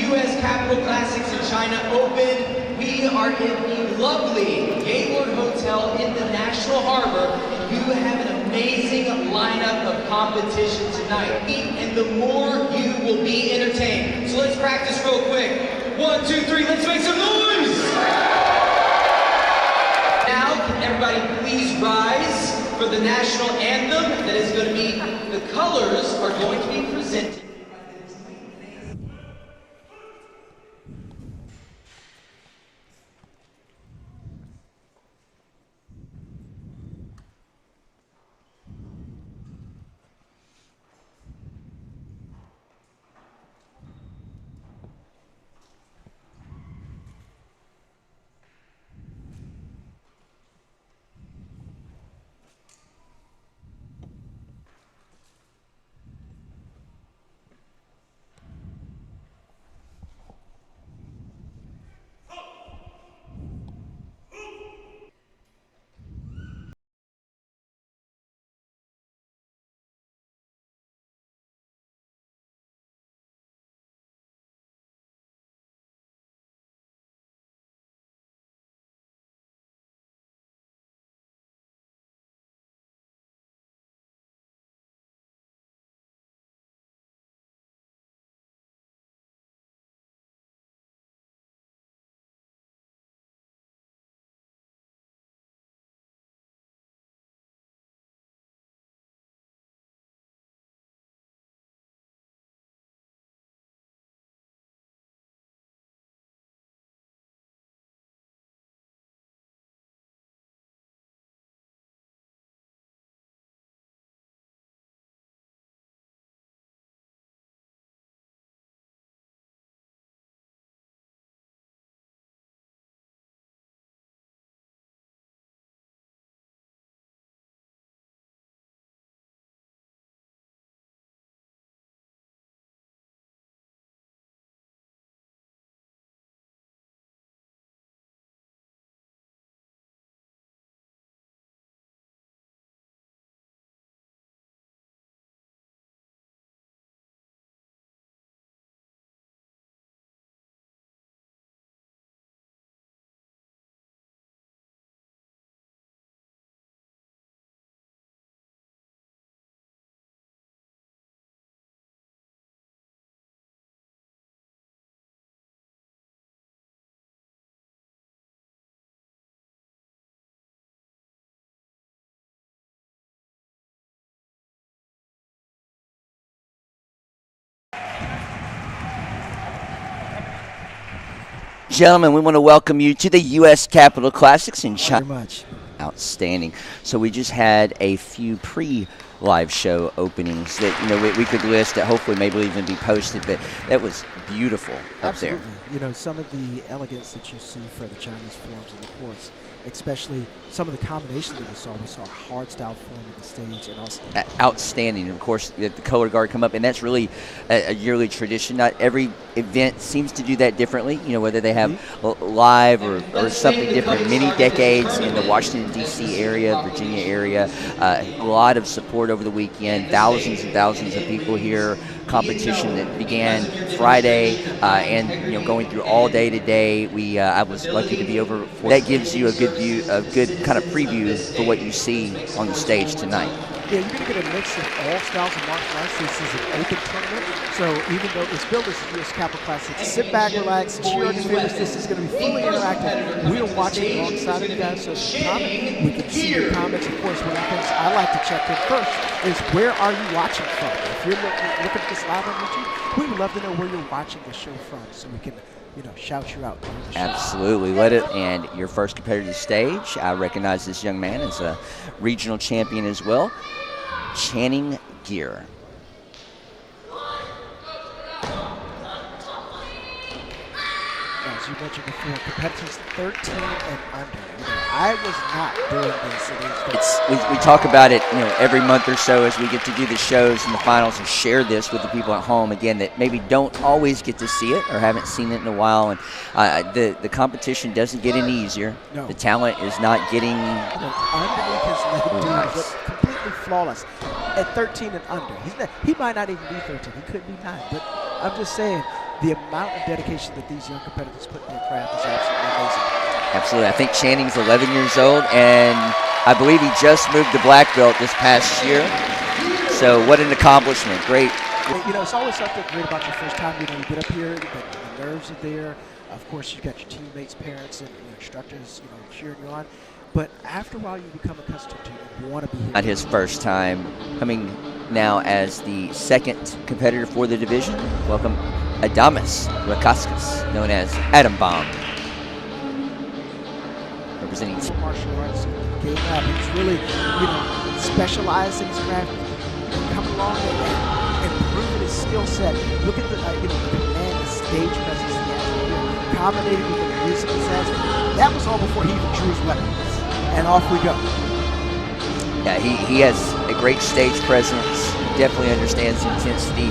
U.S. Capitol Classics in China Open. We are in the lovely Gaylord Hotel in the National Harbor, and you have an amazing lineup of competition tonight. And the more you will be entertained. So let's practice real quick. 1, 2, 3, let's make some noise! Now, can everybody please rise for the national anthem that is going to be, the colors are going to be presented. Gentlemen, we want to welcome you to the U.S. Capitol Classics in China. Very much. Outstanding. So we just had a few pre-live show openings that we could list that hopefully maybe will even be posted, but that was beautiful up there. Absolutely. Some of the elegance that you see for the Chinese forms and the courts, especially some of the combinations that we saw hard style form of the stage, and also outstanding. Of course, the color guard come up, and that's really a yearly tradition. Not every event seems to do that differently. Whether they have live or something different. Many decades in the Washington D.C. area, Virginia area, a lot of support over the weekend. Thousands and thousands of people here. Competition that began Friday and going through all day today. I was lucky to be over. That gives you a good view, a good kind of preview for what you see on the stage tonight. Yeah, you're going to get a mix of all styles of martial arts. This is an open tournament, so even though it's billed as the U.S. Capitol Classics, sit back, relax, cheer on your favorites. This is going to be fully interactive. We are watching alongside of you guys, so if you comment, we can see your comments. Of course, one of the things I like to check in first is where are you watching from? If you're looking at this live on YouTube, we would love to know where you're watching the show from, so we can shout you out. Absolutely. Let it. And your first competitive stage, I recognize this young man as a regional champion as well, Channing Gear. As you mentioned before, competitors 13 and under. I was not doing this. We talk about it, every month or so as we get to do the shows and the finals and share this with the people at home again that maybe don't always get to see it or haven't seen it in a while. And the competition doesn't get any easier. No. The talent is not getting underneath his leg, nice. Completely flawless at 13 and under. He might not even be 13. He could be 9. But I'm just saying, the amount of dedication that these young competitors put in their craft is absolutely amazing. Absolutely. I think Channing's 11 years old, and I believe he just moved to black belt this past year. So what an accomplishment. Great. You know, it's always something great about your first time. You know, you get up here, the nerves are there. Of course, you've got your teammates, parents, and your instructors, you know, cheering you on. But after a while, you become accustomed to it. You want to be here. Not his first time, coming now as the second competitor for the division. Welcome, Adamas Rakauskas, known as Atom Bomb. Representing martial arts game up. He's really, you know, specialized in his craft, coming along and improving his skill set. Look at the, you know, the command, the stage presence he has here, combinated with the music he has. That was all before he even drew his weapons. And off we go. Yeah, he has a great stage presence. Definitely understands intensity,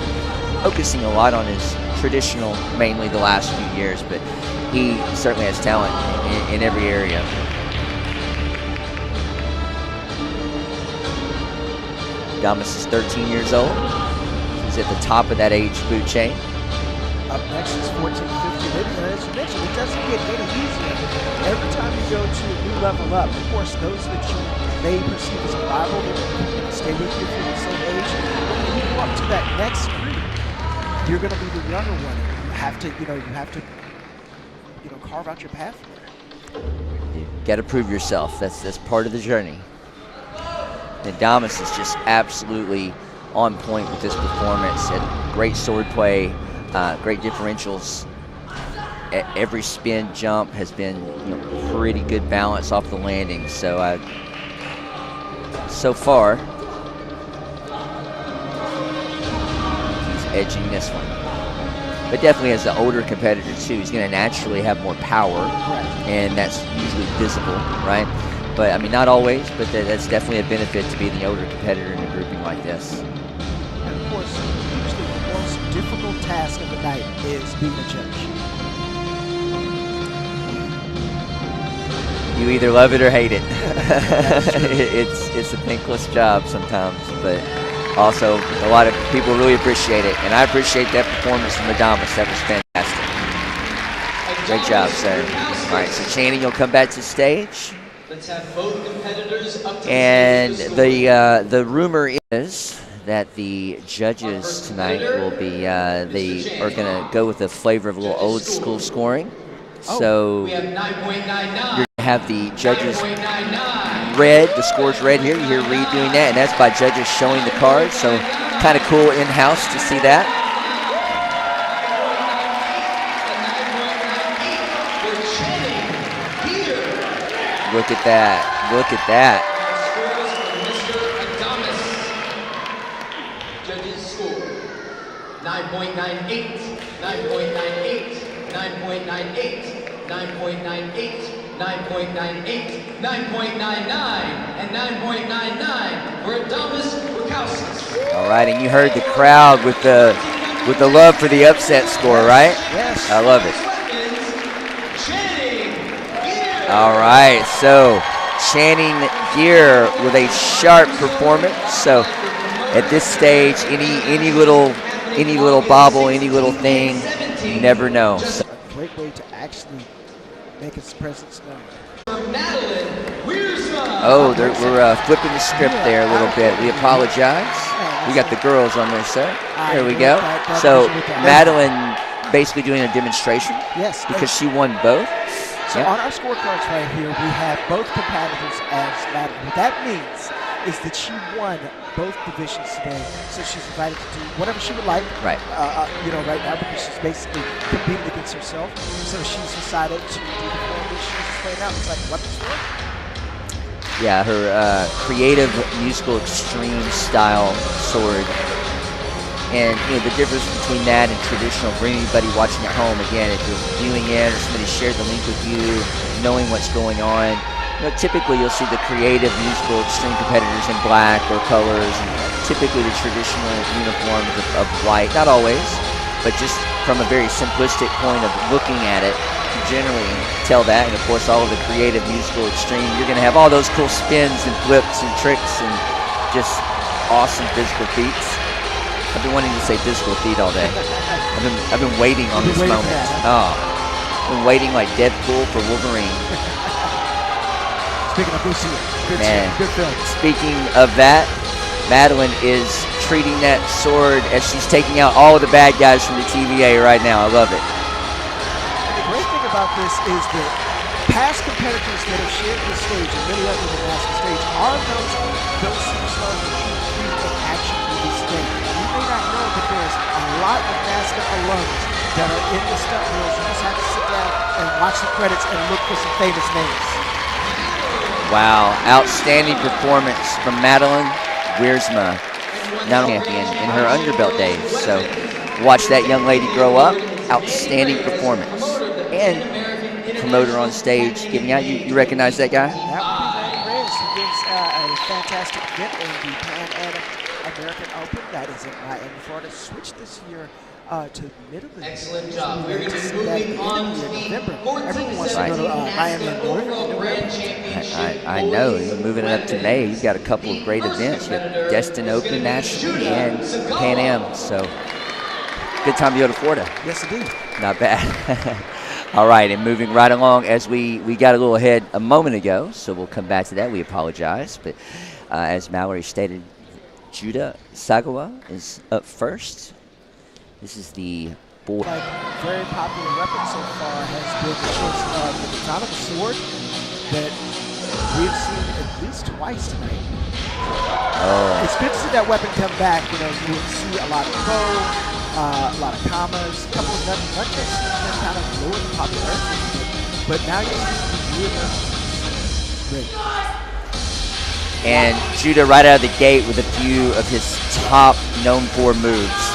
focusing a lot on his traditional, mainly the last few years, but he certainly has talent in every area. Damas is 13 years old. He's at the top of that age food chain. Up next is 14-15. As you mentioned, it doesn't get any easier. Every time you go to a new level up, of course, those that you may perceive as a rival, they stay with you for the same age. But when you go up to that next group, you're going to be the younger one. You have to, you know, carve out your path there. You got to prove yourself. That's part of the journey. And Damas is just absolutely on point with this performance. Great sword play, great differentials. Every spin jump has been, you know, pretty good balance off the landing. So so far, he's edging this one. But definitely as the older competitor too, he's going to naturally have more power, and that's usually visible, right? But I mean, not always, but that's definitely a benefit to be the older competitor in a grouping like this. And of course, usually the most difficult task of the night is being a judge. You either love it or hate it. It's a thankless job sometimes, but also a lot of people really appreciate it, and I appreciate that performance from Adamas. That was fantastic. Great job, sir. All right, so Channing will come back to stage. Let's have both competitors up to And the the rumor is that the judges tonight will be they are going to go with a flavor of a little old school scoring. So we have 9.99. you're going to have the judges read, the scores read here. You hear Reed doing that, and that's by judges showing the cards. So kind of cool in-house to see that. Look at that. Look at that. Judges score 9.98, 9.98, 9.98, 9.98, 9.98, 9.99, and 9.99 for Adamas Rakauskas. All right, and you heard the crowd with the love for the upset score, right? Yes. I love it. All right, so Channing Gear with a sharp performance. So at this stage, any little bobble, any little thing, you never know. So, A great way to actually make its presence known. oh, we're flipping the script there a little bit. We apologize. We got the girls on there, sir. There we go. So Madeline basically doing a demonstration. Yes. Because she won both. So on our scorecards right here, we have both competitors as Madeline. What that means is that she won both divisions today, so she's invited to do whatever she would like. Right. You know, right now, because she's basically competing against herself. So she's decided to do the form that she's playing out. It's like a weapons form. Yeah, her creative musical extreme style sword. And you know the difference between that and traditional, for anybody watching at home, again, if you're viewing it or somebody shared the link with you, knowing what's going on, you know, typically you'll see the creative musical extreme competitors in black or colors, and typically the traditional uniforms of white. Not always, but just from a very simplistic point of looking at it, you generally tell that. And of course, all of the creative musical extreme, you're going to have all those cool spins and flips and tricks and just awesome physical feats. I've been wanting to say physical feat all day. I've been waiting on this moment. Oh, I've been waiting like Deadpool for Wolverine. Speaking of Lucia, good film. Speaking of that, Madeline is treating that sword as she's taking out all of the bad guys from the TVA right now. I love it. The great thing about this is that past competitors that have shared the stage, and many others have asked the stage, are those superstars that you treat in action to this day. You may not know that there's a lot of NASCAR alums that are in the stunt wheels. You just have to sit down and watch the credits and look for some famous names. Wow, outstanding performance from Madeline Wiersma, now champion in her underbelt days. So watch that young lady grow up. Outstanding performance. And promoter on stage giving out. You recognize that guy? That would be Randy Reyes, who gives a fantastic event in the Pan Am American Open. That is in Miami, Florida. Switched this year to the middle of the year. Excellent job. We're going to be That moving on in to November. the Everyone wants to 14th go to Miami and I know. You're moving it up to May. You've got a couple of great events. You got Destin Open nationally and Pan Am. So good time to go to Florida. Yes, indeed. Not bad. All right, and moving right along as we got a little ahead a moment ago, so we'll come back to that. We apologize. But as Mallory stated, Judah Sagawa is up first. This is the boy. Like, very popular weapon so far has been the choice of the katana, the sword, that we've seen at least twice tonight. Oh. It's good to see that weapon come back. You know, you would see a lot of bow, a lot of commas, a couple of nunchucks kind of lower the popularity, but now you see the great. And Judah right out of the gate with a few of his top known for moves.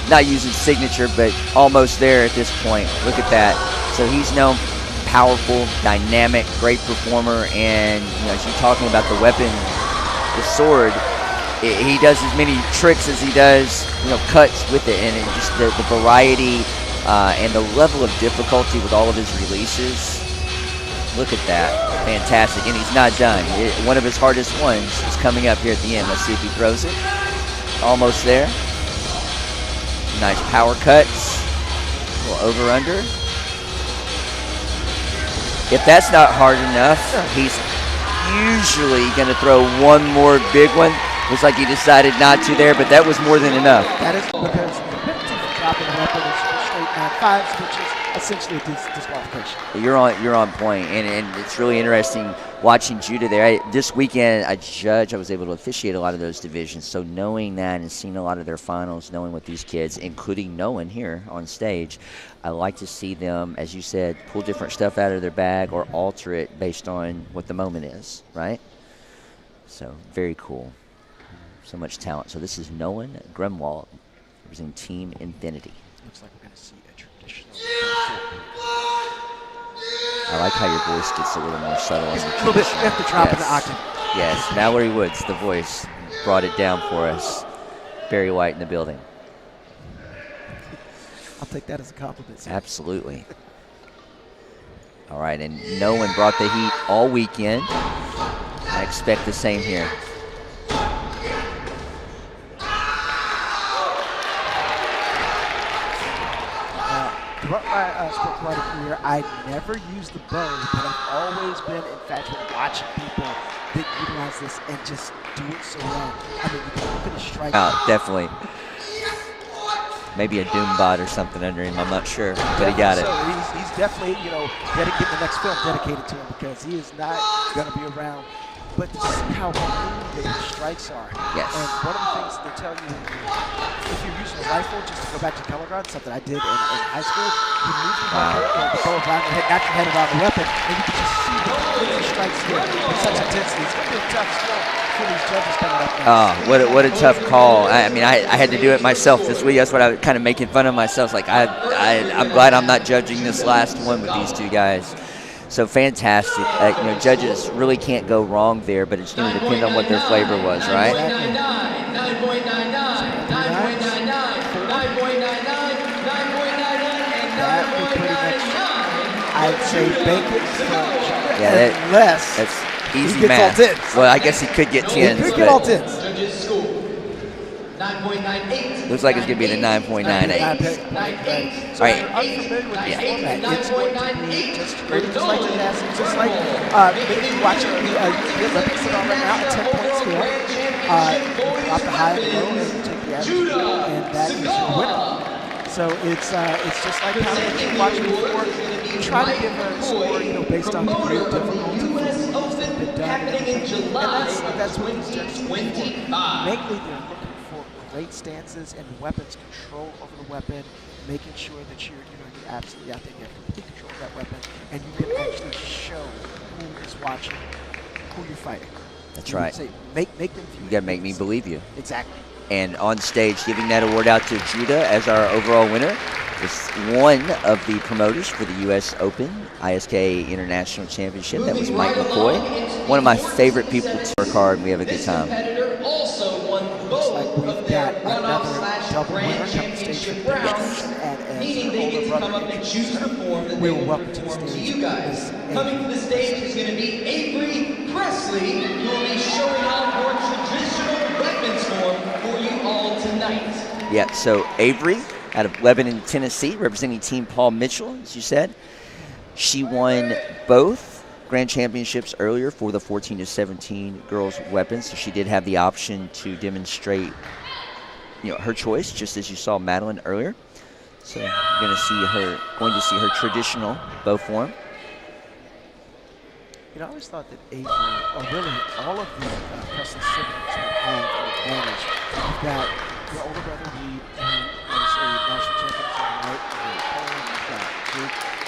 Not using signature, but almost there at this point. Look at that. So he's known powerful, dynamic, great performer, and as you're talking about the weapon, the sword, he does as many tricks as he does, cuts with it, and just the variety and the level of difficulty with all of his releases. Look at that. Fantastic. And he's not done. One of his hardest ones is coming up here at the end. Let's see if he throws it. Almost there. Nice power cuts. A little over-under. If that's not hard enough, he's usually going to throw one more big one. Looks like he decided not to there, but that was more than enough. That is because the penalty for dropping the weapon is straight 9-5s, which is essentially a disqualification. You're on point, and it's really interesting watching Judah there. This weekend, I was able to officiate a lot of those divisions, so knowing that and seeing a lot of their finals, knowing what these kids, including Nolan here on stage, I like to see them, as you said, pull different stuff out of their bag or alter it based on what the moment is, right? So, very cool. So much talent. So this is Nolan Gremwald representing Team Infinity. Looks like we're going to see a traditional. I like how your voice gets a little more subtle. A little bit, you have to drop in the octave. Yes, Mallory Woods, the voice, brought it down for us. Barry White in the building. I'll take that as a compliment. Sir. Absolutely. All right, and Nolan brought the heat all weekend. I expect the same here. Throughout my sport karate career, I never used the bow, but I've always been infatuated watching people that utilize this and just do it so well. I mean, you can look at a strike. Definitely. Maybe a Doombot or something under him, I'm not sure, but he got it. So he's definitely, getting the next film dedicated to him because he is not going to be around. But to see how clean the strikes are. Yes. And one of the things they tell you, if you're using a rifle, just to go back to color guard, something I did in high school, you move the bow around your head, not your head around the weapon, and you can just see the clean strikes here with such intensity. It's going to be a tough skill for these judges coming up next. What a tough call. I mean, I had to do it myself this week. That's what I was kind of making fun of myself. Like, I'm glad I'm not judging this last one with these two guys. So fantastic. Judges really can't go wrong there, but it's going to depend on what their flavor was, right? 9.99, 9.99, 9.99, I'd say bacon Yeah, unless that's easy he gets math. all tens. Well, I guess he could get tens. He could get all tens. Judges school. 9.98. Looks like it's going to be the 9.98. All right. All right. Unfamiliar with this Yeah. format. It's going to be just like gymnastics, just like maybe watching the Olympics that are right now at 10-point scale. Drop the high and the low, and you take the average, and that is your winner. So it's just like how we watched before. You try to give a score, based on degree of difficulty. And that's what these judges look for. Mainly, they're looking for great stances and weapons control over the weapon, making sure that you're absolutely out there, you have complete control of that weapon, and you can actually show who is watching, who you're fighting. That's right. Say, make them view. You got to make me believe you. Exactly. And on stage, giving that award out to Judah as our overall winner, is one of the promoters for the U.S. Open ISK International Championship. That was Mike McCoy. One of my favorite people to work hard, and we have a good time. Looks like we've got another double winner coming to stage for the Browns. And as older brother introduces, we will welcome to the stage. Coming to the stage is going to be Avery Presley, who will be showing off her traditional weapons form for you all tonight. Yeah, so Avery out of Lebanon, Tennessee, representing Team Paul Mitchell, as you said. She won both Grand Championships earlier for the 14 to 17 girls weapons, so she did have the option to demonstrate, her choice, just as you saw Madeline earlier. So you're going to see her traditional bow form. I always thought that Avery, or really all of the Presley siblings would have an advantage. You've got your older brother Reed, who is a national champion on the right,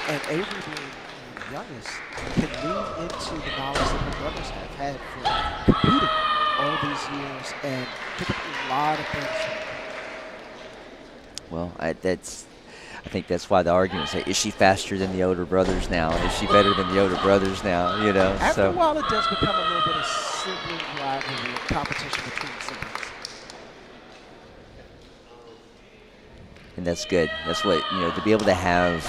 and Avery being the youngest can lean into the knowledge that her brothers have had for competing all these years and pick up a lot of things. Well, I think that's why the argument is, is she faster than the older brothers now? Is she better than the older brothers now? After a while, it does become a little bit of sibling rivalry, competition between siblings. And that's good. That's what, to be able to have,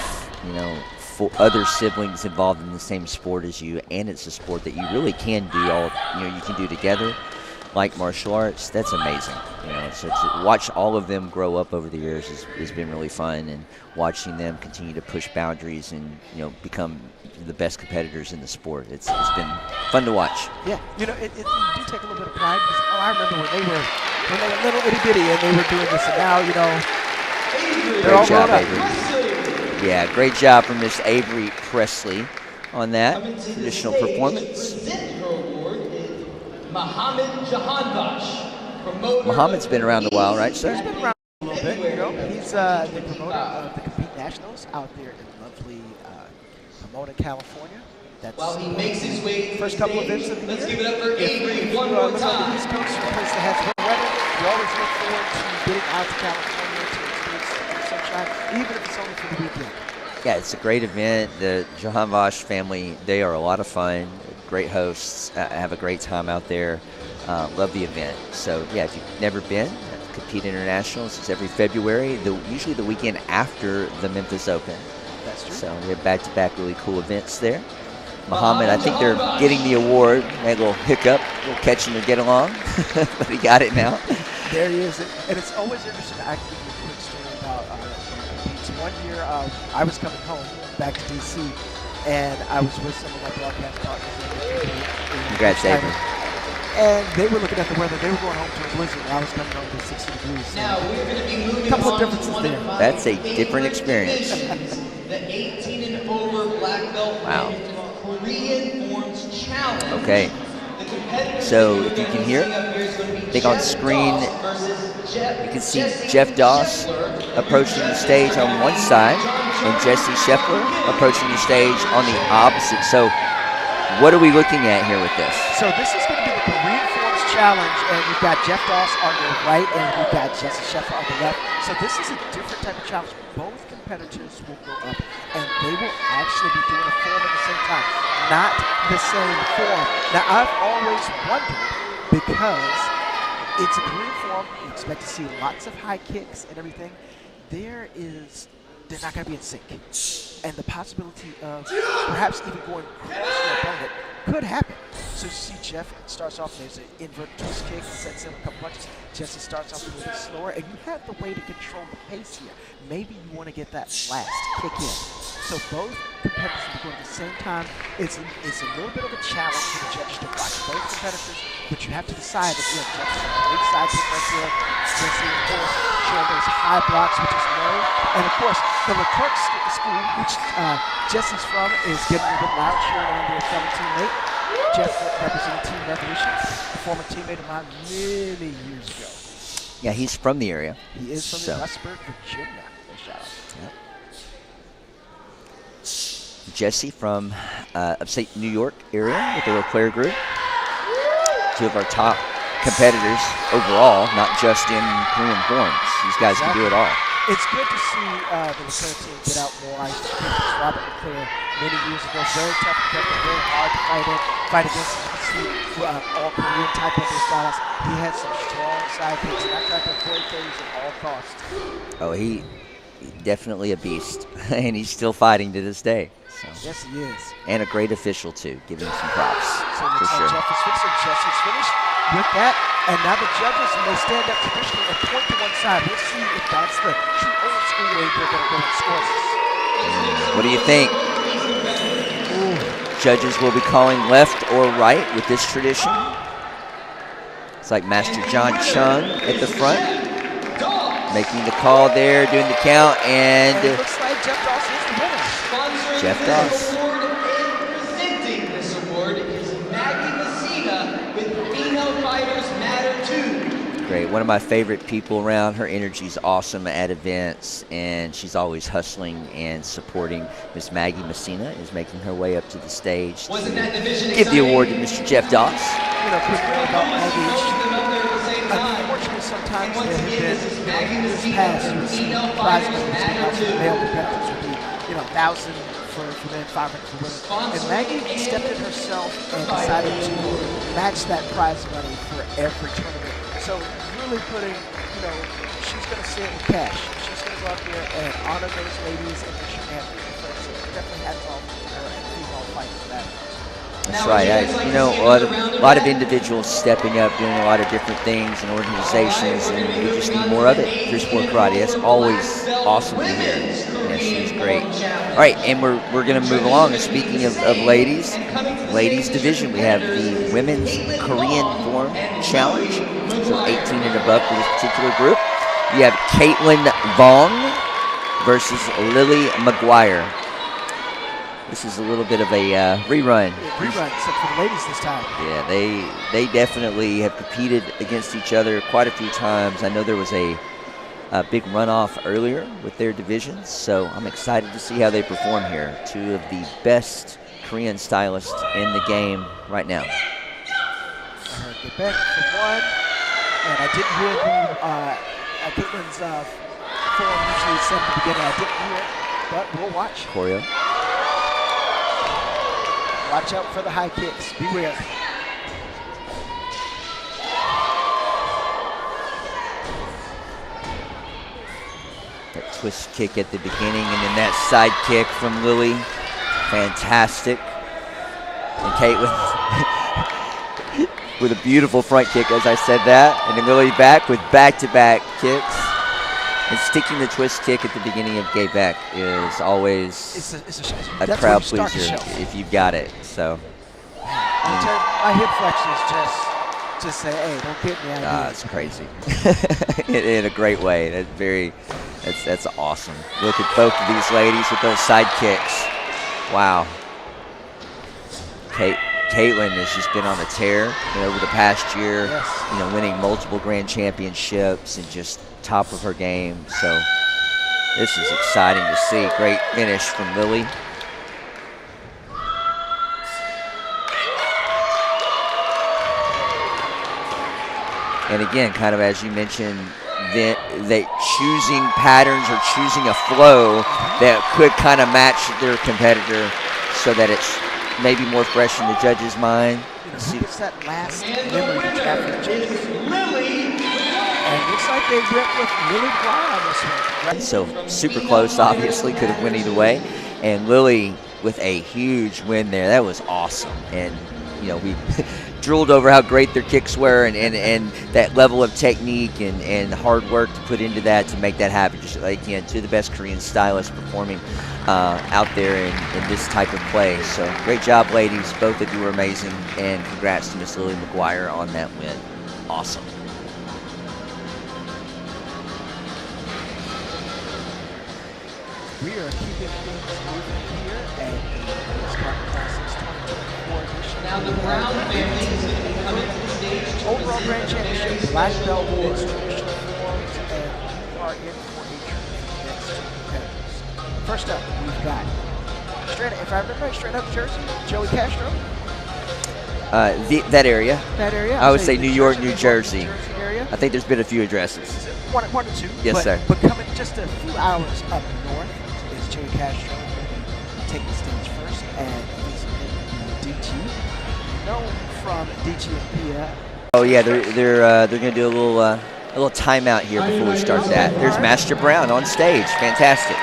for other siblings involved in the same sport as you, and it's a sport that you really can do you can do together, like martial arts. That's amazing. So to watch all of them grow up over the years has been really fun, and watching them continue to push boundaries and become the best competitors in the sport. It's been fun to watch. Yeah, you do take a little bit of pride. Because, I remember when they were little itty bitty and they were doing this, and now they're all grown up. Avery. Yeah, great job from Miss Avery Presley on that traditional performance. Muhammad's been around a while, right, sir? He's been around a little bit. He's the promoter of the Compete Nationals out there in lovely Pomona, California. That's while he makes his way first couple of events of the year. Let's give it up for Avery one more time. East Coast, a place that has good weather. We always look forward to getting out to California to experience the sunshine, even if it's only for the weekend. Yeah, it's a great event. The Jahan Vosh family, they are a lot of fun. Great hosts. Have a great time out there. Love the event. So, yeah, if you've never been, Compete Internationals is every February, usually the weekend after the Memphis Open. That's true. So we have back-to-back really cool events there. Muhammad, I think they're getting the award. Had a little hiccup, a little catch him to get along, but he got it now. There he is. And it's always interesting. I can give you a quick story about Competes. One year, I was coming home back to D.C., and I was with some of my broadcast partners. Congrats, Avery. And they were looking at the weather. They were going home to a blizzard. I was coming home to 60 degrees. So now we're going to be moving a couple of on differences to there. That's a different experience. The 18 and over black belt Korean Forms Challenge. Okay. So if you can hear, I think on screen you can see Jeff Doss approaching the stage on one side and Jesse Scheffler approaching the stage on the opposite. So what are we looking at here with this? So this is going to be the Korean Forms Challenge, and you've got Jeff Doss on your right, and you've got Jesse Scheffler on the left. So this is a different type of challenge. Both competitors will go up, and they will actually be doing a form at the same time, not the same form. Now, I've always wondered, because it's a Korean form, you expect to see lots of high kicks and everything. They're not going to be in sync. And the possibility of perhaps even going across your opponent could happen. So you see Jeff starts off, there's an invert twist kick, sets in a couple punches. Jesse starts off a little bit slower, and you have the way to control the pace here. Maybe you want to get that last kick in. So both competitors will be going at the same time. It's a little bit of a challenge for the judges to watch both competitors, but you have to decide if you're Jeff's on the great side kick right there. Jesse, of course, showing those high blocks, which is low. And of course, the Leclerc school, which Jesse's from, is getting a little bit loud, cheering on their fellow teammate. Jeff representing Team Revolution, a former teammate of mine many years ago. Yeah, he's from the area. He is from Westburg, Virginia. Shout out. Yep. Jesse from upstate New York area with the Leclerc group. Two of our top competitors overall, not just in Korean forms. These guys can do it all. It's good to see the Leclerc team get out more. I used to think it was Robert Leclerc many years ago. Very tough competitor, very hard to fight against. You can see all Korean type of styles. He had some strong side kicks, and I tried to avoid those at all costs. Oh, he definitely a beast, and he's still fighting to this day. So. Yes, he is. And a great official, too. Give him some props, so for sure. Jeff is finished, and Jesse's finished with that. And now the judges may stand up traditionally and point to one side. We'll see if that's the true old school way they're going to go and score this. What do you think? Ooh. Judges will be calling left or right with this tradition. It's like Master John Chung at the front, making the call there, doing the count, and it looks like Jeff Doss is the winner. Jeff Doss. Presenting this award is Maggie Messina with Female Fighters Matter 2. Great. One of my favorite people around. Her energy's awesome at events, and she's always hustling and supporting. Miss Maggie Messina is making her way up to the stage to give the award to Mr. Jeff Doss. You know, quickly about Maggie. Unfortunately, sometimes there have been years past prize money for male competitors would be, 1,000 for men, 500 for women. And Maggie stepped in herself and decided to match that prize money for every tournament. So really putting, she's going to sit with cash. She's going to go out there and honor those ladies and make sure they have the first. So definitely hats off to her and female fighters for that. That's right. A lot of individuals stepping up, doing a lot of different things and organizations, and we just need more of it through sport karate. That's always awesome to hear. Yeah, she's great. All right, and we're going to move along. And speaking of ladies division, we have the Women's Korean Form Challenge, so 18 and above for this particular group. You have Caitlin Vong versus Lily McGuire. This is a little bit of a rerun. Rerun, except for the ladies this time. Yeah, they definitely have competed against each other quite a few times. I know there was a big runoff earlier with their divisions, so I'm excited to see how they perform here. Two of the best Korean stylists in the game right now. Get back for one, and I didn't hear the Caitlin's form usually said at the beginning. I didn't hear it, but we'll watch. Choreo. Watch out for the high kicks. Beware. That twist kick at the beginning, and then that side kick from Lily. Fantastic. And Caitlin with a beautiful front kick, as I said that. And then Lily back with back-to-back kicks. And sticking the twist kick at the beginning of Gay Back is always a crowd pleaser if you've got it. So my hip flexions just say, hey, don't get me out of here. It's crazy. in a great way. That's awesome. Look at both of these ladies with those side kicks. Wow. Caitlin has just been on a tear over the past year. Yes. Winning multiple grand championships and just top of her game. So this is exciting to see. Great finish from Lily. And again, kind of as you mentioned, they choosing patterns or choosing a flow that could kind of match their competitor so that it's maybe more fresh in the judge's mind. Who gets that last memory that you have for Jesus? Lily! And it looks like they went with Lily McGuire on this one. Right? So super close, obviously, could have went either way. And Lily with a huge win there. That was awesome. And we drooled over how great their kicks were and that level of technique and hard work to put into that to make that happen. Just like, two of the best Korean stylists performing out there in this type of play. So great job, ladies. Both of you were amazing, and congrats to Miss Lily McGuire on that win. Awesome. We are keeping things moving here at the Sparring Classics 2024 edition. Now the Brown family is going to be coming to the stage. Overall Grand Championship, black belt, men's traditional forms, and we are in for a treat for the next two competitors. First up, we've got, if I remember right, straight up Jersey, Joey Castro. That area. That area? I would say New York, New Jersey. Area. I think there's been a few addresses. One or two. Yes, sir. But coming just a few hours up north is Joey Castro taking the stage first, and he's in DT. Known from DT. Oh yeah, they're going to do a little timeout here before we start that. There's Master Brown on stage. Fantastic.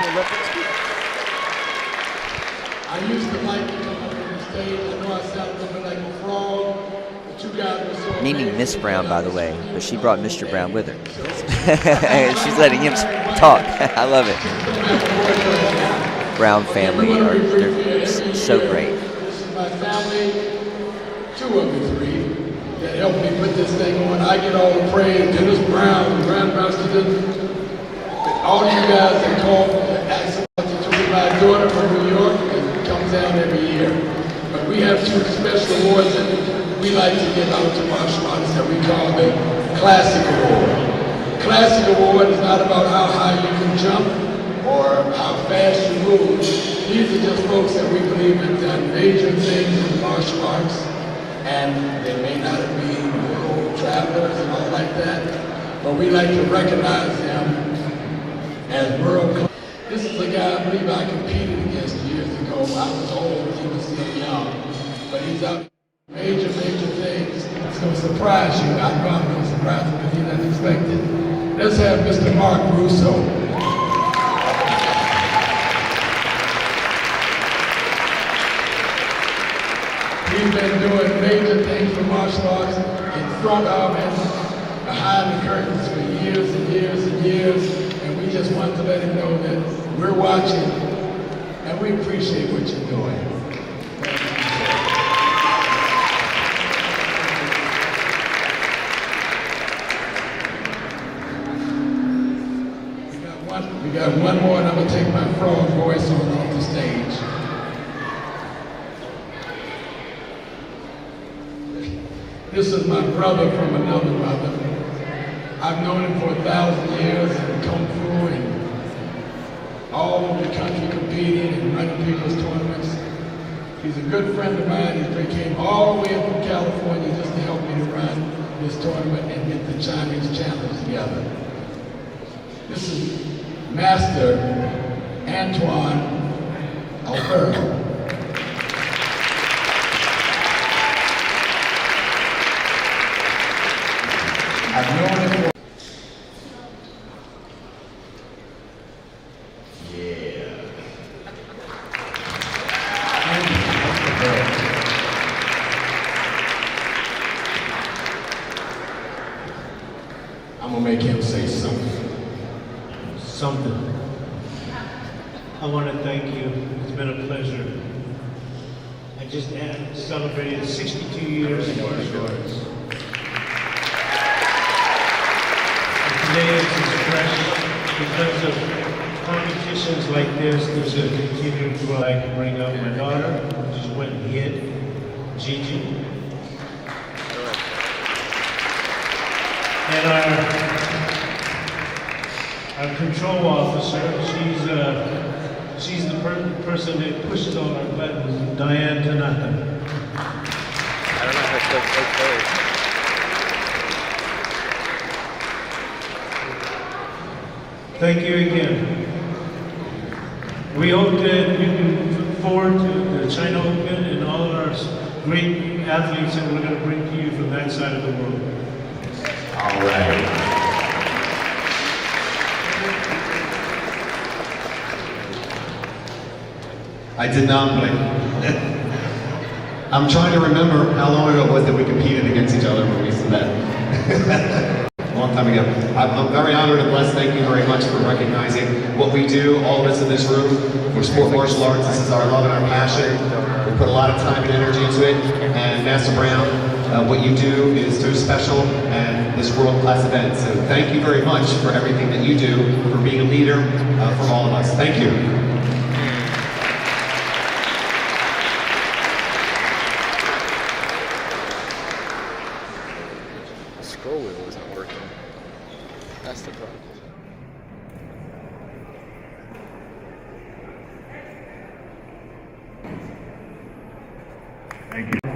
I used to like to come up on the stage. I know I sound something like a frog, but you guys were so Meaning amazing. Miss Brown, by the way, but she brought Mr. Brown with her. She's letting him talk. I love it. Brown family they're so great. This is my family, two of the three, that helped me put this thing on. I get all the praise. Dennis Brown, Grandmaster Dennis, all you guys that call ask to be my daughter from New York, and comes down every year. But we have two special awards that we like to give out to martial artists that we call the Classic Award. Classic Award is not about how high you can jump or how fast you move. These are just folks that we believe have done major things in martial arts, and they may not be world travelers and all like that, but we like to recognize them as world class. This is a guy I believe I competed against years ago. I was old, he was still young, but he's out major things. It's going to surprise you. I know I'm going to surprise him because he's unexpected. Let's have Mr. Mark Russo. He's been doing major things for martial arts in front of and behind the curtains for years and years and years, and we just want to let him know that we're watching and we appreciate what you're doing. We got one more, and I'm going to take my frog voice on off the stage. This is my brother from another mother. I've known him for 1,000 years in Kung Fu and all over the country competing and running people's tournaments. He's a good friend of mine. He came all the way up from California just to help me to run this tournament and get the Chinese challenge together. This is Master Antoine Albert. I've known him for... Yeah. I'm gonna make him say something. I want to thank you. It's been a pleasure. I just celebrated 62 years in martial arts. Today it's fresh because of competitions like this. There's a continuing growth. I can bring up my daughter, who just went and hit Gigi. And our control officer, she's the person that pushes all our buttons, Diane Tanaka. I don't know how to Thank you again. We hope that you can look forward to the China Open and all of our great athletes that we're going to bring to you from that side of the world. All right. I did not, but I'm trying to remember how long ago it was that we competed against each other when we used to bet. A long time ago. I'm very honored and blessed. Thank you very much for recognizing what we do, all of us in this room. For sport martial arts, this is our love and our passion. We put a lot of time and energy into it. And Master Brown, what you do is so special and this world-class event. So thank you very much for everything that you do, for being a leader for all of us. Thank you. Scroll wheel isn't working. That's the problem.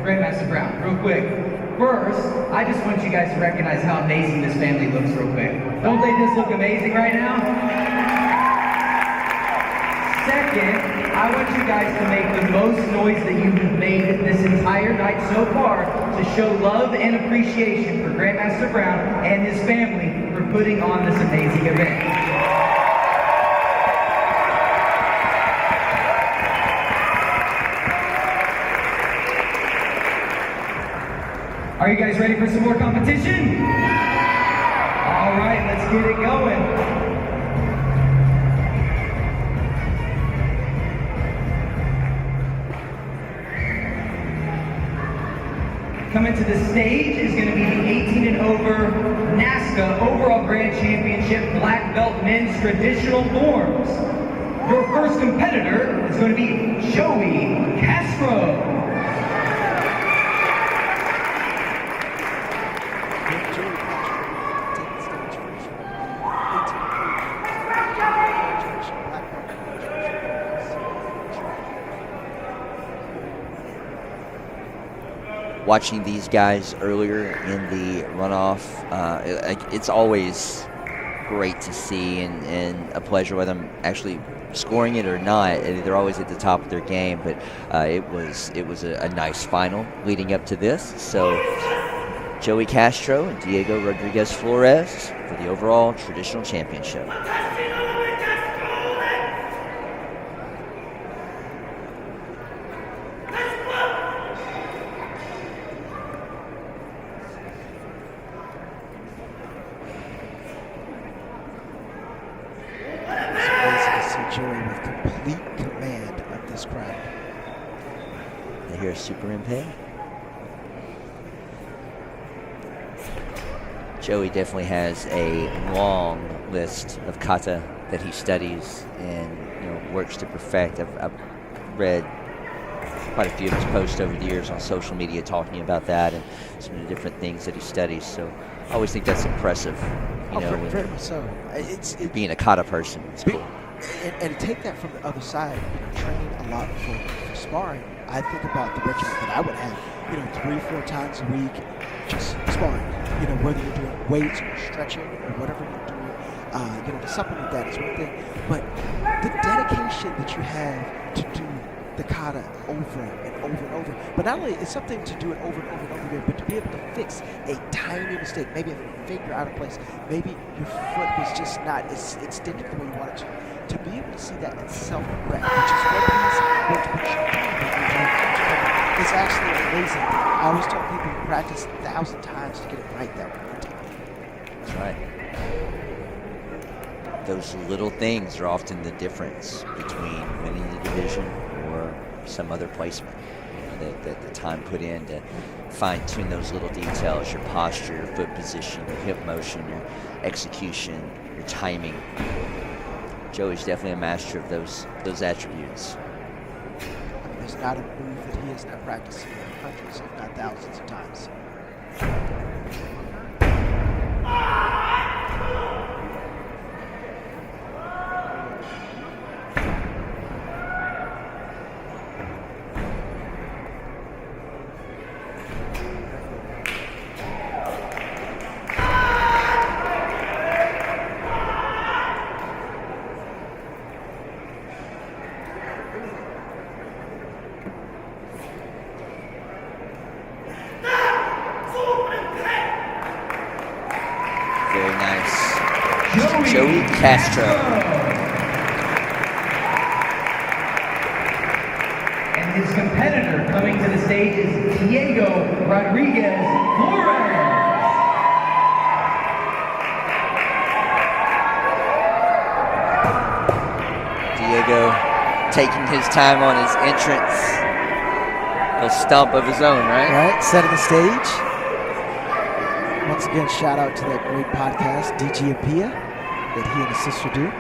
Grandmaster Brown, real quick. First, I just want you guys to recognize how amazing this family looks real quick. Don't they just look amazing right now? Second, I want you guys to make the most noise that you've made this entire night so far to show love and appreciation for Grandmaster Brown and his family for putting on this amazing event. Are you guys ready for some more competition? All right, let's get it going. Coming to the stage is going to be the 18 and over NASCA Overall Grand Championship Black Belt Men's Traditional Forms. Your first competitor is going to be Joey Castro. Watching these guys earlier in the runoff, it's always great to see and a pleasure, whether I'm actually scoring it or not. They're always at the top of their game, but it was a nice final leading up to this. So Joey Castro and Diego Rodriguez Flores for the overall traditional championship. Joey with complete command of this crowd. I hear a super impale. Joey definitely has a long list of kata that he studies and works to perfect. I've read quite a few of his posts over the years on social media talking about that and some of the different things that he studies. So I always think that's impressive. Very much so. It's being a kata person. It's cool. And take that from the other side, training a lot for sparring. I think about the regimen that I would have, 3-4 times a week, just sparring. Whether you're doing weights or stretching or whatever you're doing, to supplement that is one thing. But the dedication that you have to do the kata over and over and over. But not only it's something to do it over and over and over again, but to be able to fix a tiny mistake, maybe a finger out of place, maybe your foot was just not as extended the way you wanted to be able to see that in self-regret, which is what it's actually amazing. I always tell people to practice 1,000 times to get it right that one time. That's right. Those little things are often the difference between winning the division or some other placement. The time put in to fine-tune those little details, your posture, your foot position, your hip motion, your execution, your timing. Joey's definitely a master of those attributes. There's not a move that he has not practiced hundreds, if not thousands of times. Joey Castro. And his competitor coming to the stage is Diego Rodriguez Flores. Diego taking his time on his entrance. A stump of his own, right? Right, setting the stage. Once again, shout out to that great podcast, DG and Pia, that he and his sister do.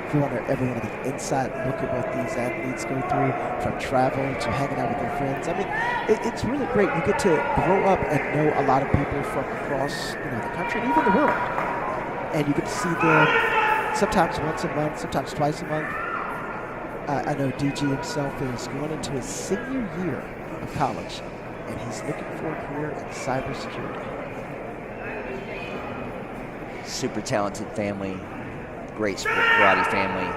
If you want to ever want to get inside look at what these athletes go through, from travel to hanging out with their friends. I mean, it's really great. You get to grow up and know a lot of people from across the country and even the world. And you get to see them sometimes once a month, sometimes twice a month. I know DG himself is going into his senior year of college, and he's looking for a career in cybersecurity. Super talented family, great sport karate family.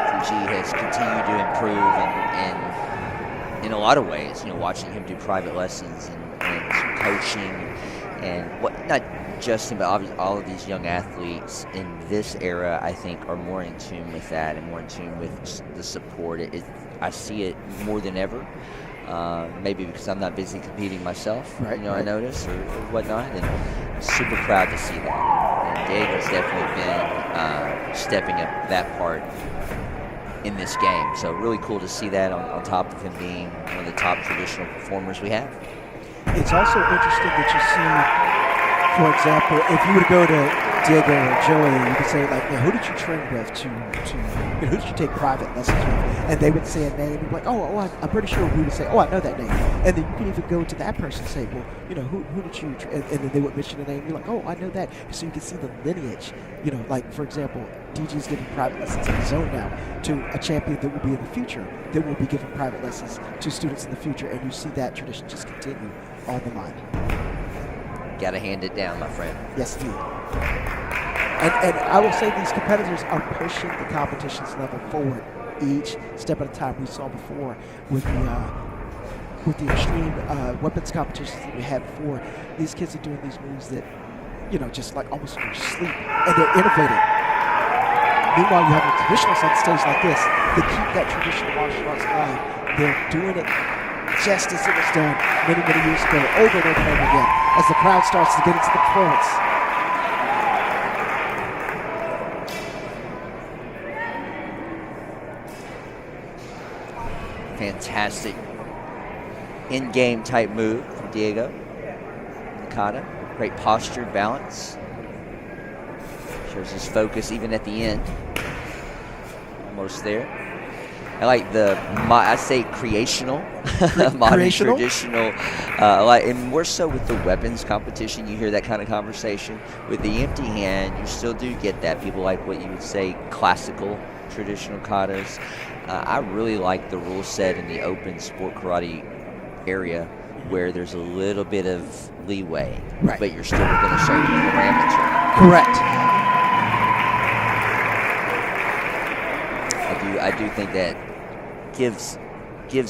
DG has continued to improve and in a lot of ways, watching him do private lessons and some coaching and not just him, but obviously all of these young athletes in this era, I think, are more in tune with that and more in tune with the support. I see it more than ever. Maybe because I'm not busy competing myself, right. I notice or whatnot, and I'm super proud to see that. And Diego's definitely been stepping up that part in this game. So really cool to see that on top of him being one of the top traditional performers we have. It's also interesting that you see, for example, if you were to go to Diego or Joey, you could say, like, who did you train with who did you take private lessons with? And they would say a name, and you'd be like, I'm pretty sure we would say, I know that name. And then you can even go to that person and say, well, who did you train? And then they would mention the name. You're like, I know that. So you can see the lineage. Like, for example, DG's giving private lessons on his own now to a champion that will be in the future, that will be giving private lessons to students in the future. And you see that tradition just continue on the line. Got to hand it down, my friend. Yes, indeed. And I will say these competitors are pushing the competition's level forward each step at a time. We saw before with the extreme weapons competitions that we had before. These kids are doing these moves that, just like almost in your sleep, and they're innovating. Meanwhile, you have a traditionalist on stage like this that keep that traditional martial arts alive. They're doing it just as it was done many, many years ago, over and over and over again, as the crowd starts to get into the performance. Fantastic in-game type move from Diego. Nakata, great posture, balance. Shows his focus even at the end. Almost there. I like I say creational, modern traditional, and more so with the weapons competition, you hear that kind of conversation. With the empty hand, you still do get that. People like what you would say classical, traditional katas. I really like the rule set in the open sport karate area where there's a little bit of leeway, right, but you're still within a certain parameter. Correct. I do think that gives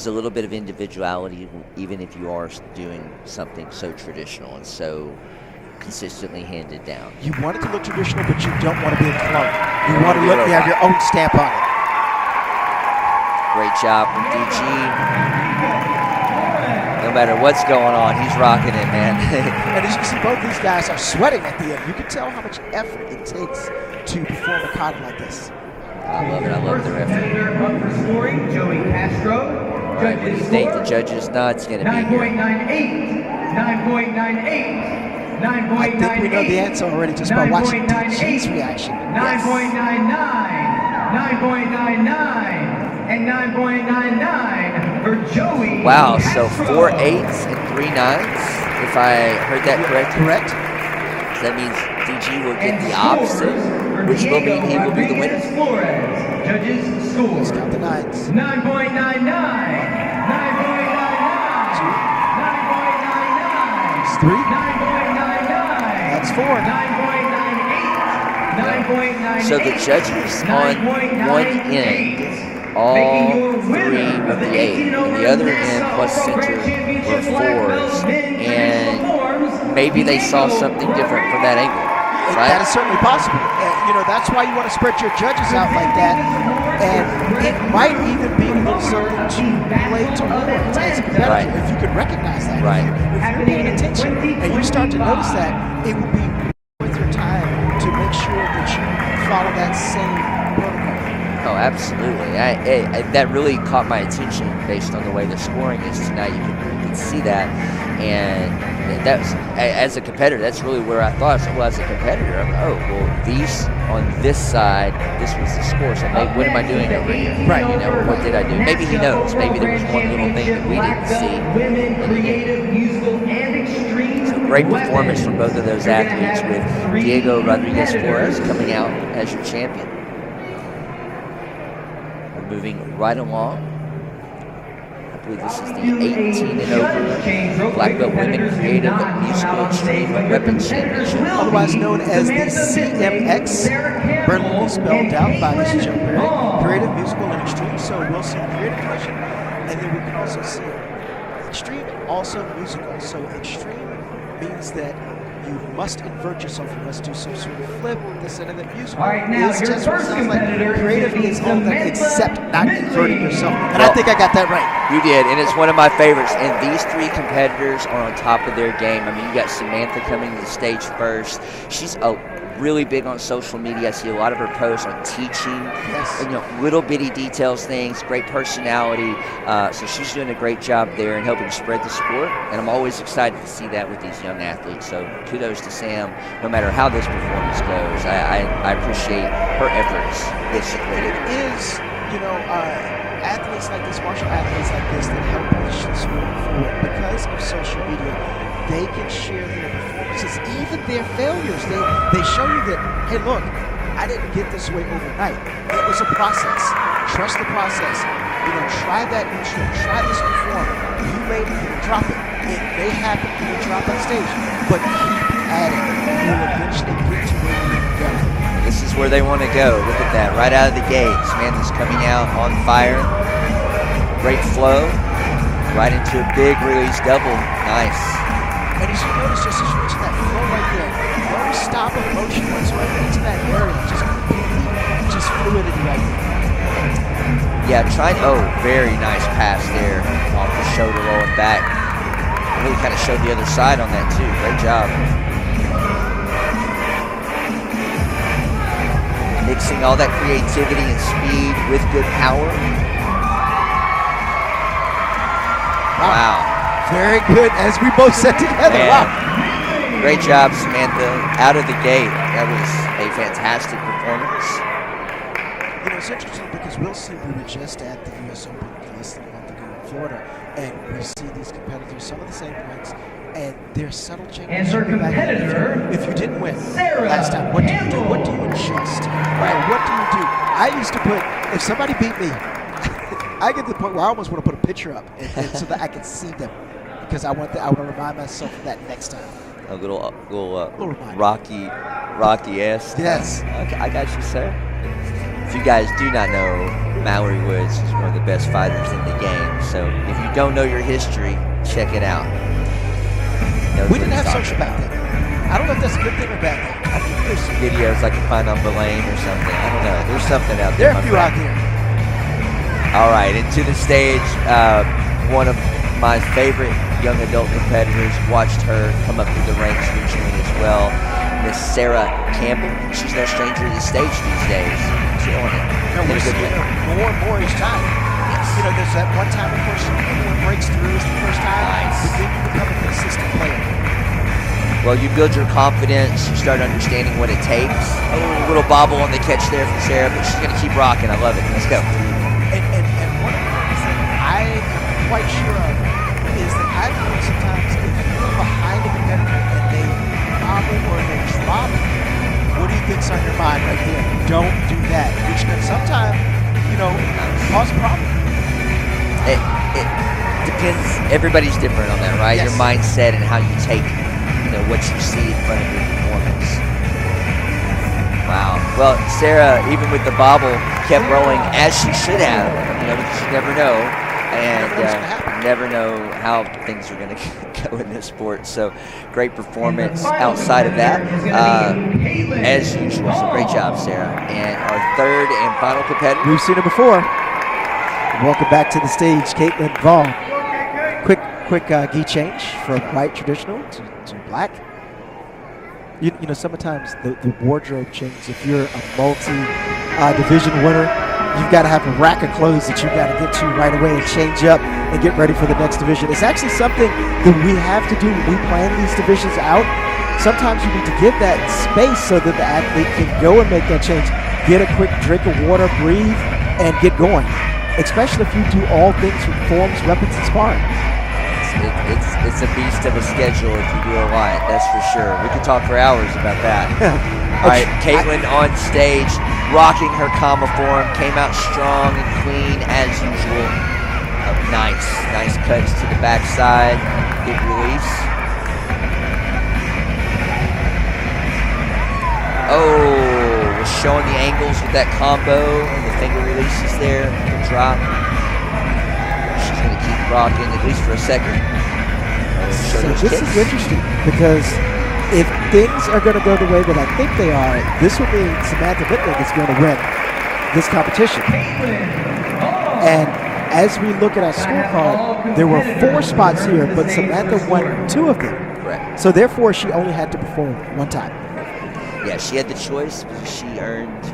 a little bit of individuality, even if you are doing something so traditional and so consistently handed down. You want it to look traditional, but you don't want to be a clone. You want to have your own stamp on it. Great job from DG. No matter what's going on, he's rocking it, man. And as you can see, both these guys are sweating at the end. You can tell how much effort it takes to perform a kata like this. I love it. I love their effort. Up for scoring, Joey Castro. All right, what do you think the judges' not's going to be here? 9.98, 9.98, 9.98. I think we know the answer already just by watching DG's reaction. 9.99, 9.99, and 9.99 for Joey. Wow, Castro. so 4 8s and 3 9s, if I heard that correctly. Correct. So that means DG will get the opposite, which will mean he will be the winner. Flores, judges score. Let's count the nines. 9.99, 9.99, 9.99. It's 3. 9.99. That's 4. 9.98. 9.98. So the judges on one end, all 3 of the 8, and the other end plus center were 4s, and maybe they saw something different from that angle, right? That is certainly possible. That's why you want to spread your judges out like that. And it might even be a little something to play towards as a competitor, Right. if you could recognize that. Right. If you're paying attention and you start to notice that, it would be worth your time to make sure that you follow that same protocol. Oh, absolutely. That really caught my attention based on the way the scoring is tonight. You can see that, and that was, as a competitor, that's really where I thought. So, well, as a competitor, these on this side, this was the score. So, what am I doing over here? Right. You know, what did I do? Maybe he knows. Maybe there was one little thing that we didn't see. So, great performance from both of those athletes, with Diego Rodriguez Flores coming out as your champion. Moving right along. I believe this is the 18 and over Black Belt Women Creative Musical Extreme Weapon Championship. Otherwise known as the CMX, brilliantly spelled out by Mrs. Joe Perry. Creative, Musical, and Extreme. So we'll see the Creative Division, and then we can also see Extreme, also musical. So Extreme means that you must invert yourself. You must do some sort of flip, this and that. Musical. All right, now is your just what it first sounds like. competitor Creative is is all that Samantha except not inverting yourself. And Well, I think I got that right. You did, and it's one of my favorites. And these three competitors are on top of their game. I mean, you got Samantha coming to the stage first. She's really big on social media. I see a lot of her posts on teaching, Yes. little bitty details, things, great personality. So she's doing a great job there and helping spread the sport. And I'm always excited to see that with these young athletes. So kudos to Sam. No matter how this performance goes, I appreciate her efforts. And it is, athletes like this, martial athletes like this, that help push the sport forward because of social media. They can share their performances, even their failures. They show you that, hey, look, I didn't get this way overnight. It was a process. Trust the process. Try that new trick. Try this new form. You may drop it. It may happen when you drop on stage, but keep at it. You'll eventually get to where you need to go. This is where they want to go. Look at that, right out of the gate. Samantha's coming out on fire. Great flow. Right into a big release double. Nice. And as you notice, just as you mentioned that flow right there, no stop of motion whatsoever into that area. Just fluidity right there. Yeah, very nice pass there off the shoulder rolling back. Really kind of showed the other side on that too. Great job. Mixing all that creativity and speed with good power. Wow. Very good, as we both said together. Man. Wow. Great job, Samantha. Out of the gate. That was a fantastic performance. It's interesting because we'll see, we were just at the U.S. Open this month ago in Florida, and we see these competitors, some of the same points, and there's subtle changes. And her competitor, if you didn't win Sarah last time, what do you do? Campbell. What do you adjust? Right? What do you do? I used to put, if somebody beat me, I get to the point where I almost want to put a picture up and so that I can see them, because I want to remind myself of that next time. A little reminder. Rocky-esque. Yes. Okay, I got you, sir. If you guys do not know, Mallory Woods is one of the best fighters in the game. So if you don't know your history, check it out. We didn't have social back then. I don't know if that's a good thing or bad thing. I think there's some videos I can find on Belane or something. I don't know. There's something out there. There are a few out there. All right, into the stage, one of my favorite young adult competitors. Watched her come up through the ranks regionally as well. Miss Sarah Campbell. She's no stranger to the stage these days. Killing it. No, we're seeing her more and more each time. Yes. There's that one time, of course, everyone breaks through is the first time. Nice. But then you become a consistent player. Well, you build your confidence. You start understanding what it takes. A little bobble on the catch there from Sarah, but she's going to keep rocking. I love it. Let's go. And one of the things that I am quite sure of is that I've heard sometimes if you're behind a competitor and they bobble or they drop, what do you think's on your mind right there? Don't do that, which can sometimes, cause a problem. It depends. Everybody's different on that, right? Yes. Your mindset and how you take, what you see in front of your performance. Wow. Well, Sarah, even with the bobble, kept rolling as she should have, because you never know. And Never know what's gonna happen. you never know how things are going to go in this sport. So great performance outside of that. As usual, so great job, Sarah. And our third and final competitor. We've seen her before. Welcome back to the stage, Caitlin Vaughn. Quick gi change from white traditional to black. You know, sometimes the wardrobe changes. If you're a multi-division winner, you've got to have a rack of clothes that you've got to get to right away and change up and get ready for the next division. It's actually something that we have to do when we plan these divisions out. Sometimes you need to give that space so that the athlete can go and make that change, get a quick drink of water, breathe, and get going, especially if you do all things from forms, weapons, and sparring. It's a beast of a schedule if you do a lot, that's for sure. We could talk for hours about that. All right, Caitlin on stage, rocking her kama form, came out strong and clean as usual. Nice cuts to the backside, big release. Oh, was showing the angles with that combo and the finger releases there, the drop. She's going to keep rocking at least for a second. So this is interesting because if things are going to go the way that I think they are, this will mean Samantha Whitling is going to win this competition. And as we look at our scorecard, there were 4 spots here, but Samantha won 2 of them. Correct. So therefore, she only had to perform 1 time. Yeah, she had the choice because she earned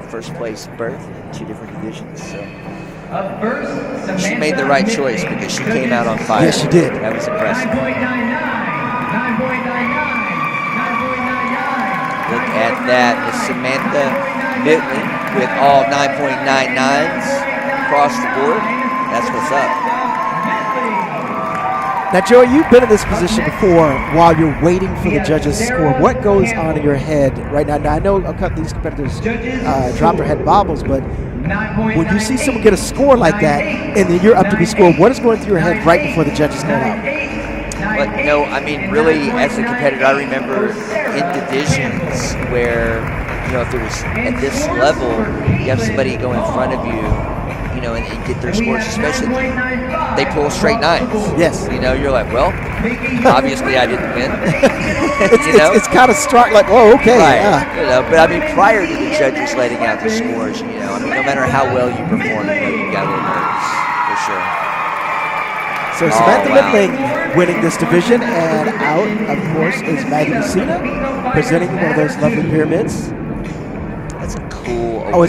first place berth in 2 different divisions. So she made the right choice because she came out on fire. Yes, she did. That was impressive. 9.99. Look at that. It's Samantha Whitling with all 9.99s across the board. That's what's up. Now, Joey, you've been in this position before while you're waiting for the judges to score. What goes on in your head right now? Now, I know a couple of these competitors drop their head bobbles, but when you see someone get a score like that and then you're up to be scored, what is going through your head right before the judges come out? But, you know, I mean, really, as a competitor, I remember in divisions where, you know, if it was at this level, you have somebody go in front of you, you know, and get their scores, especially they pull straight 9s. Yes. You know, you're like, well, obviously I didn't win. It's kind of struck like, oh, okay. Right. Yeah. You know, but I mean, prior to the judges letting out the scores, you know, I mean, no matter how well you perform, you know, you got a little nerves, for sure. So Samantha Whitling winning this division, and out, of course, is Maggie Messina, presenting one of those lovely pyramids. That's a cool award. Oh,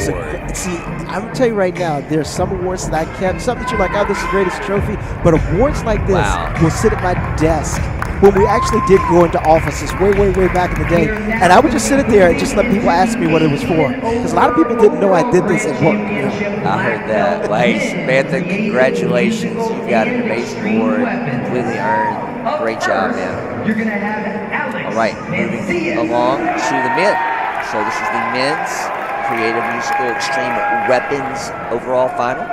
see, I'm going to tell you right now, there's some awards that I kept, something that you're like, oh, this is the greatest trophy, but awards like this will sit at my desk when we actually did go into offices way back in the day, and I would just sit it there and just let people ask me what it was for, because a lot of people didn't know I did this at work. You know? I heard that. Well, hey, Samantha, congratulations. You've got an amazing award, completely earned. Great job, man. All right, moving along to the men. So this is the men's Creative Musical Extreme Weapons overall final.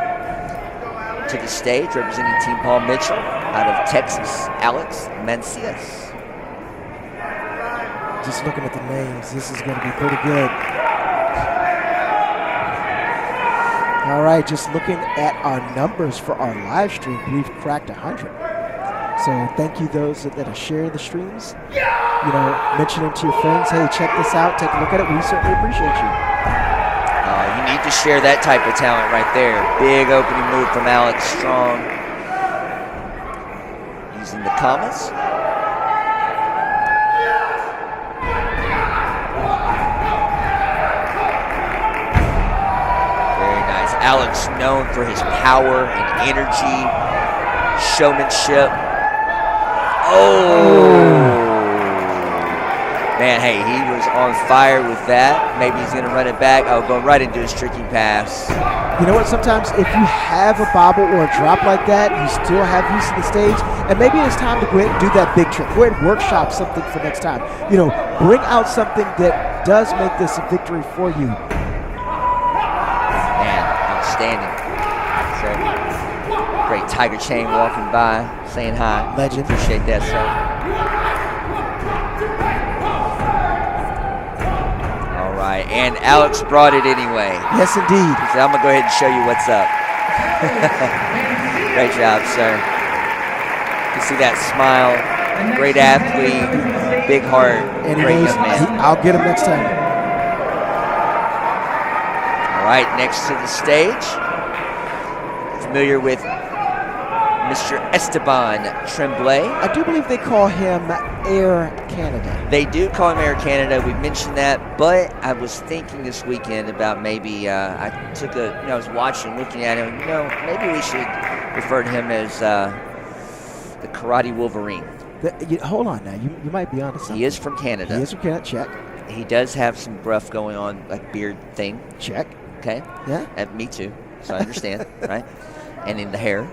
To the stage, representing Team Paul Mitchell out of Texas, Alex Mancias. Just looking at the names, this is going to be pretty good. All right, just looking at our numbers for our live stream, we've cracked 100. So thank you those that are sharing the streams. You know, mentioning to your friends, hey, check this out, take a look at it. We certainly appreciate you. You need to share that type of talent right there. Big opening move from Alex Strong. Using the commas. Very nice. Alex known for his power and energy, showmanship. Oh! Man, hey, he was on fire with that. Maybe he's going to run it back. Oh, going right into his tricky pass. You know what? Sometimes if you have a bobble or a drop like that, you still have use of the stage, and maybe it's time to go ahead and do that big trick. Go ahead and workshop something for next time. You know, bring out something that does make this a victory for you. Man, outstanding. So, great Tiger Chain walking by, saying hi. Legend. Appreciate that, sir. And Alex brought it anyway. Yes, indeed. So I'm going to go ahead and show you what's up. Great job, sir. You see that smile. Great athlete, big heart, And he great knows young man. I'll get him next time. All right, next to the stage, familiar with Mr. Esteban Tremblay. I do believe they call him Air Canada. They do call him Air Canada. We mentioned that, but I was thinking this weekend about maybe I was watching, looking at him. Maybe we should refer to him as the Karate Wolverine. Hold on now, you might be onto something. He is from Canada. He is from Canada. Check. He does have some gruff going on, like beard thing. Check. Okay. Yeah. Me too. So I understand, right? And in the hair.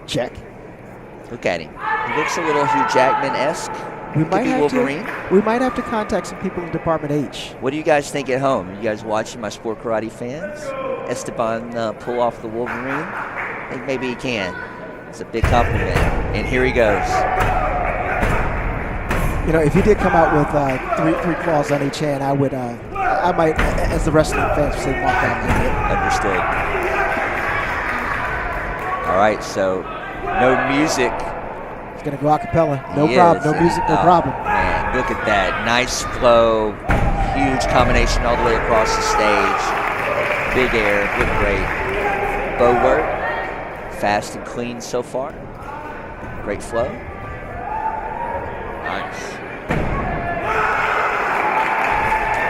Check. Look at him. He looks a little Hugh Jackman-esque. We might have Wolverine. We might have to contact some people in Department H. What do you guys think at home? Are you guys watching, my Sport Karate fans? Esteban pull off the Wolverine? I think maybe he can. It's a big compliment. And here he goes. If he did come out with three claws on each hand, I might, as the wrestling fans say, walk down a little bit. Understood. All right, so no music. He's going to go a cappella. No He problem. is. No music, no problem. Man, look at that. Nice flow. Huge combination all the way across the stage. Big air. Look great. Bow work. Fast and clean so far. Great flow. Nice.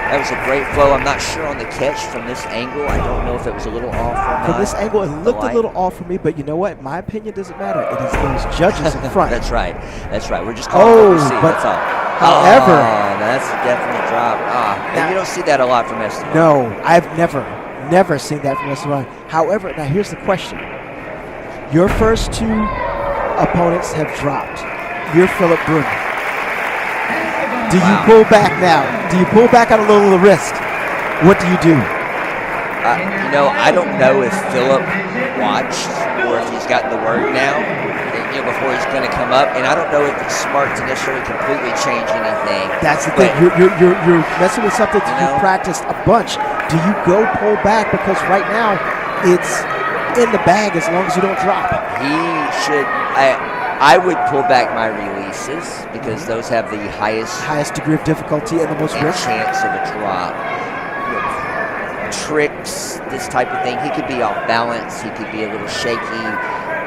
That was a great flow. I'm not sure on the catch from this angle. I don't know if it was a little off or not. From this angle, it looked a little off for me, but you know what? My opinion doesn't matter. It is those judges in front. That's right. That's right. We're just calling what we see. But that's all. however, that's a definite drop. And you don't see that a lot from Esteban. No, I've never seen that from Esteban. However, now here's the question. Your first two opponents have dropped. You're Philip Bruner. Do you pull back now? Do you pull back on a little of the wrist? What do you do? I don't know if Philip watched or if he's gotten the word now, before he's going to come up. And I don't know if it's smart to necessarily completely change anything. That's the thing. You're messing with something that you've practiced a bunch. Do you go pull back? Because right now it's in the bag as long as you don't drop. He should. I would pull back my releases because those have the highest degree of difficulty and the most risk. Chance of a drop. Tricks, this type of thing. He could be off balance. He could be a little shaky,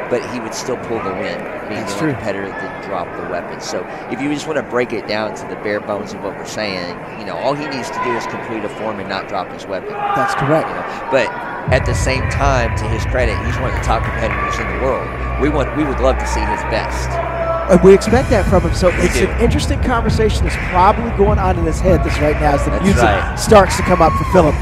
but he would still pull the win. Being the only competitor that dropped the weapon. So if you just want to break it down to the bare bones of what we're saying, all he needs to do is complete a form and not drop his weapon. That's correct. But at the same time, to his credit, he's one of the top competitors in the world. We would love to see his best. And we expect that from him. So it's an interesting conversation that's probably going on in his head right now as the music starts to come up for Philip.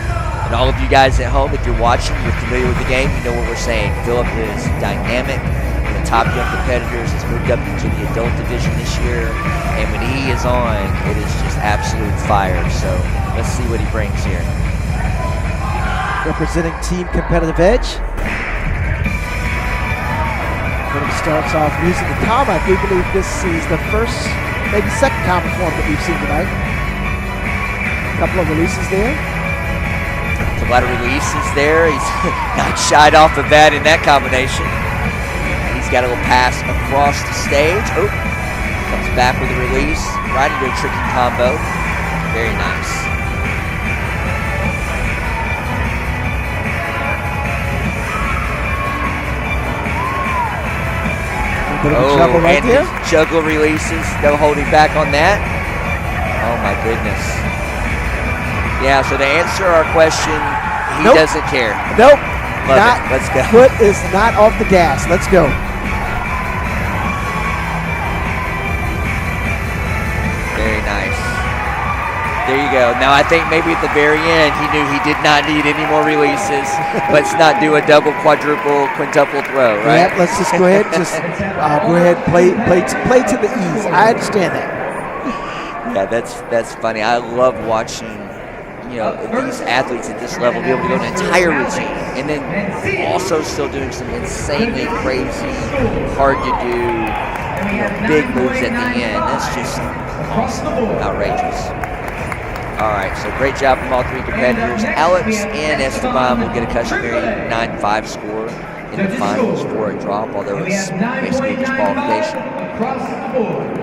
And all of you guys at home, if you're watching, you're familiar with the game, you know what we're saying. Philip is dynamic. One of the top young competitors. Has moved up into the adult division this year. And when he is on, it is just absolute fire. So let's see what he brings here. Representing Team Competitive Edge. When he starts off using the comma, I do believe this is the first, maybe second comma form that we've seen tonight. A couple of releases there. A lot of releases there. He's not shied off the bat in that combination. He's got a little pass across the stage. Oh, comes back with a release. Right into a tricky combo. Very nice. Juggle right and there. His juggle releases. No holding back on that. Oh my goodness. Yeah, so to answer our question, he doesn't care. Nope. Love it. Let's go. Foot is not off the gas. Let's go. Very nice. There you go. Now I think maybe at the very end he knew he did not need any more releases. Let's not do a double, quadruple, quintuple throw, right? Yeah, let's just go ahead and play to the ease. I understand that. Yeah, that's funny. I love watching these athletes at this level be able to go an entire routine and then also still doing some insanely crazy, hard to do, big moves at the end. That's just awesome, outrageous. All right, so great job from all three competitors. Alex and Esteban will get a customary 9-5 score in the finals for a drop, although it's basically disqualification.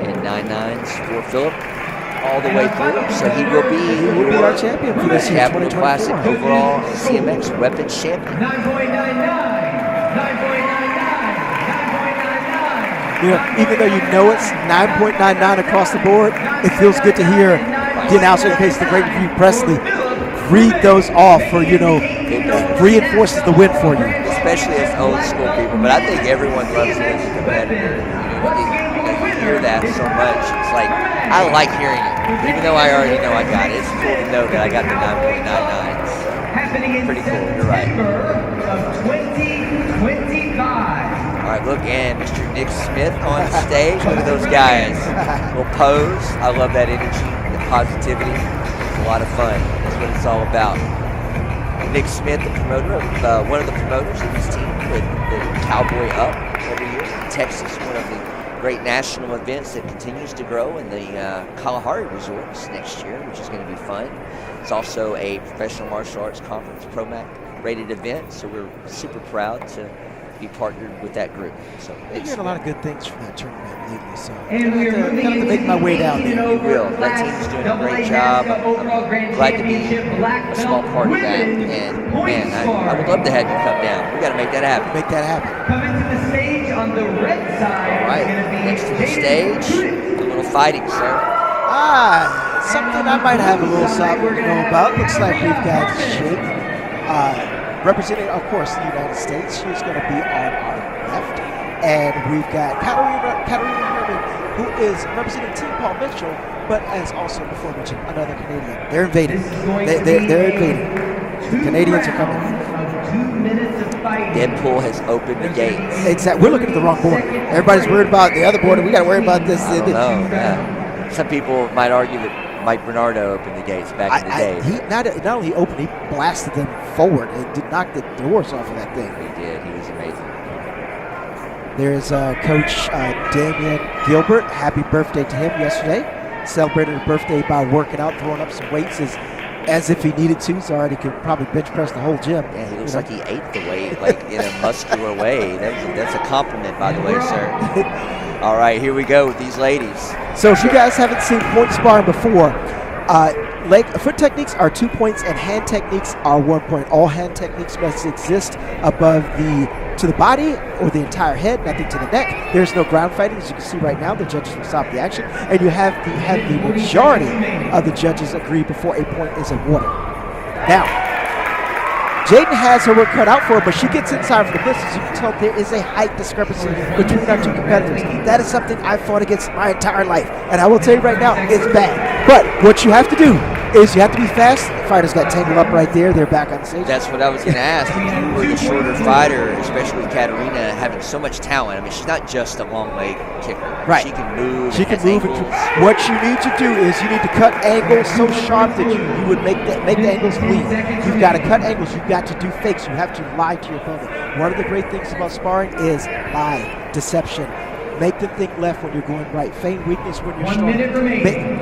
And 9-9s for Philip all the way through. So he will be our champion for this year, Capital 2024. Classic overall CMX weapons champion. 9.99. You know, even though you know it's 9.99 across the board, it feels good to hear the announcer, in case the great review Presley, read those off for, you know, reinforces the win for you. Especially as old school people, but I think everyone loves it as a competitor. You hear that so much. It's like, I like hearing it, even though I already know I got it. It's cool to know that I got the 9.99s. Pretty cool, you're right. All right, look, and Mr. Nick Smith on stage. Look at those guys. Little pose. I love that energy, the positivity. It's a lot of fun. That's what it's all about. Nick Smith, the promoter of one of the promoters of this team, with the Cowboy Up every year in Texas, one of the great national events that continues to grow in the Kalahari resorts next year, which is going to be fun. It's also a professional martial arts conference ProMac rated event, so we're super proud to be partnered with that group. So I heard a lot of good things from that tournament lately, so And we're I'm going to make my way down there. You will. That team's doing a great job. I'm glad to be a small part of that. And man, I would love to have you come down. We got to make that happen. Make that happen. Coming to the stage on the red side. All right, next to the stage, a little fighting, sir. Something I might have a little something to know about. Looks like we've got Jake, representing, of course, the United States. She's going to be on our left. And we've got Katarina Herman, who is representing Team Paul Mitchell, but as also before mentioned, another Canadian. They're invading. They're invading. The Canadians are coming. 2 minutes of fighting. Deadpool has opened the gates. Exactly. We're looking at the wrong border. Everybody's worried about the other border. We got to worry about this. I don't know. Yeah. Some people might argue that Mike Bernardo opened the gates back in the day. He not only opened, he blasted them forward and did knock the doors off of that thing. He did. He was amazing. There's Coach Damian Gilbert. Happy birthday to him yesterday. Celebrated his birthday by working out, throwing up some weights as if he needed to. So already could probably bench press the whole gym. Yeah, he looks like he ate the weight, like in a muscular way. That's a compliment, by the way, sir. All right, here we go with these ladies. So if you guys haven't seen point sparring before, foot techniques are 2 points and hand techniques are 1 point. All hand techniques must exist above to the body or the entire head, nothing to the neck. There's no ground fighting, as you can see right now. The judges will stop the action, and you have the majority of the judges agree before a point is awarded. Now, Jaden has her work cut out for her, but she gets inside for the blitz. As you can tell, there is a height discrepancy between our two competitors. That is something I've fought against my entire life, and I will tell you right now, it's bad. But what you have to do is you have to be fast. The fighters got tangled up right there. They're back on stage. That's what I was going to ask. If you were the shorter fighter, especially Katarina, having so much talent. I mean, she's not just a long leg kicker. Right. She can move. She can move. What you need to do is you need to cut angles so sharp that you would make the angles bleed. You've got to cut angles. You've got to do fakes. You have to lie to your opponent. One of the great things about sparring is lie, deception. Make them think left when you're going right. Feign weakness when you're strong. 1 minute remaining.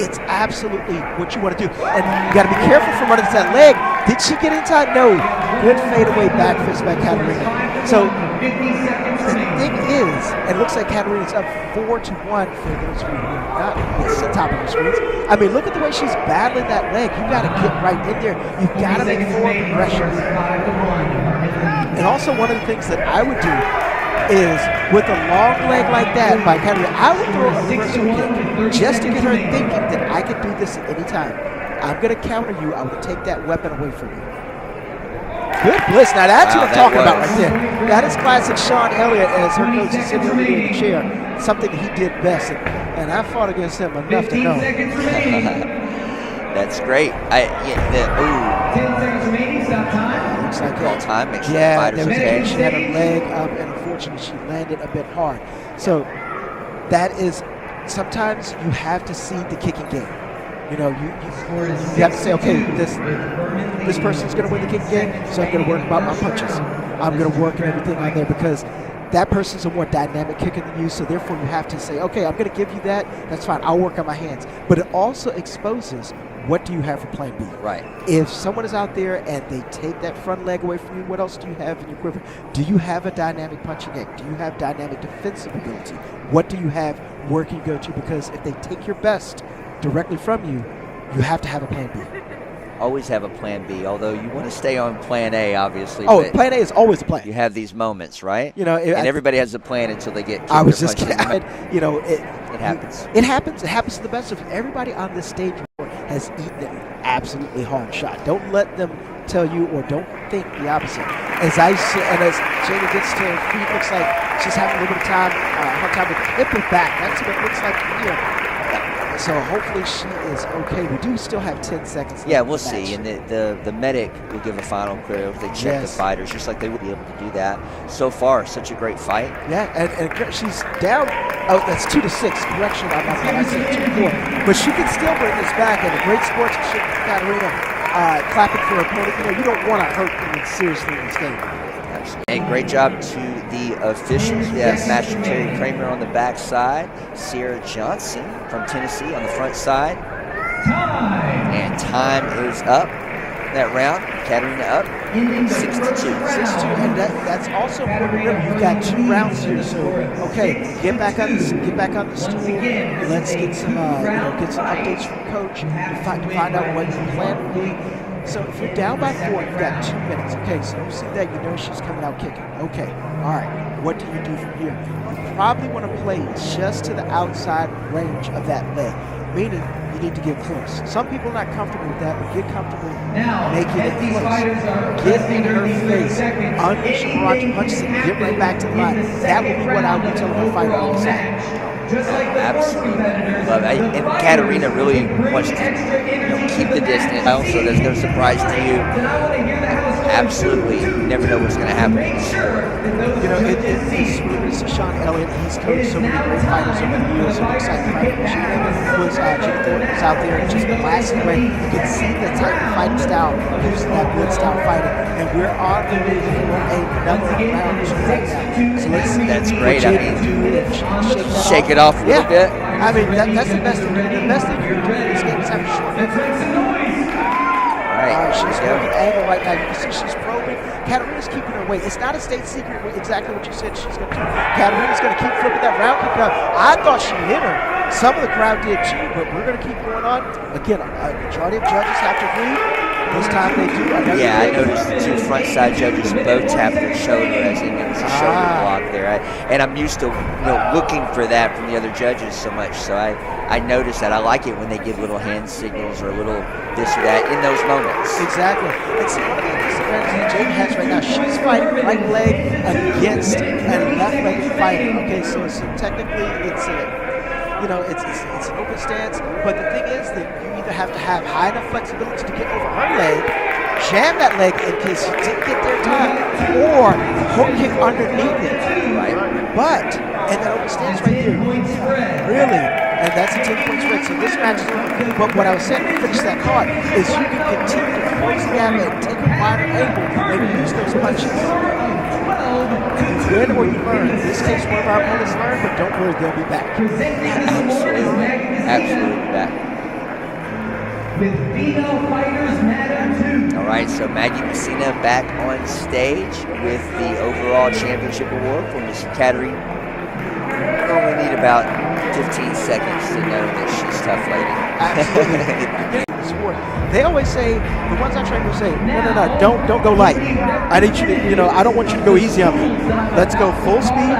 It's absolutely what you want to do. And you got to be careful from running to that leg. Did she get inside? No. Good fadeaway back fist by Katarina. So the thing is, it looks like Katarina's up 4-1 for those who are not at the top of the screens. I mean, look at the way she's battling that leg. You got to get right in there. You've got to make forward progression. And also one of the things that I would do is with a long leg like that by Katarina, I would throw a reversal kick just to get her thinking that I could do this at any time. I'm going to counter you. I will take that weapon away from you. Good blitz. Now that's what I'm talking about right there. That is classic Sean Elliott as her coach is sitting over there in the chair. Something he did best. And I fought against him enough to know. That's great. 10 seconds remaining. Stop time. Looks like All time. Make sure the yeah, fighters there was okay. she had her leg up, and unfortunately she landed a bit hard. So that is, sometimes you have to see the kicking game. You have to say, okay, this person's going to win the kicking game, so I'm going to work about my punches. I'm going to work and everything on there because that person's a more dynamic kicker than you, so therefore you have to say, okay, I'm going to give you that. That's fine. I'll work on my hands. But it also exposes what do you have for plan B? Right. If someone is out there and they take that front leg away from you, what else do you have in your quiver? Do you have a dynamic punching game? Do you have dynamic defensive ability? What do you have? Where can you go to? Because if they take your best directly from you, you have to have a plan B. Always have a plan B, although you want to stay on plan A, obviously. Oh, but plan A is always a plan. you have these moments, right? You know, and everybody has a plan until they get kicked I was or just punched in the mouth. kidding. You know, It happens. It happens. It happens to the best of us. Everybody on this stage has eaten an absolutely hard shot. Don't let them tell you, or don't think the opposite. As I see, and as Jada gets to her feet, looks like she's having a little bit of hard time with the hip and back. That's what it looks like here. So hopefully she is okay. We do still have 10 seconds. Yeah, left we'll in the see. match. And the medic will give a final clear if they check the Yes. fighters, just like they would be able to do that. So far, such a great fight. Yeah, and she's down. Oh, that's 2-6. Correction on my part. I said 2-4. But she can still bring this back. And a great sportsmanship, Katarina, clapping for her opponent. You know, you don't want to hurt them seriously in this game. And great job to the officials. We have Master Terry Kramer on the back side, Sierra Johnson from Tennessee on the front side. And time is up. That round, Katarina up 6-2. 6-2, and that's also important. Remember, you've got 2 rounds here, so okay, get back on the stool. Let's get some get some updates from coach to find out what your plan will be. So if you're down by 4, you've got 2 minutes. Okay, so you see that, you know she's coming out kicking. Okay, all right. What do you do from here? You probably want to play just to the outside range of that leg, meaning you need to get close. Some people are not comfortable with that, but get comfortable making it close. Get in her face, unleash your barrage punches, and get right back to the line. That will be what I would be telling the fighter on the side. Absolutely. Love it. And Katarina really wants to keep the distance, so there's no surprise to you. Absolutely. You never know what's going to happen. You know, it's Sean Elliott. He's coached so many great fighters over the years. So excited fight for Gina Thornton was out there and just blasting away. You can see the type of fighting style, using that blitz style fighting. And we're on the way for another round right now. So let's see. That's great. I mean, shake it off a little yeah. bit. I mean, that's the best thing. The best thing you can do in this game is have a short Right. she's working angle right now. You can see she's probing. Katarina's keeping her weight. It's not a state secret exactly what you said she's going to do. Katarina's going to keep flipping that round kick up. I thought she hit her. Some of the crowd did too, but we're going to keep going on. Again, a majority of judges have to agree. This time they do. Yeah, I noticed the 2 front side judges both tapped their shoulder as in it was a shoulder block there. And I'm used to looking for that from the other judges so much. So I noticed that. I like it when they give little hand signals or a little this or that in those moments. Exactly. And see, one of the disadvantages that Jada has right now, she's fighting right leg against a left leg fighter. Okay, so technically it's it's an open stance, but the thing is that you either have to have high enough flexibility to get over her leg, jam that leg in case you didn't get there in time, or hook kick underneath it. Right. But, and that open stance right there, really, and that's a 10-point spread. So this match is, but what I was saying to finish that card is you can continue to close the gap and take a wider angle and use those punches. You win or you learn. In this case, one of our opponents learned, but don't worry, they'll be back. Absolutely back. With female fighters matter too. All right, so Maggie Messina back on stage with the overall championship award for Miss Katarina. We only need about 15 seconds to know that she's tough lady. Absolutely. They always say, the ones I train will say, no, don't go light. I need you to, I don't want you to go easy on me. Let's go full speed.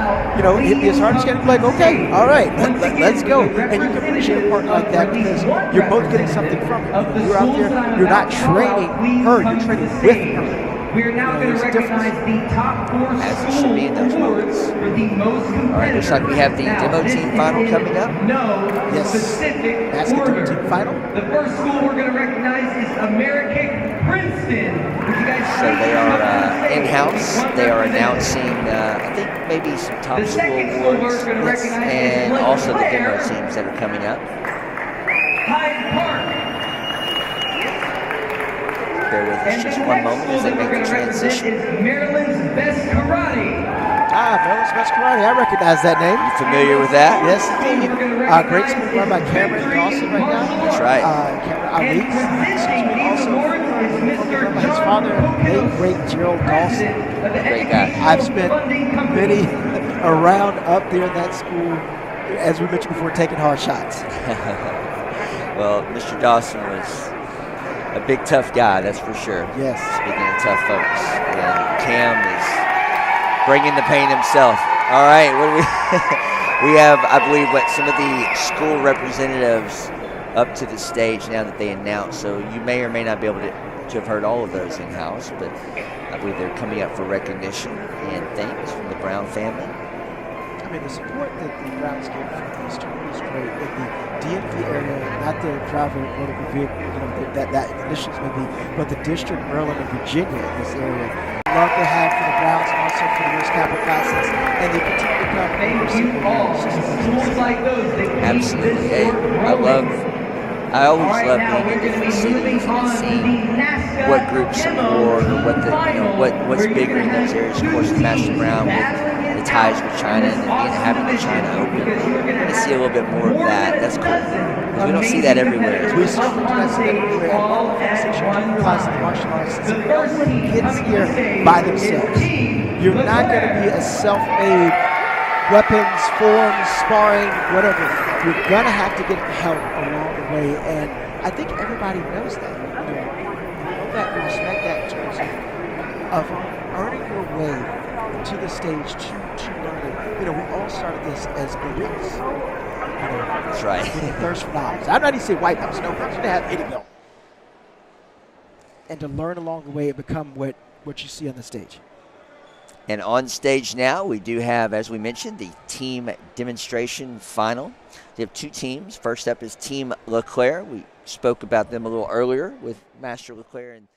Hit me as hard as you can. Like, okay, all right, let's go. And you can appreciate a partner like that because you're both getting something from it. You're out there, you're not training her, you're training with her. We are now going to recognize the top 4 As it should be in those moments. for the most competitive. All right, looks like we have the demo team final coming up. No Yes. specific Basketball order. team final. The first school we're going to recognize is American Princeton. Would you guys So they are please in-house. come to the They are stage? announcing, I think, maybe some top The school second school awards we're going to recognize is and also the Claire demo teams that are coming up. Hyde Park. Bear with us And just the one next moment school as they that we're make going the to represent transition. is Maryland's Best Karate. Maryland's Best Karate. I recognize that name. You familiar with that? Yes, indeed. Great school run by Cameron Dawson right now. That's right. Cameron Ali. Also run by his father, late great Gerald Dawson. Great guy. I've spent many around up there in that school, as we mentioned before, taking hard shots. Well, Mr. Dawson was a big, tough guy, that's for sure. Yes. Speaking of tough folks. And Cam is bringing the pain himself. All right, what do we we have, I believe, some of the school representatives up to the stage now that they announced. So you may or may not be able to have heard all of those in-house, but I believe they're coming up for recognition and thanks from the Brown family. I mean, the support that the Browns get from these tournaments is great. In the DMV area, not the driver motor vehicle, that initials maybe, but the district, Maryland, and Virginia in this area. Love to have for the Browns and also for the Rose Capital Classes, and they continue to come every single year. Absolutely. Hey, I always love being in different cities and seeing what groups support or what's bigger in those areas. Of course, Master Brown with the ties with China and then having the China Open. We're going to see a little bit more of that. That's cool. Because we don't see that everywhere. We certainly do not see that everywhere. And one of the things that you realize in martial arts is that no one gets here by themselves. You're not going to be a self-made weapons, forms, sparring, whatever. You're going to have to get help along the way, and I think everybody knows that. You know that, we respect that in terms of earning your way to the stage, to learning. You know, we all started this as babies. That's right. With a thirst for knowledge. I'm not even saying white belts, no, but you have any belt. And to learn along the way and become what you see on the stage. And on stage now, we do have, as we mentioned, the team demonstration final. We have two teams. First up is Team LeClaire. We spoke about them a little earlier with Master LeClaire and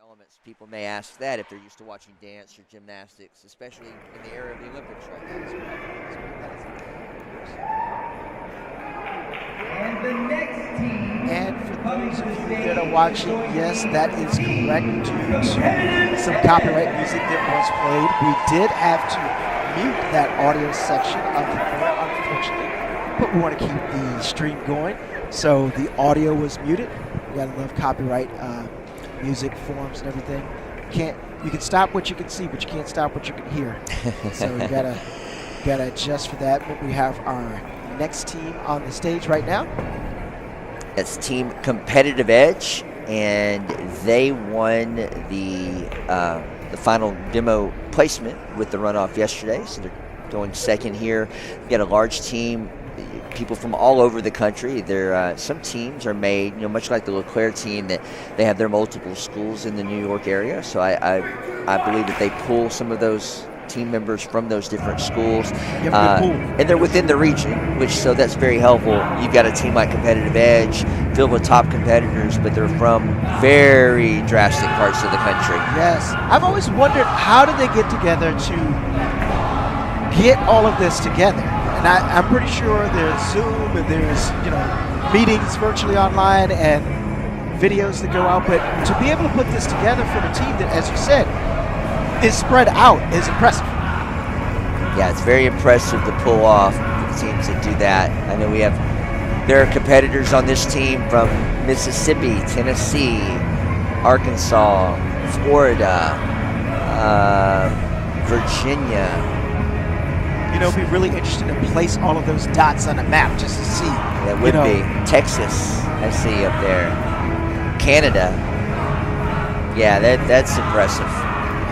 elements. People may ask that if they're used to watching dance or gymnastics, especially in the era of the Olympics right And the next team. And for those of you that are watching, yes, that is correct. Due to some copyright music that was played, we did have to mute that audio section of the video, unfortunately. But we want to keep the stream going, so the audio was muted. We gotta love copyright music forms and everything. You can stop what you can see, but you can't stop what you can hear. So you gotta adjust for that. But we have our next team on the stage right now. That's Team Competitive Edge, and they won the final demo placement with the runoff yesterday. So they're going second here. We've got a large team, people from all over the country. Some teams are made, much like the LeClaire team, that they have their multiple schools in the New York area. So I believe that they pull some of those team members from those different schools, and they're within the region, so that's very helpful. You've got a team like Competitive Edge filled with top competitors, but they're from very drastic parts of the country. Yes, I've always wondered, how do they get together to get all of this together? And I'm pretty sure there's Zoom and there's meetings virtually online and videos that go out, but to be able to put this together for a team that, as you said, is spread out is impressive. Yeah, it's very impressive to pull off the teams that do that. I know there are competitors on this team from Mississippi, Tennessee, Arkansas, Florida, Virginia. It'd be really interesting to place all of those dots on a map just to see. That would be. Texas, I see up there. Canada. Yeah, that's impressive.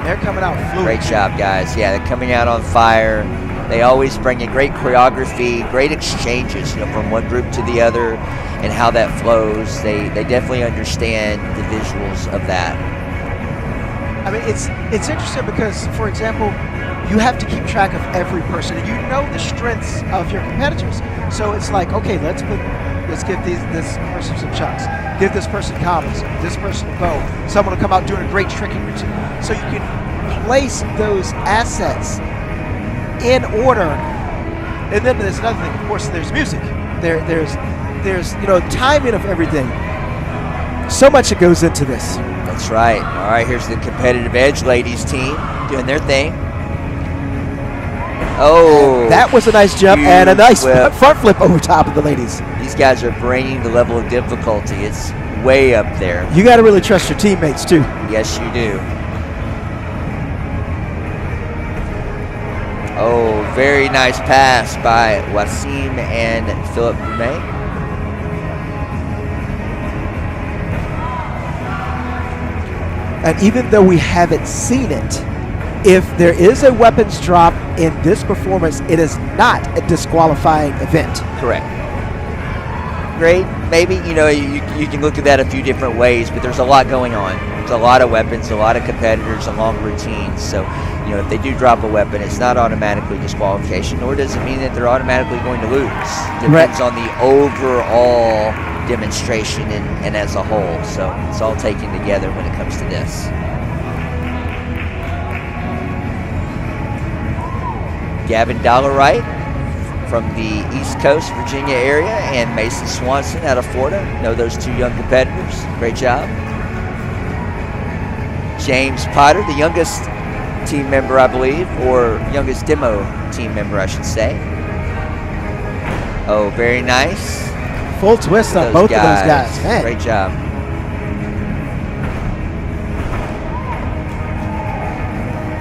They're coming out fluid. Great job, guys. Yeah, they're coming out on fire. They always bring in great choreography, great exchanges, from one group to the other, and how that flows. They definitely understand the visuals of that. I mean, it's interesting because, for example, you have to keep track of every person, and you know the strengths of your competitors. So it's like, okay, let's give this person some chucks, give this person combos, this person a bow. Someone will come out doing a great tricking routine. So you can place those assets in order. And then there's another thing. Of course, there's music. There's timing of everything. So much that goes into this. That's right. All right, here's the Competitive Edge ladies team doing their thing. Oh, and that was a nice jump and a nice front flip over top of the ladies. These guys are bringing the level of difficulty. It's way up there. You got to really trust your teammates too. Yes, you do. Oh, very nice pass by Wasim and Philip May. And even though we haven't seen it, if there is a weapons drop in this performance, it is not a disqualifying event. Correct. Great. Maybe, you can look at that a few different ways, but there's a lot going on. There's a lot of weapons, a lot of competitors, a long routine. So, if they do drop a weapon, it's not automatically disqualification, nor does it mean that they're automatically going to lose. It depends on the overall demonstration and as a whole. So it's all taken together when it comes to this. Gavin Dollarite from the East Coast, Virginia area, and Mason Swanson out of Florida. Know those two young competitors. Great job. James Potter, the youngest team member, I believe, or youngest demo team member, I should say. Oh, very nice. Full twist on both of those guys. Man. Great job.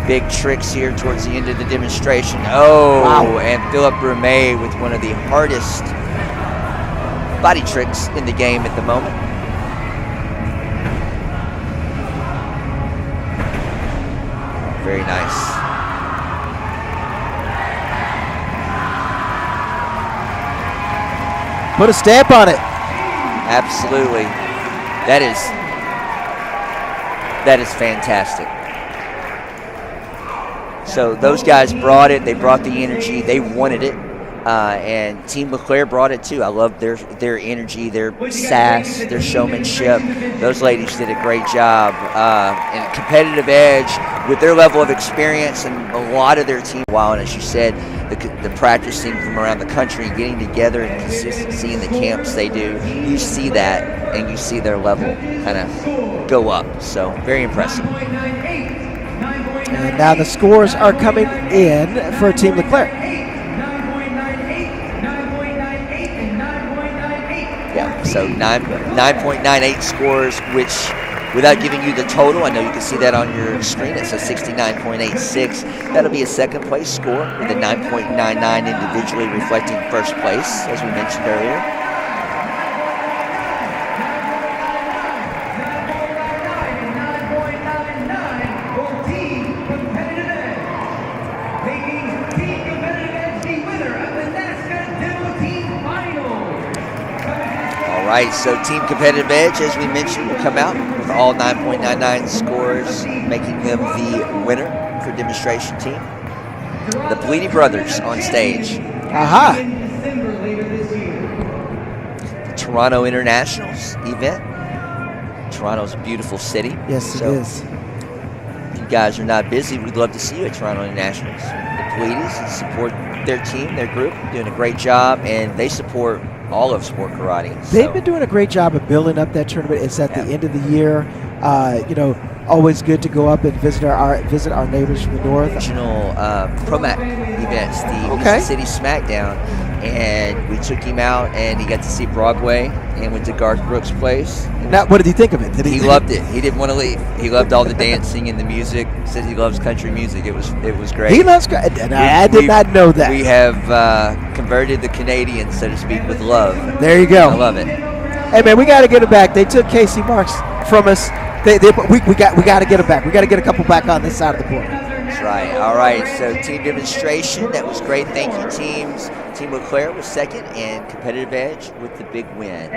Big tricks here towards the end of the demonstration. Oh, wow. And Philip Brumet with one of the hardest body tricks in the game at the moment. Very nice. Put a stamp on it. Absolutely. That is fantastic. So those guys brought it. They brought the energy. They wanted it. And Team LeClaire brought it too. I love their energy, their sass, their showmanship. Those ladies did a great job. And competitive edge with their level of experience and a lot of their team. While, and as you said, the practicing from around the country, getting together and consistency in the camps they do, you see that and you see their level kind of go up. So very impressive. And now the scores are coming in for Team Leclerc. Yeah, so 9.98 scores, which, without giving you the total, I know you can see that on your screen. It says 69.86. That'll be a second place score with a 9.99 individually reflecting first place, as we mentioned earlier. All right, so Team Competitive Edge, as we mentioned, will come out with all 9.99 scores, making them the winner for demonstration team. The Bleedy Brothers on stage. Aha! The Toronto Internationals event. Toronto's a beautiful city. Yes, so it is. If you guys are not busy, we'd love to see you at Toronto Internationals. The Bleedies and support their team, their group, doing a great job, and they support all of sport karate. They've been doing a great job of building up that tournament. It's at the end of the year. Always good to go up and visit our neighbors from the north. Regional Promac events, the East City Smackdown, and we took him out, and he got to see Broadway, and went to Garth Brooks' place. Now, what did he think of it? He loved it. He didn't want to leave. He loved all the dancing and the music. Said he loves country music. It was great. He loves country. I did not know that. We have converted the Canadians, so to speak, with love. There you go. I love it. Hey man, we got to get it back. They took Casey Marks from us. We got to get it back. We got to get a couple back on this side of the court. That's right. All right. So team demonstration, that was great. Thank you, teams. Team LeClaire was second, and Competitive Edge with the big win.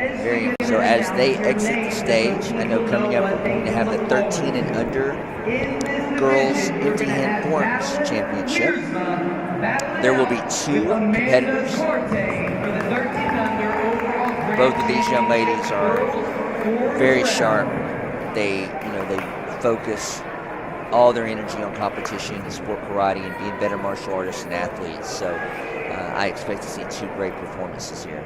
So as they exit the stage, I know coming up we're going to have the 13 and under girls empty hand forms championship. There will be two competitors. Both of these young ladies are very sharp. They focus all their energy on competition and sport karate and being better martial artists and athletes. So I expect to see two great performances here.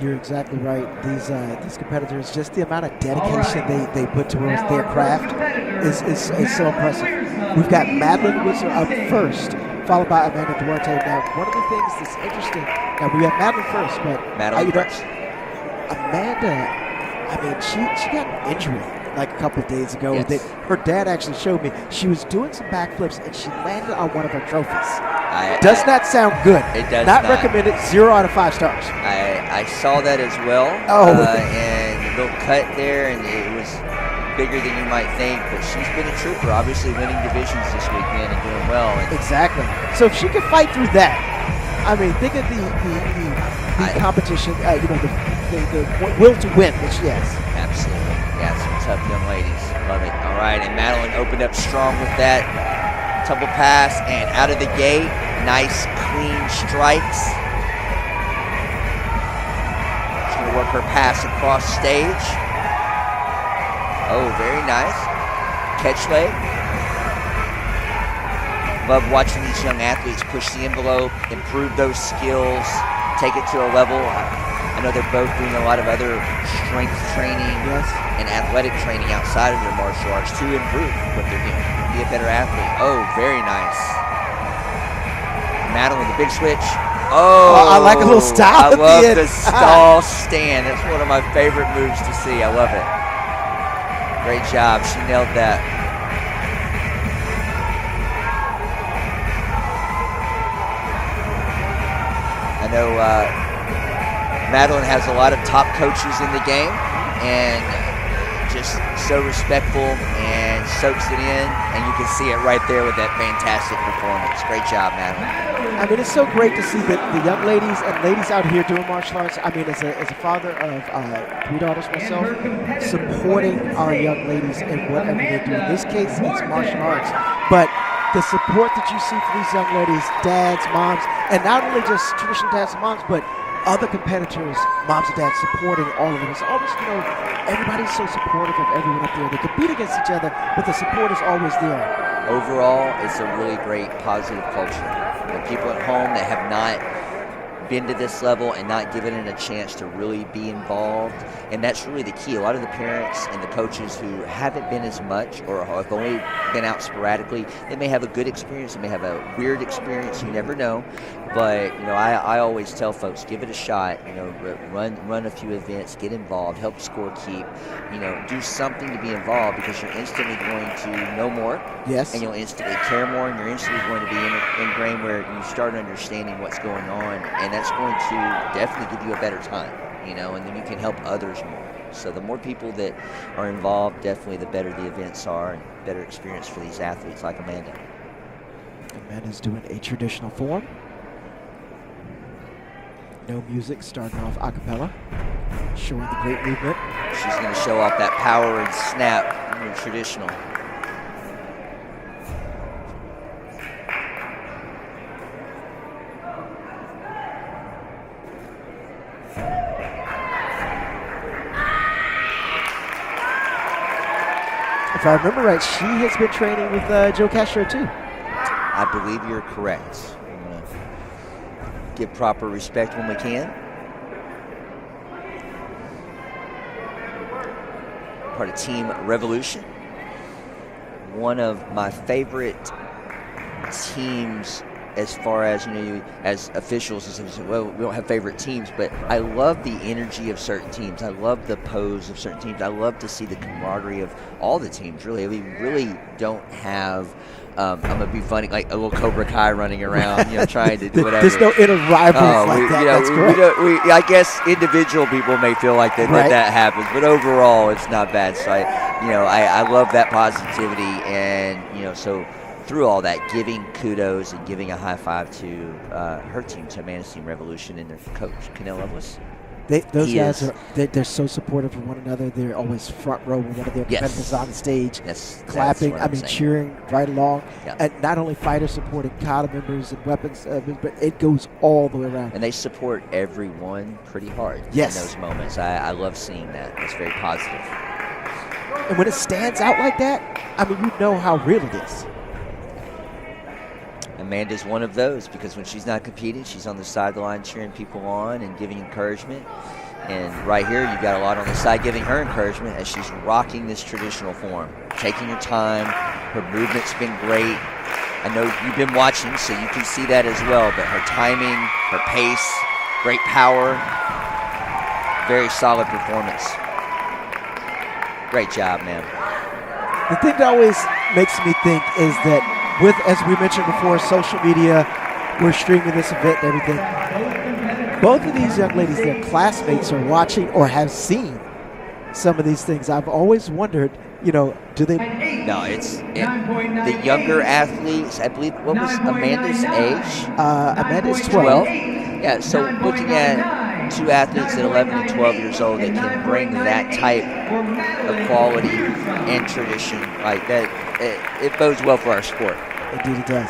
You're exactly right. These competitors, just the amount of dedication they put towards their craft is so impressive. We've got Madeline Whistler up first, followed by Amanda Duarte. Now, one of the things that's interesting, now we have Madeline first, but Amanda, she got an injury like a couple of days ago. Yes. Her dad actually showed me. She was doing some backflips and she landed on one of her trophies. Does not sound good. It does not. Not recommended. 0 out of 5 stars. I saw that as well. Oh. And a little cut there, and it was bigger than you might think. But she's been a trooper, obviously winning divisions this weekend and doing well. And exactly. So if she could fight through that, think of the competition. The will to win that she has. Absolutely. Yeah, some tough young ladies. Love it. All right, and Madeline opened up strong with that tumble pass, and out of the gate, nice clean strikes. She's going to work her pass across stage. Oh, very nice. Catch leg. Love watching these young athletes push the envelope, improve those skills, take it to a level. I know they're both doing a lot of other strength training and athletic training outside of their martial arts to improve what they're doing, be a better athlete. Oh, very nice. Madeline with the big switch. Oh, I like a little style. I love the stall stand. That's one of my favorite moves to see. I love it. Great job. She nailed that. I know Madeline has a lot of top coaches in the game, and just so respectful and soaks it in, and you can see it right there with that fantastic performance. Great job, Madeline. It's so great to see that the young ladies and ladies out here doing martial arts. As a father of 3 daughters myself, supporting our young ladies in whatever they do. In this case, it's martial arts, but the support that you see for these young ladies, dads, moms, and not only just traditional dads and moms, but other competitors, moms and dads supporting all of them. It's always, everybody's so supportive of everyone up there. They compete against each other, but the support is always there. Overall, it's a really great positive culture. The people at home that have not been to this level and not given it a chance to really be involved, and that's really the key. A lot of the parents and the coaches who haven't been as much or have only been out sporadically, they may have a good experience, they may have a weird experience, you never know. But I always tell folks, give it a shot. Run a few events, get involved, help score keep. Do something to be involved, because you're instantly going to know more. Yes. And you'll instantly care more, and you're instantly going to be ingrained where you start understanding what's going on, and that's going to definitely give you a better time. And then you can help others more. So the more people that are involved, definitely the better the events are, and better experience for these athletes like Amanda. Amanda's doing a traditional form. No music, starting off a cappella, showing the great movement. She's going to show off that power and snap in the traditional. If I remember right, she has been training with Joe Castro too. I believe you're correct. I'm going to give proper respect when we can. Part of Team Revolution. One of my favorite teams as far as, as officials, well, we don't have favorite teams, but I love the energy of certain teams. I love the pose of certain teams. I love to see the camaraderie of all the teams, really. We really don't have, I'm going to be funny, like a little Cobra Kai running around, trying to do whatever. There's no inner rivals like that. That's great. I guess individual people may feel like that happens, but overall it's not bad. So I love that positivity, and so through all that, giving kudos and giving a high five to her team, to Amanda's Team Revolution, and their coach, Canel Lovelace. Those guys they're so supportive of one another. They're always front row when one of their competitors on the stage, clapping, cheering right along. Yeah. And not only fighters supporting kata members and weapons, but it goes all the way around. And they support everyone pretty hard in those moments. I love seeing that. It's very positive. And when it stands out like that, you know how real it is. Amanda's one of those, because when she's not competing, she's on the sideline cheering people on and giving encouragement. And right here, you've got a lot on the side giving her encouragement as she's rocking this traditional form, taking her time. Her movement's been great. I know you've been watching, so you can see that as well. But her timing, her pace, great power, very solid performance. Great job, man. The thing that always makes me think is that as we mentioned before, social media, we're streaming this event and everything. Both of these young ladies, their classmates, are watching or have seen some of these things. I've always wondered, do they? No, the younger athletes. I believe, what was Amanda's age? Amanda's 12. Yeah, so looking at two athletes at 11 and 12 years old that can bring that type of quality and tradition like that, it bodes well for our sport. Indeed it does.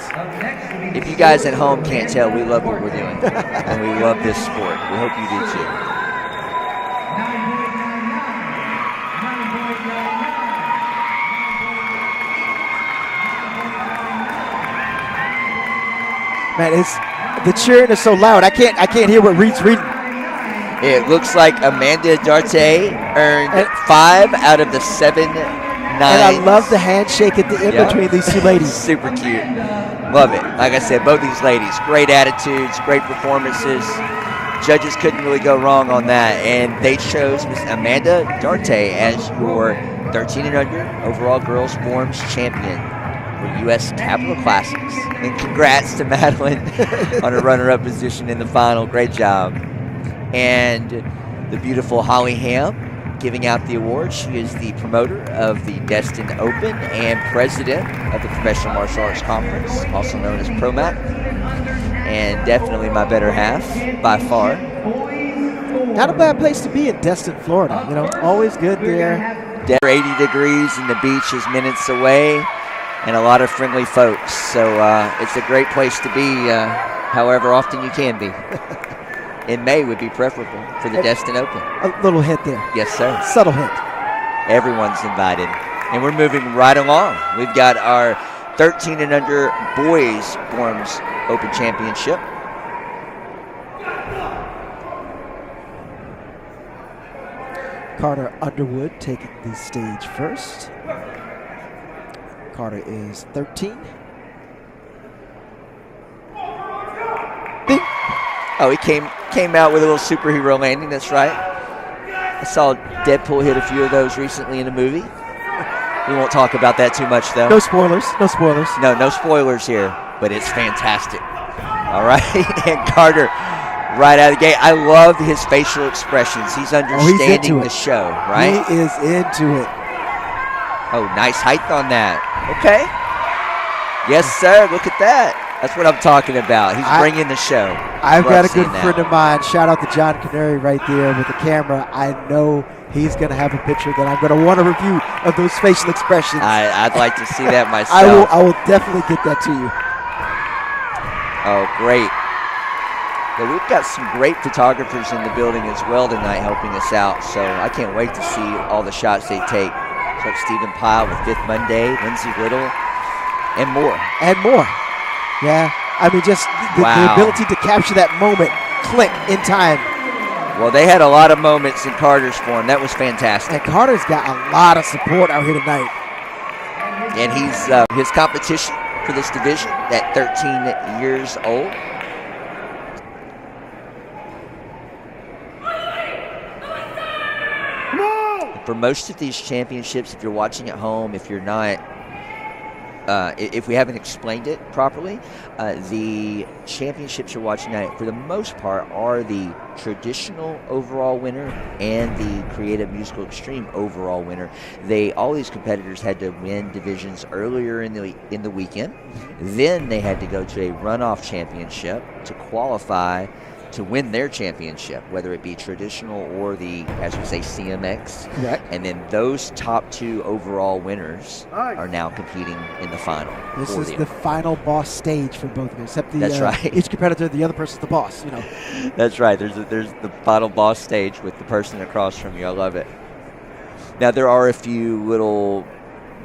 If you guys at home can't tell, we love what we're doing. And we love this sport. We hope you do too. Man, the cheering is so loud. I can't hear what Reed's reading. It looks like Amanda Darte earned 5 out of the 7 9s. And I love the handshake at the end between these two ladies. Super cute. Love it. Like I said, both these ladies, great attitudes, great performances. Judges couldn't really go wrong on that. And they chose Miss Amanda Darte as your 13 and under overall girls forms champion for U.S. Capital Classics. And congrats to Madeline on her runner-up position in the final. Great job. And the beautiful Holly Ham giving out the award. She is the promoter of the Destin Open and president of the Professional Martial Arts Conference, also known as ProMAC. And definitely my better half, by far. Not a bad place to be in Destin, Florida. Always good there. 80 degrees and the beach is minutes away. and a lot of friendly folks. So it's a great place to be, however often you can be. In May would be preferable for the Destin Open. A little hint there. Yes, sir. Subtle hint. Everyone's invited. And we're moving right along. We've got our 13 and under boys forms Open Championship. Carter Underwood taking the stage first. Carter is 13. Bing. Oh, he came out with a little superhero landing. That's right. I saw Deadpool hit a few of those recently in a movie. We won't talk about that too much, though. No spoilers. No spoilers. No spoilers here, but it's fantastic. All right, and Carter, right out of the gate. I love his facial expressions. He's understanding the show, right? He is into it. Oh, nice height on that. Okay. Yes, sir. Look at that. That's what I'm talking about. He's bringing the show. I've got a good friend of mine. Shout out to John Canary right there with the camera. I know he's going to have a picture that I'm going to want a review of those facial expressions. I'd like to see that myself. I will definitely get that to you. Oh, great. Yeah, we've got some great photographers in the building as well tonight helping us out, so I can't wait to see all the shots they take. Like Stephen Pyle with Fifth Monday, Lindsay Little, and more. And more. Yeah. I mean, just the ability to capture that moment, click in time. Well, they had a lot of moments in Carter's form. That was fantastic. And Carter's got a lot of support out here tonight. And he's his competition for this division at 13 years old. For most of these championships, if you're watching at home, if you're not, if we haven't explained it properly, the championships you're watching tonight, for the most part, are the traditional overall winner and the Creative Musical Extreme overall winner. All these competitors had to win divisions earlier in the weekend. Then they had to go to a runoff championship to qualify to win their championship, whether it be traditional or the, as we say, CMX. Correct. And then those top two overall winners are now competing in the final. This is the final boss stage for both of them, except That's right. each competitor, the other person's the boss, you know. That's right. There's the final boss stage with the person across from you. I love it. Now, there are a few little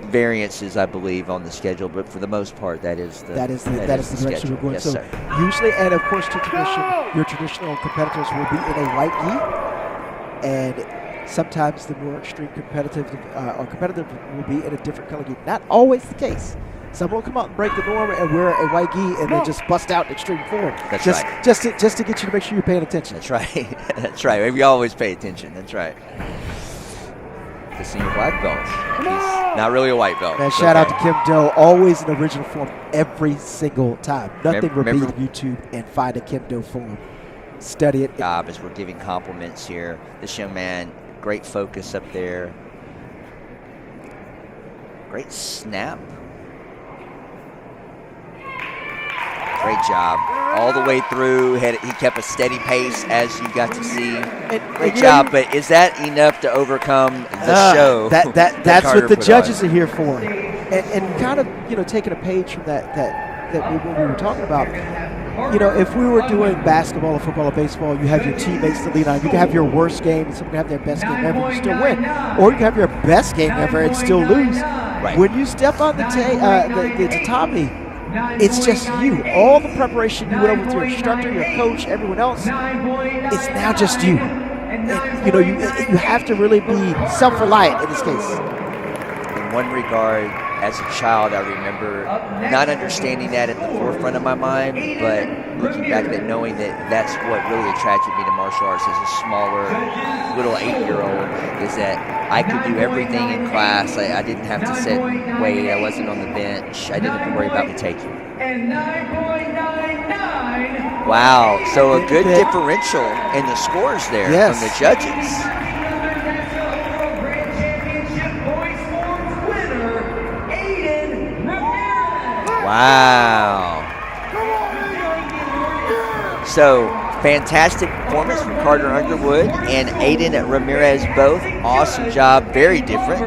variances, I believe, on the schedule, but for the most part, that is the direction we're going. Yes, so sir. Usually, and of course, your traditional competitors will be in a white gi, and sometimes the more extreme competitive will be in a different color gi. Not always the case. Some will come out and break the norm and wear a white gi and then just bust out in extreme form. That's right. Just to get you to make sure you're paying attention. That's right. That's right. We always pay attention. That's right. The senior black belt. He's not really a white belt. Man, shout out to Kim Do, always in original form every single time. Nothing will beat YouTube and find a Kim Do form. Study it. As we're giving compliments here. This young man, great focus up there. Great snap. Great job. All the way through. He kept a steady pace, as you got to see. Great job. But is that enough to overcome the show? That's what the judges are here for. And kind of, taking a page from that what we were talking about. If we were doing basketball or football or baseball, you have your teammates to lean on. You can have your worst game and someone can have their best game ever and still win. Or you can have your best game ever and still lose. Right. When you step on the tatami, it's just you. All the preparation you went over with your instructor, your coach, everyone else, it's now just you. And, you have to really be self-reliant in this case. In one regard, as a child, I remember not understanding that at the forefront of my mind, but looking back at it, knowing that that's what really attracted me to martial arts as a smaller, little 8-year-old, is that I could do everything in class. I didn't have to sit and wait. I wasn't on the bench. I didn't have to worry about the taking. Wow, so a good differential in the scores there from the judges. Wow. So Fantastic performance from Carter Underwood and Aiden Ramirez both. Awesome job, very different.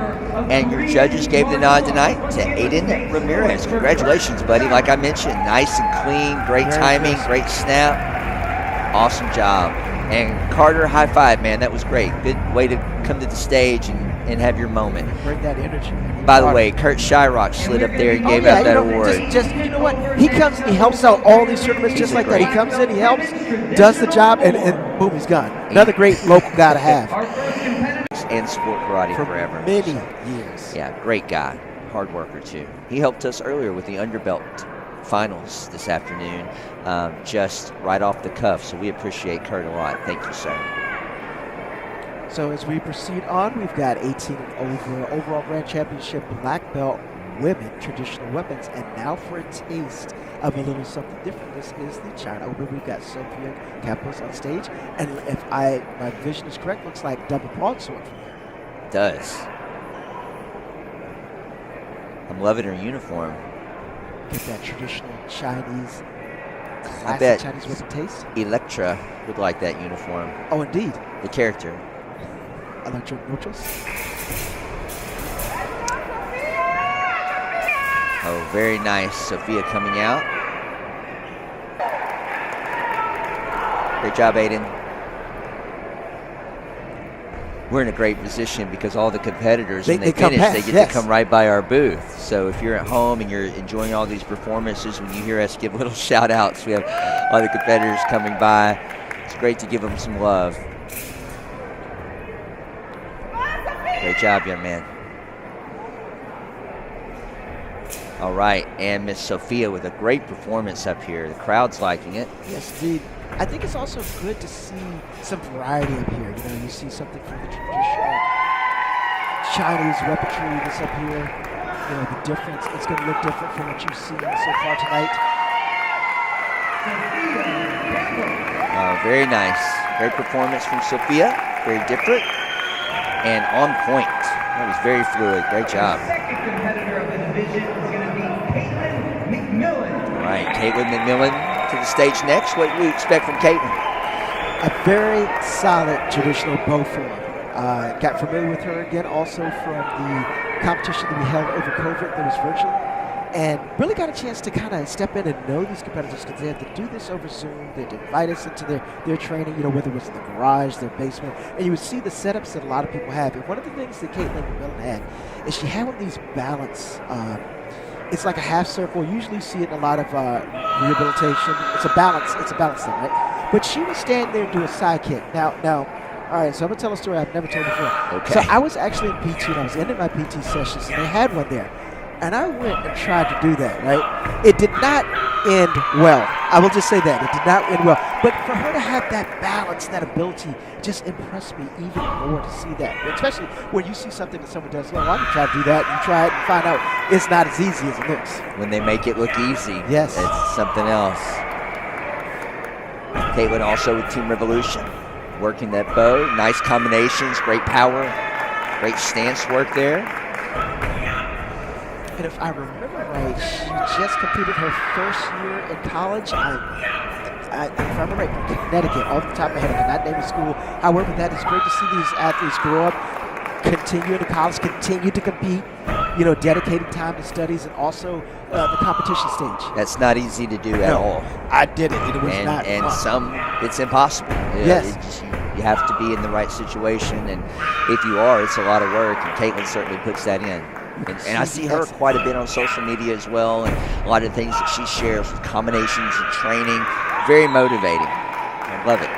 And your judges gave the nod tonight to Aiden Ramirez. Congratulations, buddy. Like I mentioned, nice and clean, great timing, great snap. Awesome job. And Carter, high five, man. That was great. Good way to come to the stage and have your moment. Bring that energy. By the way, Kurt Shyrock slid up there and gave out that award. Just you know what? He comes and he helps out all these tournaments just like that. He comes in, he helps, does the job, and boom, he's gone. Another great local guy to have. And sport karate forever. Many years. Yeah, great guy. Hard worker, too. He helped us earlier with the underbelt finals this afternoon, just right off the cuff. So we appreciate Kurt a lot. Thank you, sir. So as we proceed on, we've got 18 over overall grand championship black belt women traditional weapons, and now for a taste of a little something different. This is the China Open. We've got Sophia Campos on stage, and if my vision is correct, looks like double broadsword from here. It does. I'm loving her uniform. Get that traditional Chinese, I bet Chinese weapon taste. Electra would like that uniform. Oh, indeed. The character. Electro Muchos. Oh, very nice. Sophia coming out. Great job, Aiden. We're in a great position because all the competitors, when they finish, they get to come right by our booth. So if you're at home and you're enjoying all these performances, when you hear us give little shout outs, we have all the competitors coming by. It's great to give them some love. Great job, young man. All right, and Miss Sophia with a great performance up here. The crowd's liking it. Yes, indeed. I think it's also good to see some variety up here. You know, you see something from the traditional Chinese weaponry that's up here. You know, the difference, it's going to look different from what you've seen so far tonight. Oh, very nice. Great performance from Sophia. Very different and on point. That was very fluid. Great job. Second competitor of the division is going to be Caitlin McMillan. All right, Caitlin McMillan to the stage next. What do we expect from Caitlin? A very solid traditional bow form. Got familiar with her again also from the competition that we held over COVID that was virtual. And really got a chance to kind of step in and know these competitors because they had to do this over Zoom. They'd invite us into their training, you know, whether it was in the garage, their basement. And you would see the setups that a lot of people have. And one of the things that Caitlin McMillan had is she had one of these balance. It's like a half circle. You usually see it in a lot of rehabilitation. It's a balance thing, right? But she would stand there and do a side kick. Now, all right, so I'm going to tell a story I've never told before. Okay. So I was actually in PT, and I was ending my PT sessions, and they had one there. And I went and tried to do that, right? It did not end well. I will just say that. It did not end well. But for her to have that balance, that ability, just impressed me even more to see that. Especially when you see something that someone does, well, I can try to do that. You try it and find out it's not as easy as it looks. When they make it look easy, yes, it's something else. Caitlin also with Team Revolution, working that bow. Nice combinations, great power, great stance work there. And if I remember right, she just completed her first year in college. If I remember right, from Connecticut, off the top of my head, I cannot name the school. However, that is great to see these athletes grow up, continue into college, continue to compete, you know, dedicating time to studies and also the competition stage. That's not easy to do at all. I did it. It was not and fun. some, it's impossible. Yes. You have to be in the right situation, and if you are, it's a lot of work, and Caitlin certainly puts that in. And I see her quite a bit on social media as well, and a lot of things that she shares with combinations and training. Very motivating. I love it.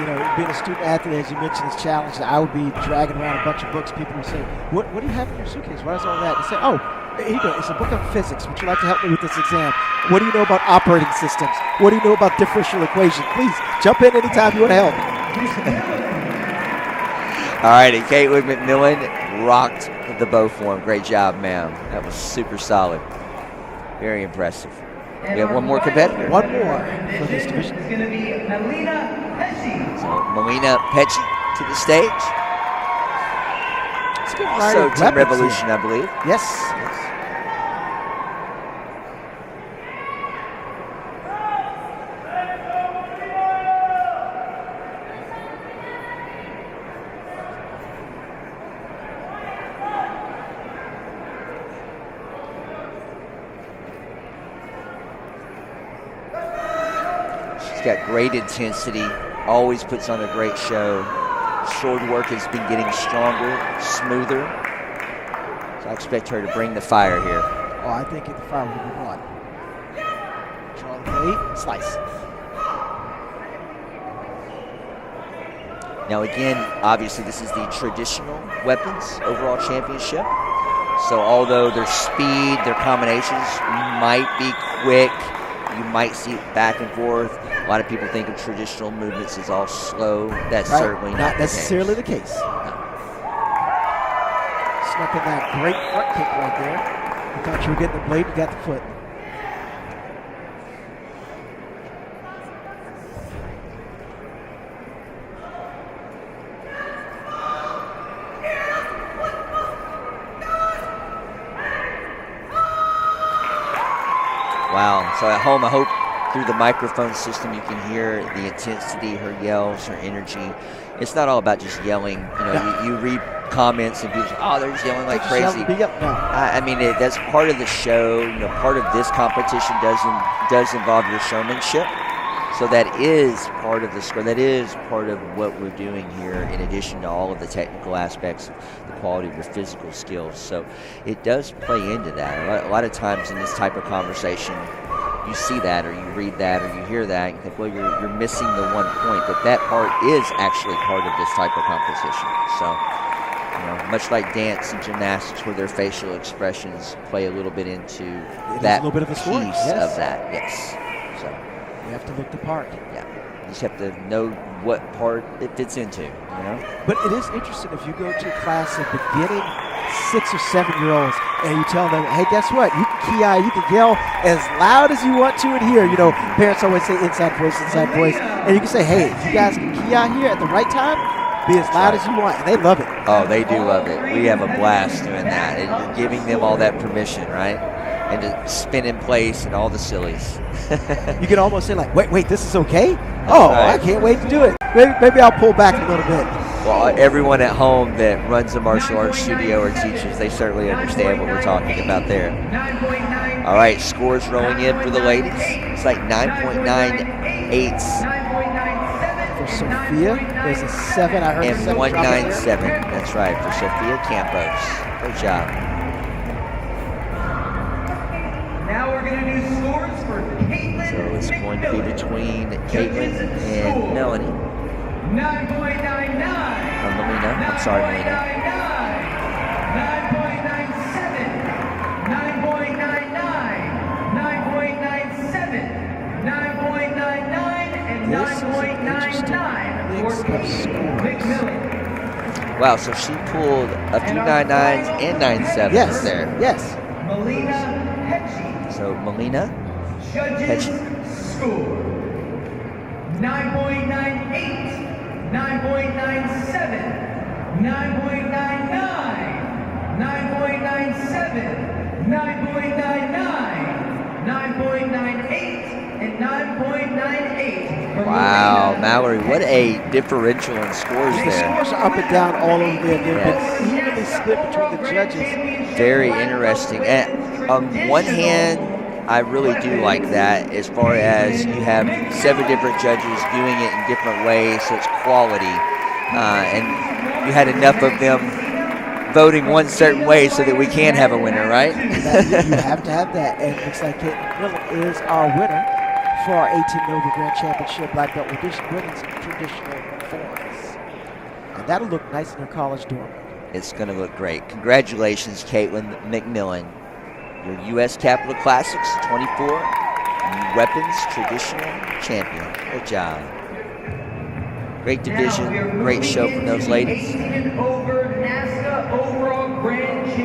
You know, being a student athlete, as you mentioned, is challenging. I would be dragging around a bunch of books. People would say, what do you have in your suitcase? What is all that? They say, oh, here you go. It's a book on physics. Would you like to help me with this exam? What do you know about operating systems? What do you know about differential equations? Please, jump in anytime you want to help. All right, and Caitlin McMillan rocked the bow form. Great job, ma'am. That was super solid. Very impressive. We have one more competitor. One more for this division. It's going to be Melina Pesci. So Melina Pesci to the stage. It's a good Also variety of Team weapons Revolution, here. I believe. Yes. He's got great intensity, always puts on a great show. Sword work has been getting stronger, smoother. So I expect her to bring the fire here. Oh, I think the fire will be brought. Draw the blade, slice. Now again, obviously this is the traditional weapons overall championship. So although their speed, their combinations might be quick, you might see it back and forth. A lot of people think of traditional movements as all slow. That's certainly not necessarily the case. No. Snuck in that great front kick right there. You thought you were getting the blade, you got the foot. Wow. So at home, I hope through the microphone system you can hear the intensity, her yells, her energy. It's not all about just yelling. You know, you read comments and people say, oh, they're just yelling like crazy. I mean, that's part of the show. You know, part of this competition does involve your showmanship. So that is part of the score. That is part of what we're doing here, in addition to all of the technical aspects of the quality of your physical skills. So it does play into that. A lot of times in this type of conversation, you see that, or you read that, or you hear that, and you think, well, you're missing the one point. But that part is actually part of this type of competition. So, you know, much like dance and gymnastics, where their facial expressions play a little bit into that a little bit of a story. piece of that. Yes. So. You have to look the part. Yeah, you just have to know what part it fits into, you know? But it is interesting if you go to a class of beginning 6 or 7-year-olds and you tell them, hey, guess what? You can key eye, you can yell as loud as you want to in here. You know, parents always say inside voice. And you can say, hey, if you guys can key eye here at the right time, be as loud as you want. And they love it. Oh, they do love it. We have a blast doing that. And you're giving them all that permission, right? And to spin in place and all the sillies. You can almost say like, wait, this is okay? I can't wait to do it. Maybe I'll pull back a little bit. Well, everyone at home that runs a martial arts studio or teaches, they certainly understand what we're talking about there. All right, scores rolling in for the ladies. It's like 9.98. For Sophia, there's a 7. I heard and 7 197. That's right, for Sophia Campos. Good job. Now we're going to do scores for Caitlin. So it's going to be between Caitlin and Melanie. 9.99. Or Melina. I'm sorry, Melina. 9.97. 9.99. 9.97. 9.99 and 9.99 for McMillan. Wow, so she pulled a few 9.9s and 9.7s there. Yes. Melina Hedgie. So Melina Judges score 9.98, 9.97, 9.99, 9.97, 9.99, 9.98, and 9.98. Wow, Mallory, what a differential in scores The there. scores are up and down all over there. They've been evenly split between the judges. Very interesting. And on one hand, I really do like that, as far as you have 7 different judges doing it in different ways, so it's quality. And you had enough of them voting one certain way so that we can have a winner, right? You have to have that. And it looks like Caitlin McMillan is our winner for our 18 Nova Grand Championship Black Belt Women's Traditional Forms. And that'll look nice in her college dorm. It's going to look great. Congratulations, Caitlin McMillan. Your U.S. Capital Classics 24 Weapons Traditional Champion. Good job. Great division, great show from those ladies.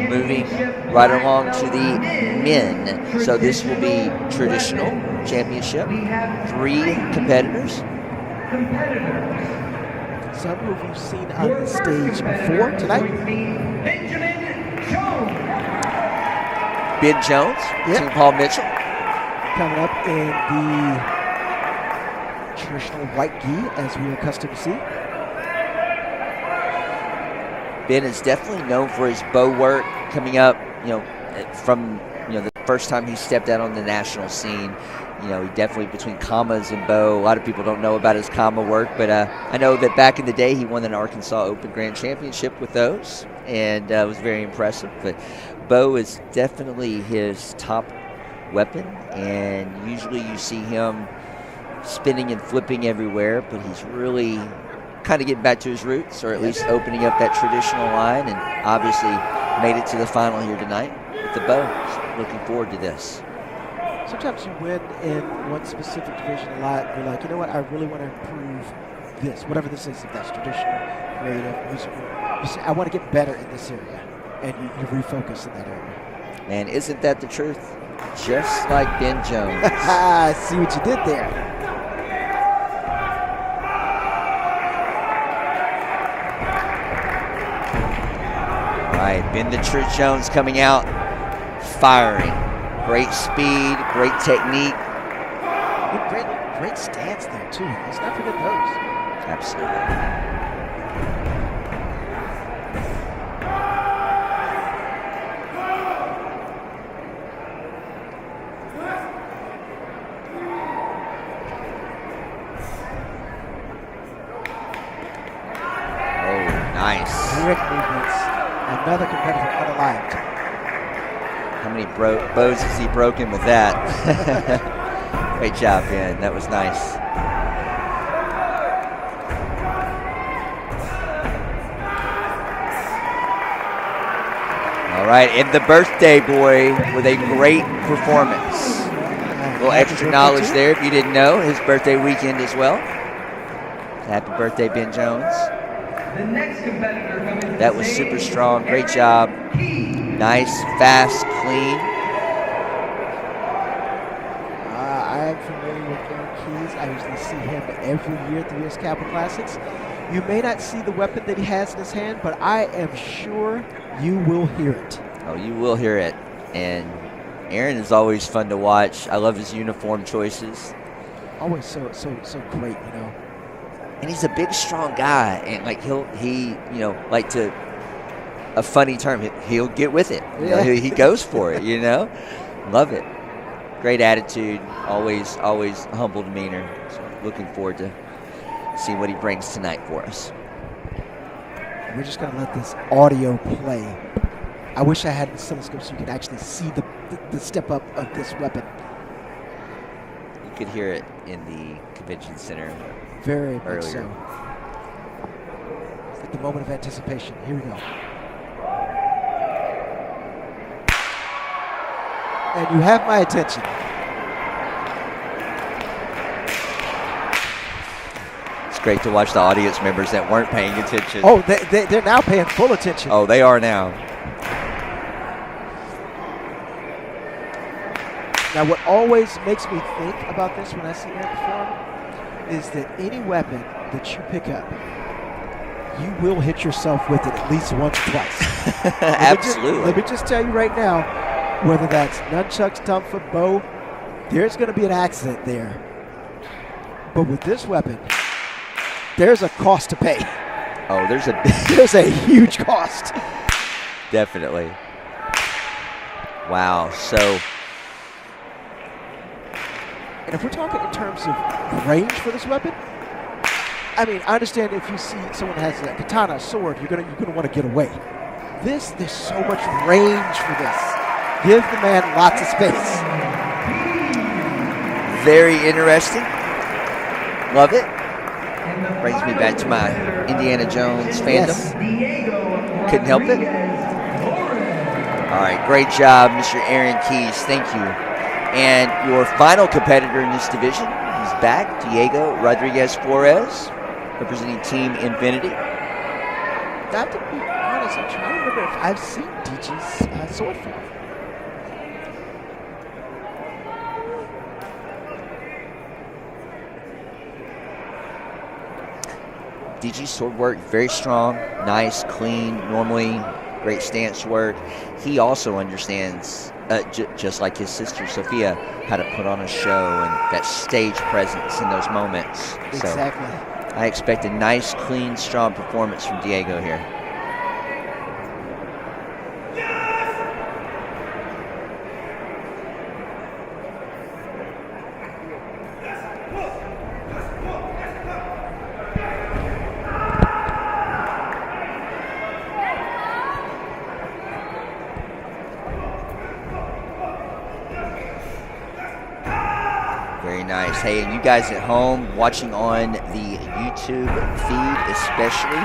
Moving right along to the men. So this will be traditional championship. 3 competitors. Some who you've seen on the stage before tonight. Ben Jones, Team Paul Mitchell. Coming up in the traditional white gi, as we're accustomed to see. Ben is definitely known for his bow work coming up, from the first time he stepped out on the national scene. you know, he definitely between commas and Bo. A lot of people don't know about his comma work, but I know that back in the day he won an Arkansas Open Grand Championship with those, and was very impressive. But Bo is definitely his top weapon, and usually you see him spinning and flipping everywhere, but he's really kind of getting back to his roots, or at least opening up that traditional line, and obviously made it to the final here tonight with the Bo. So looking forward to this. Sometimes you win in one specific division a lot. You're like, you know what, I really want to improve this, whatever this is, if that's traditional, creative, musical. You say, I want to get better in this area, and you refocus in that area. And isn't that the truth? Just like Ben Jones. I see what you did there. All right, Ben the Truth Jones coming out, firing. Great speed, great technique. Great stance there, too. Let's not forget those. Absolutely. Nice. Quick movements. Another competitor unaligned. How many bows has he broken with that? Great job, Ben. That was nice. All right, and the birthday boy with a great performance. A little extra knowledge there if you didn't know. His birthday weekend as well. Happy birthday, Ben Jones. That was super strong. Great job. Nice, fast, clean. I am familiar with Aaron Keys. I usually see him every year at the U.S. Capital Classics. You may not see the weapon that he has in his hand, but I am sure you will hear it. Oh, you will hear it. And Aaron is always fun to watch. I love his uniform choices. Always so great, you know. And he's a big, strong guy, and like like to a funny term, he'll get with it. You know, he goes for it. You know, love it. Great attitude, always humble demeanor. So looking forward to seeing what he brings tonight for us. We're just gonna let this audio play. I wish I had the oscilloscope so you could actually see the step up of this weapon. You could hear it in the convention center. Very much earlier. so. It's like the moment of anticipation. Here we go. And you have my attention. It's great to watch the audience members that weren't paying attention. Oh, they're now paying full attention. Oh, they are now. Now, what always makes me think about this when I see Aaron perform is that any weapon that you pick up, you will hit yourself with it at least once or twice. Absolutely. Let me just tell you right now, whether that's nunchucks, thumb foot, bow, there's going to be an accident there. But with this weapon, there's a cost to pay. Oh, there's a huge cost. Definitely. Wow. So. And if we're talking in terms of range for this weapon, I mean, I understand if you see someone has a katana, a sword, you're gonna want to get away. There's so much range for this. Give the man lots of space. Very interesting. Love it. Brings me back to my Indiana Jones fandom. Yes. Couldn't help it. All right, great job, Mr. Aaron Keys. Thank you. And your final competitor in this division is back, Diego Rodriguez Flores, representing Team Infinity. I have to be honest, I'm trying to remember if I've seen DG's sword fight. DG's sword work, very strong, nice, clean, normally great stance work. He also understands, just like his sister Sophia, how to put on a show and that stage presence in those moments. Exactly. So I expect a nice, clean, strong performance from Diego here. nice. Hey, and you guys at home watching on the YouTube feed especially,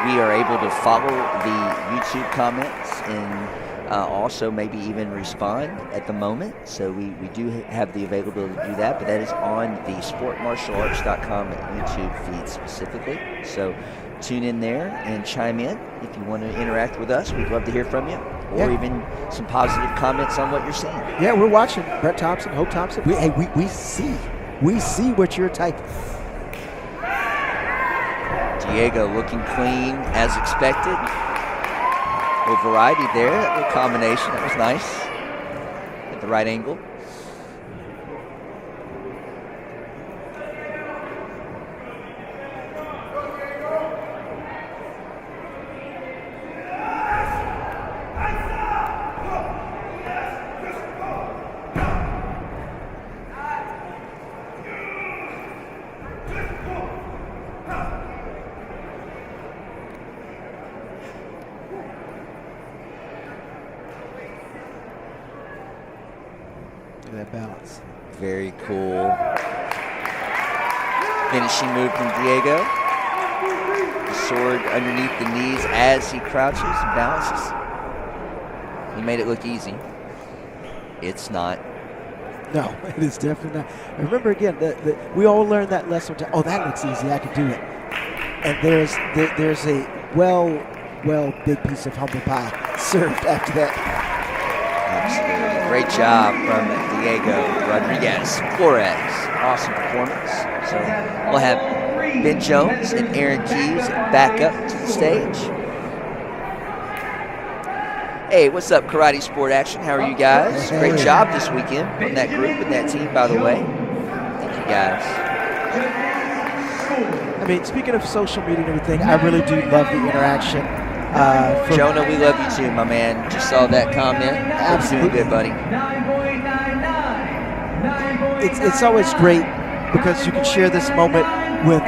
we are able to follow the YouTube comments and also maybe even respond at the moment. So we do have the availability to do that, but that is on the SportMartialArts.com YouTube feed specifically. So tune in there and chime in if you want to interact with us. We'd love to hear from you, or even some positive comments on what you're seeing. Yeah, we're watching Brett Thompson, Hope Thompson. We see what you're typing. Diego looking clean as expected. A little variety there, that little combination, that was nice. At the right angle. That balance. Very cool. Finishing move from Diego. The sword underneath the knees as he crouches and balances. He made it look easy. It's not. No, it is definitely not. Remember again, we all learned that lesson. Oh, that looks easy. I can do it. And there's a well big piece of humble pie served after that. Absolutely. Great job from Diego Rodriguez Flores. Awesome performance. So we'll have Ben Jones and Aaron Keys back up to the stage. Hey, what's up, Karate Sport Action? How are you guys? Great job this weekend from that group and that team, by the way. Thank you, guys. I mean, speaking of social media and everything, I really do love the interaction. Jonah, we love you too, my man. Just saw that comment. Absolutely. Doing good, buddy. It's always great because you can share this moment with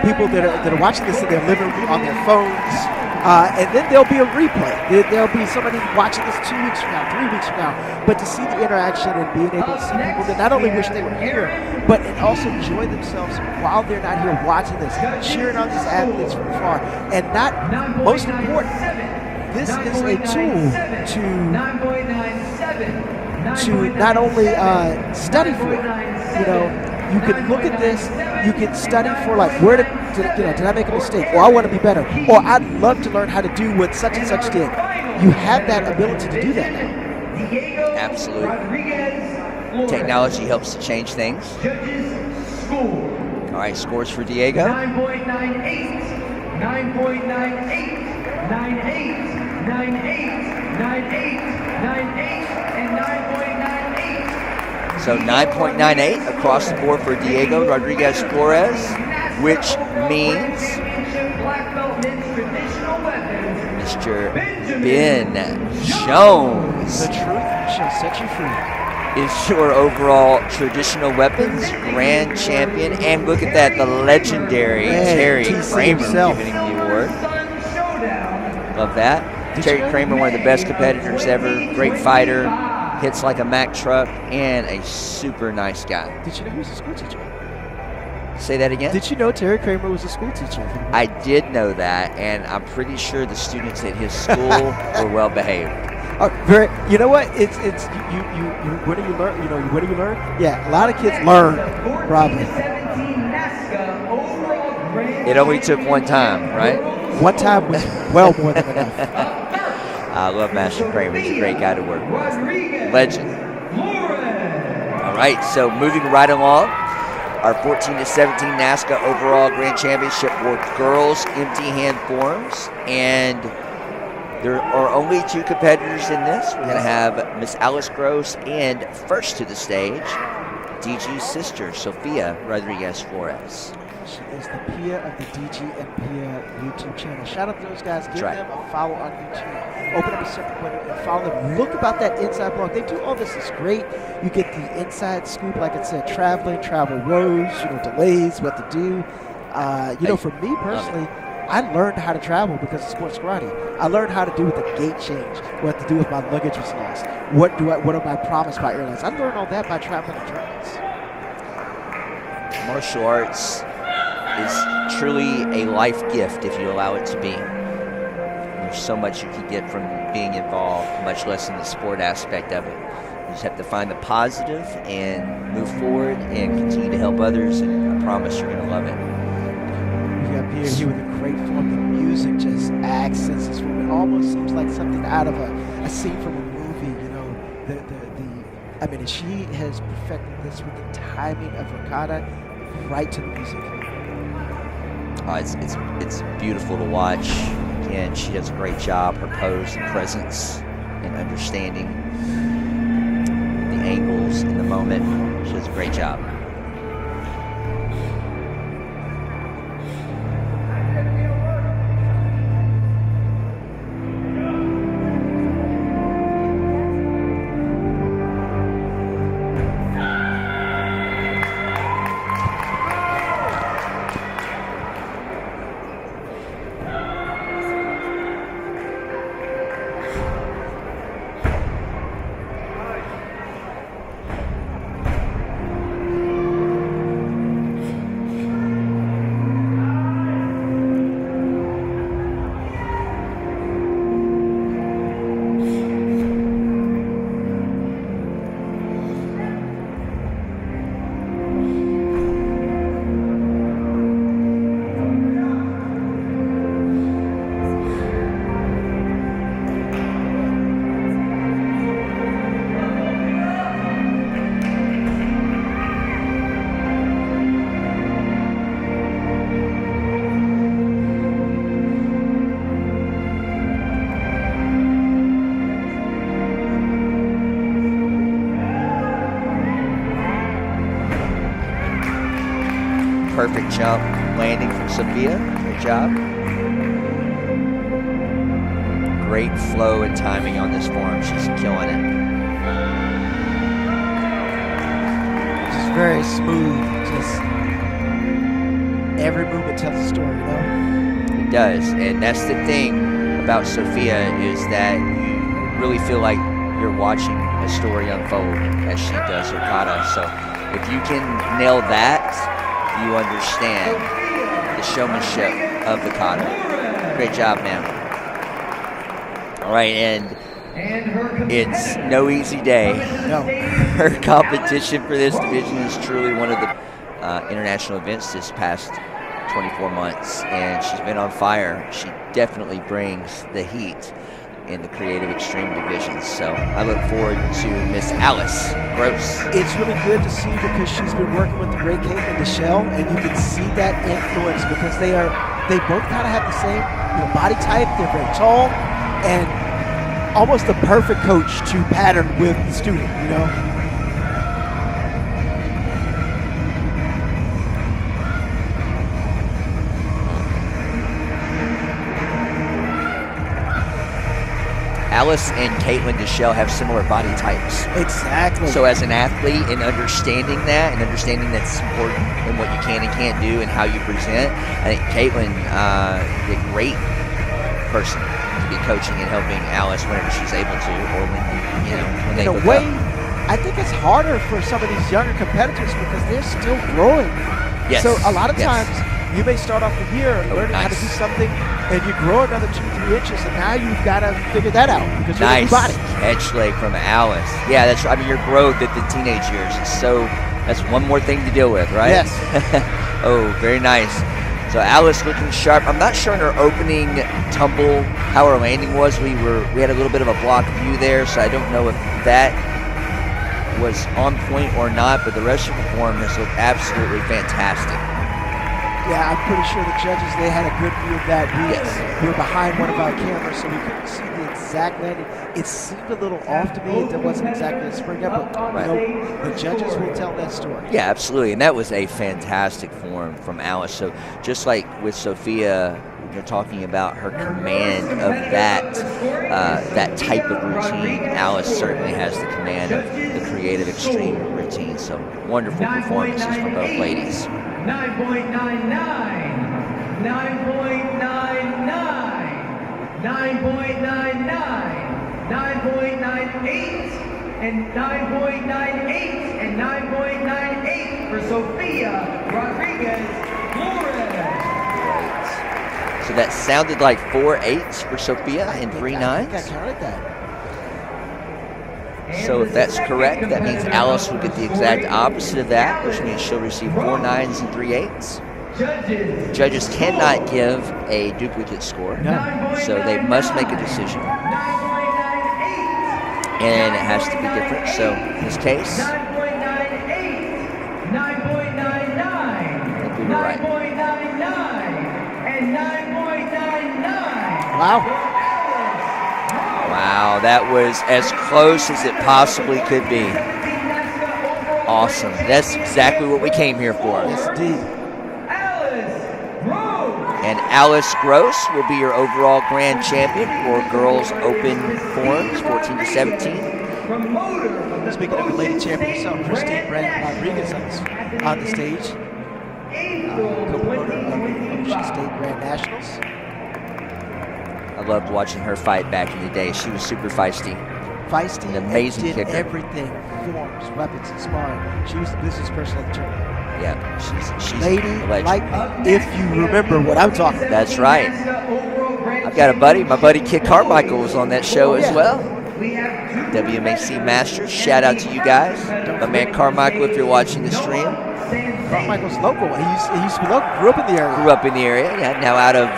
people that are watching this in their living room on their phones, and then there'll be a replay. There'll be somebody watching this 2 weeks from now, 3 weeks from now. But to see the interaction and being able to see people that not only wish they were here, but and also enjoy themselves while they're not here watching this, cheering on these athletes from afar, and not most important, this is a tool to not only study for. You can look at this, you can study for like did I make a mistake? Or I want to be better. Or I'd love to learn how to do what such and such did. You have that ability to do that now. Absolutely. Technology helps to change things. All right, scores for Diego. 9.98, 9.98, 98, 98, 98, 98, and 9.98. So 9.98 across the board for Diego Rodriguez Flores, which means Mr. Ben Jones. The truth shall set you free. Is your overall traditional weapons grand champion, and look at that, the legendary Terry Kramer giving him the award. Love that. Terry Kramer, one of the best competitors ever, great fighter, hits like a Mack truck, and a super nice guy. Did you know he was a school teacher? Say that again? Did you know Terry Kramer was a school teacher? I did know that, and I'm pretty sure the students at his school were well behaved. You know what? It's you. What do you learn? What do you learn? Yeah, a lot of kids learn probably. It only took one time, right? One time was well more than enough. I love Master Kramer. He's a great guy to work with. Legend. All right, so moving right along, our 14 to 17 NASCA overall grand championship for girls empty hand forms, and there are only two competitors in this. We're going to have Miss Alice Gross and first to the stage, DG's sister, Sofia Rodriguez Flores. She is the Pia of the DG and Pia YouTube channel. Shout out to those guys. Give them a follow on YouTube. Open up a separate window and follow them. Look about that inside blog. They do all this. It's great. You get the inside scoop, like it said, travel roads, delays, what to do. For me personally, I learned how to travel because of sports karate. I learned how to do with the gate change, what to do if my luggage was lost. What am I promised by airlines? I learned all that by traveling on trains. martial arts is truly a life gift if you allow it to be. There's so much you can get from being involved, much less in the sport aspect of it. You just have to find the positive and move forward and continue to help others, and I promise you're going to love it. We got Pierre here with a great form. The music just accents this form. It almost seems like something out of a scene from a movie, you know. I mean, she has perfected this with the timing of her kata right to the music. It's beautiful to watch, and she does a great job. Her pose and presence and understanding the angles in the moment. She does a great job. Perfect jump landing from Sophia. Great job. Great flow and timing on this form. She's killing it. Just very smooth. Just every movement tells a story, you know? It does. And that's the thing about Sophia, is that you really feel like you're watching a story unfold as she does her kata. So if you can nail that, you understand the showmanship of the kata. Great job, man. All right, and it's no easy day. No. Her competition for this division is truly one of the international events this past 24 months, and she's been on fire. She definitely brings the heat in the creative extreme divisions. So I look forward to Miss Alice Gross. It's really good to see, because she's been working with the great Caitlin Michelle, and you can see that influence, because they both kind of have the same, you know, body type. They're very tall, and almost the perfect coach to pattern with the student, you know. Alice and Caitlin Deschelle have similar body types. Exactly. So as an athlete, and understanding that, and understanding that's important in what you can and can't do and how you present, I think Caitlin is a great person to be coaching and helping Alice whenever she's able to, or when they in a hook way, up. I think it's harder for some of these younger competitors because they're still growing. Yes. So a lot of Yes. times you may start off the year learning how to do something, and you grow another 2-3 inches, and now you've got to figure that out because you're Nice a new body. edge leg from Alice. Yeah, that's. I mean, your growth at the teenage years is so. That's one more thing to deal with, right? Yes. Oh, very nice. So Alice looking sharp. I'm not sure in her opening tumble how her landing was. We had a little bit of a block view there, so I don't know if that was on point or not. But the rest of the form has looked absolutely fantastic. Yeah, I'm pretty sure the judges, they had a good view of that. We were behind one of our cameras, so we couldn't see the exact landing. It seemed a little off to me. It wasn't exactly a spring up, but you know, the judges will tell that story. Yeah, absolutely. And that was a fantastic form from Alice. So just like with Sophia, you're talking about her command of that type of routine. Alice certainly has the command of the creative extreme routine. So wonderful performances from both ladies. 9.99, 9.99, 9.99, 9.98, and 9.98 and 9.98 for Sofia Rodriguez Flores. So that sounded like 4.8s for Sophia and 3.9s. I think I counted that. So if that's correct, that means Alice will get the exact opposite of that, which means she'll receive 4.9s and 3.8s. Judges cannot give a duplicate score, so they must make a decision. And it has to be different. So in this case, 9.98, 9.99, I think we were right. 9.99, and 9.99. Wow. Wow, that was as close as it possibly could be. Awesome. That's exactly what we came here for. Yes, indeed. And Alice Gross will be your overall grand champion for Girls Open Forums, 14 to 17. Speaking of the lady champion herself, Christine Rodriguez on the stage. Co-promoter of the Ocean State Grand Nationals. I loved watching her fight back in the day. She was super feisty. Feisty, An amazing and did kicker. everything. Forms, weapons, and sparring. She was the business person of the tournament. Yeah, she's Lady a legend. like me, if you remember what I'm talking about. That's right. I've got a buddy. My buddy Kit Carmichael was on that show as well. WMAC Masters. Shout out to you guys. My man Carmichael, if you're watching the stream. Carmichael's local. He used to be local. Grew up in the area. Grew up in the area. Yeah, now out of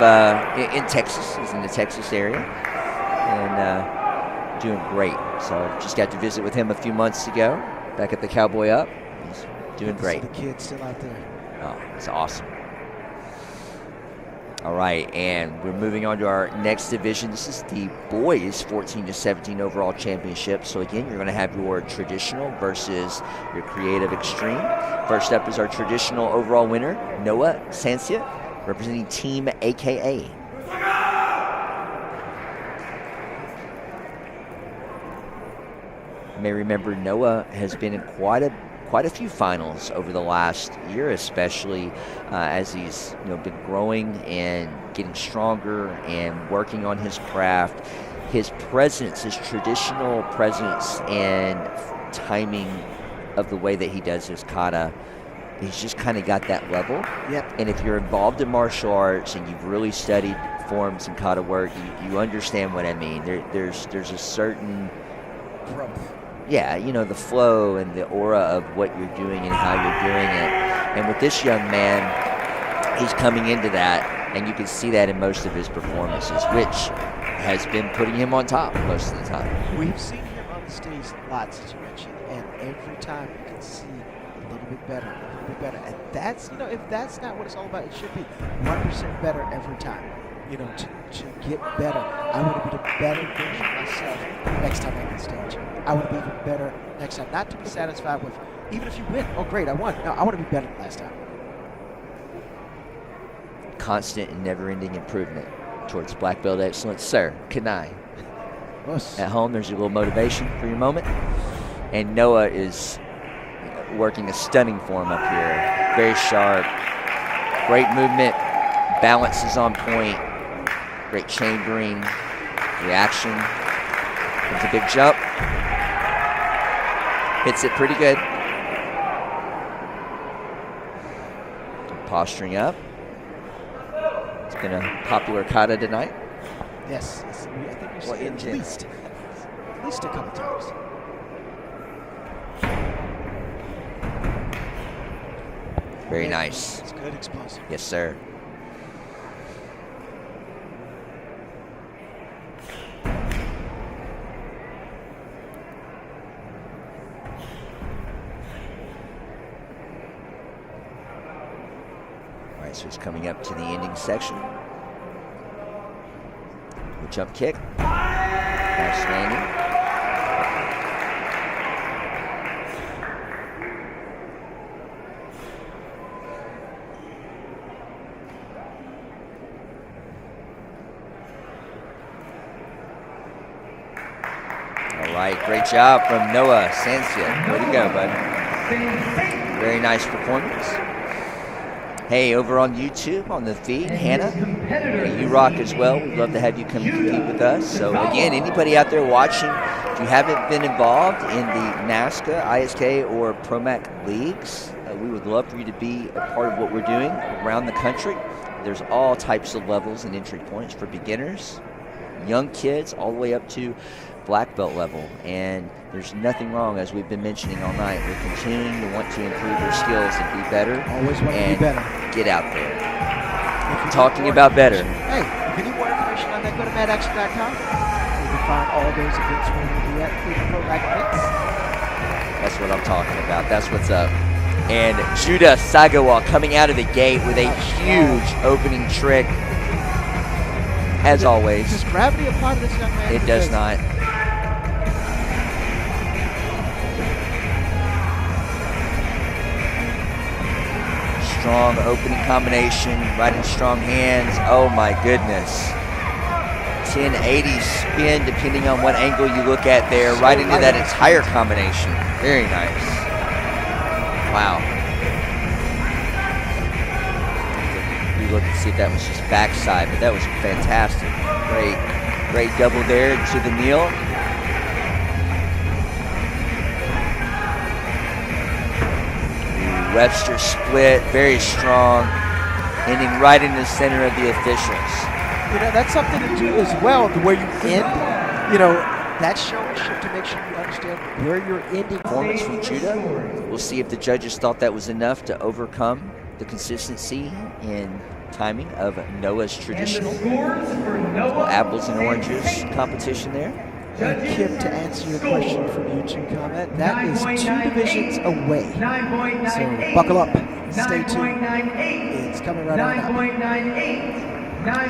in Texas. He's in the Texas area, and doing great. So just got to visit with him a few months ago, back at the Cowboy Up. He's doing great. The kid's still out there. Oh, it's awesome. All right, and we're moving on to our next division. This is the boys 14 to 17 overall championship. So again, you're going to have your traditional versus your creative extreme. First up is our traditional overall winner, Noah Sancia, representing Team AKA. You may remember Noah has been in quite a few finals over the last year, especially as he's been growing and getting stronger and working on his craft. His presence, his traditional presence and timing of the way that he does his kata, he's just kind of got that level. Yep. And if you're involved in martial arts and you've really studied forms and kata work, you understand what I mean. There's a certain Growth. yeah, the flow and the aura of what you're doing and how you're doing it. And with this young man, he's coming into that, and you can see that in most of his performances, which has been putting him on top most of the time. We've seen him on the stage lots, as you mentioned, and every time you can see a little bit better, And that's, if that's not what it's all about, it should be 1% better every time. To get better. I want to be the better version of myself next time I'm on stage. I want to be even better next time. Not to be satisfied with, even if you win, oh great, I won. No, I want to be better than last time. Constant and never-ending improvement towards black belt excellence. Sir, Kanai. Yes. At home, there's a little motivation for your moment. And Noah is working a stunning form up here. Very sharp. Great movement. Balance is on point. Great chambering. Reaction. It's a big jump. Hits it pretty good. Posturing up. It's been a popular kata tonight. Yes. I think we've seen it at least a couple times. Very nice. It's good, explosive. Yes, sir. All right, so it's coming up to the ending section. The jump kick. Nice landing. All right, great job from Noah Sancia. Way to go, bud. Very nice performance. Hey, over on YouTube, on the feed, Hannah, you rock as well. We'd love to have you come compete with us. So again, anybody out there watching, If you haven't been involved in the NASCA, ISK, or ProMac leagues, we would love for you to be a part of what we're doing around the country. There's all types of levels and entry points for beginners, young kids, all the way up to black belt level. And there's nothing wrong, as we've been mentioning all night. We're continuing to want to improve our skills and be better. Always want to and be better. Get out there. Talking about better. Hey, if you need more information on that, go to madaction.com. You can find all those events where we'll be at, including ProMac events. That's what I'm talking about. That's what's up. And Judah Sagawa coming out of the gate with a huge opening trick. As always. Does gravity apply to this young man? It does not. Strong opening combination, right in strong hands. Oh my goodness. 1080 spin, depending on what angle you look at there, right into that entire combination. Very nice. Wow. We look and see if that was just backside, but that was fantastic. Great double there to the kneel. Webster split, very strong, ending right in the center of the officials. You know, that's something to do as well, to where you end. You know, that's showmanship to make sure you understand where you're ending. Performance from Judah. We'll see if the judges thought that was enough to overcome the consistency and timing of Noah's traditional apples and oranges competition there. And Kim, to answer your question from YouTube comment, that is 2 divisions away. So buckle up, stay tuned. It's coming right on up.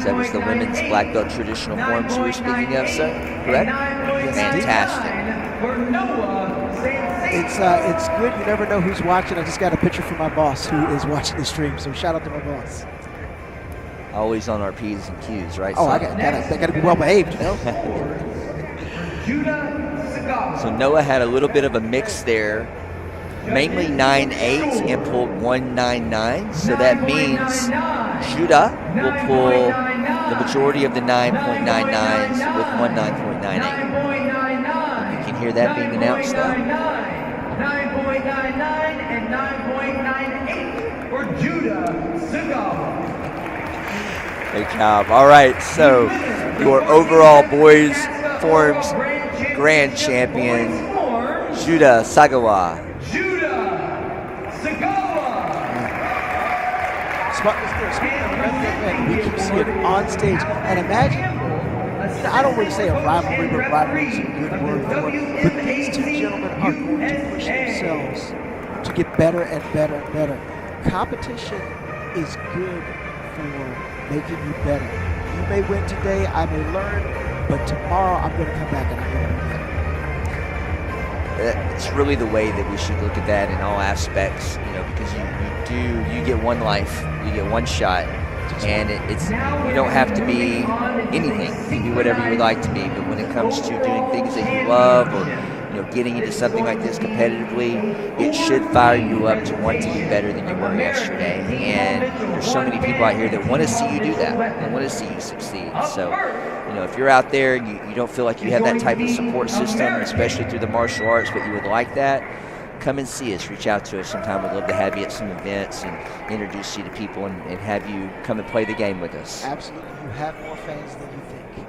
So that was the women's black belt traditional forms we were speaking of, sir, correct? Fantastic. It's good. You never know who's watching. I just got a picture from my boss who is watching the stream, so shout out to my boss. Always on our P's and Q's, right? Oh, I got to be well behaved, you know? So Noah had a little bit of a mix there, mainly 9.8 and pulled 1.99. So that means Judah will pull the majority of the 9.99s with 19.98. And you can hear that being announced now. 9.99 and 9.98 for Judah Sagawa. Great job. All right, so your overall boys forms grand champion, Judah Sagawa. We keep seeing on stage, and imagine, I don't really say a rivalry, but rivalry is a good word for it, but these two gentlemen are going to push themselves to get better and better and better. Competition is good for making you better. You may win today, I may learn, but tomorrow I'm going to come back and I'm going to be better. It's really the way that we should look at that in all aspects, you know, because you get one life, you get one shot, and you don't have to be anything. You can be whatever you would like to be, but when it comes to doing things that you love, or getting into something like this competitively, it should fire you up to want to be better than you were yesterday. And there's so many people out here that want to see you do that. They want to see you succeed. So, if you're out there and you don't feel like you have that type of support system, especially through the martial arts, but you would like that, come and see us. Reach out to us sometime. We'd love to have you at some events and introduce you to people and have you come and play the game with us. Absolutely. You have more fans than you think.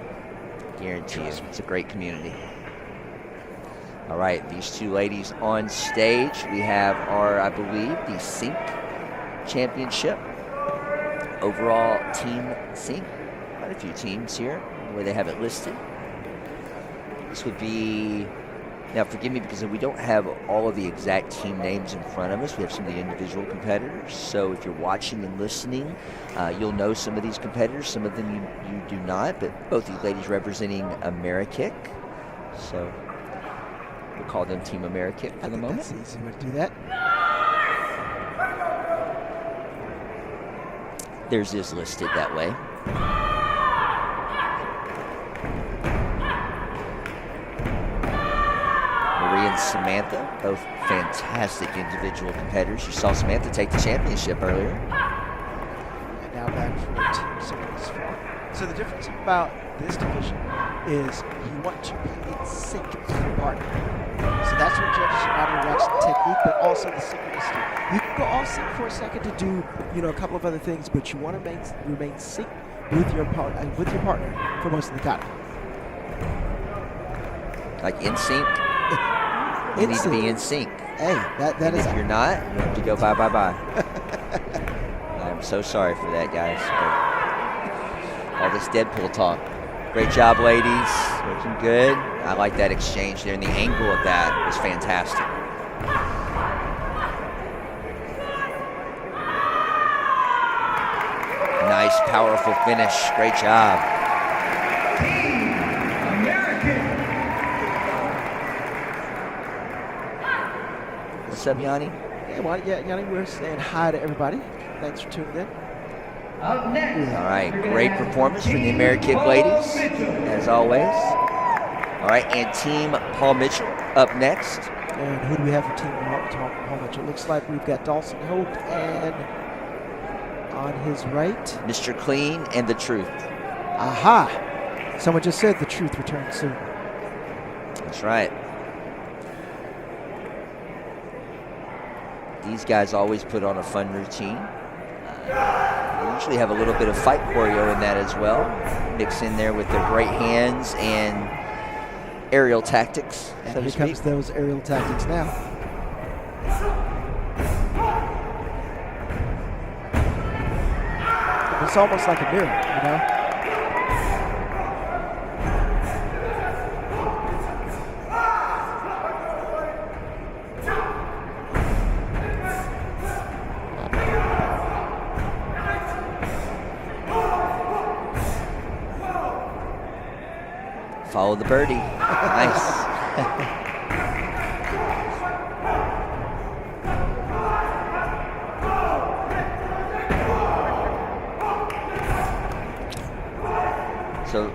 Guarantee you. It's a great community. All right, these two ladies on stage. We have our, I believe, the Sync Championship. Overall team Sync. Quite a few teams here, the way they have it listed. This would be, now forgive me because we don't have all of the exact team names in front of us. We have some of the individual competitors. So if you're watching and listening, you'll know some of these competitors. Some of them you do not, but both these ladies representing Amerikick. So we'll call them Team Amerikick for the moment. That's an easy way to do that. Theirs is listed that way. Marie and Samantha, both fantastic individual competitors. You saw Samantha take the championship earlier. And now back for Team Synchronized. So the difference about this division is you want to be in sync partner. So that's what judges should not only watch the technique, but also the synchronicity. You can go off sync for a second to do, a couple of other things, but you want to remain sync with your partner for most of the time. Like in sync? You need to be in sync. Hey, that and is. If you're not, you have to go bye. I'm so sorry for that, guys. But all this Deadpool talk. Great job, ladies. Looking good. I like that exchange there, and the angle of that was fantastic. Nice, powerful finish. Great job. What's up, Yanni? Yeah, Yanni, we're saying hi to everybody. Thanks for tuning in. All right, great performance from the American ladies, as always. All right, and Team Paul Mitchell up next. And who do we have for Team Paul Mitchell? It looks like we've got Dawson Holt and on his right, Mr. Clean and The Truth. Aha! Someone just said The Truth returns soon. That's right. These guys always put on a fun routine. They usually have a little bit of fight choreo in that as well. Mix in there with their great hands and aerial tactics. And here comes those aerial tactics now. It's almost like a mirror, Follow the birdie. Nice. So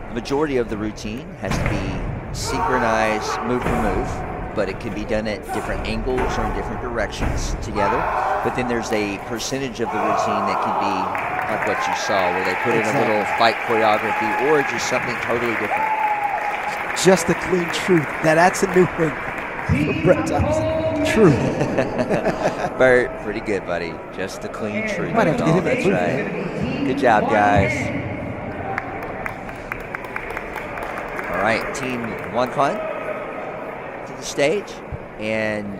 the majority of the routine has to be synchronized move for move, but it can be done at different angles or in different directions together. But then there's a percentage of the routine that can be like what you saw, where they put in a little fight choreography or just something totally different. Just the clean truth. That's a new thing for Brett Thompson. True. Bert, pretty good, buddy. Just the clean truth. Might have to get him That's that right. Good job, guys. All right, Team Wonkan to the stage. And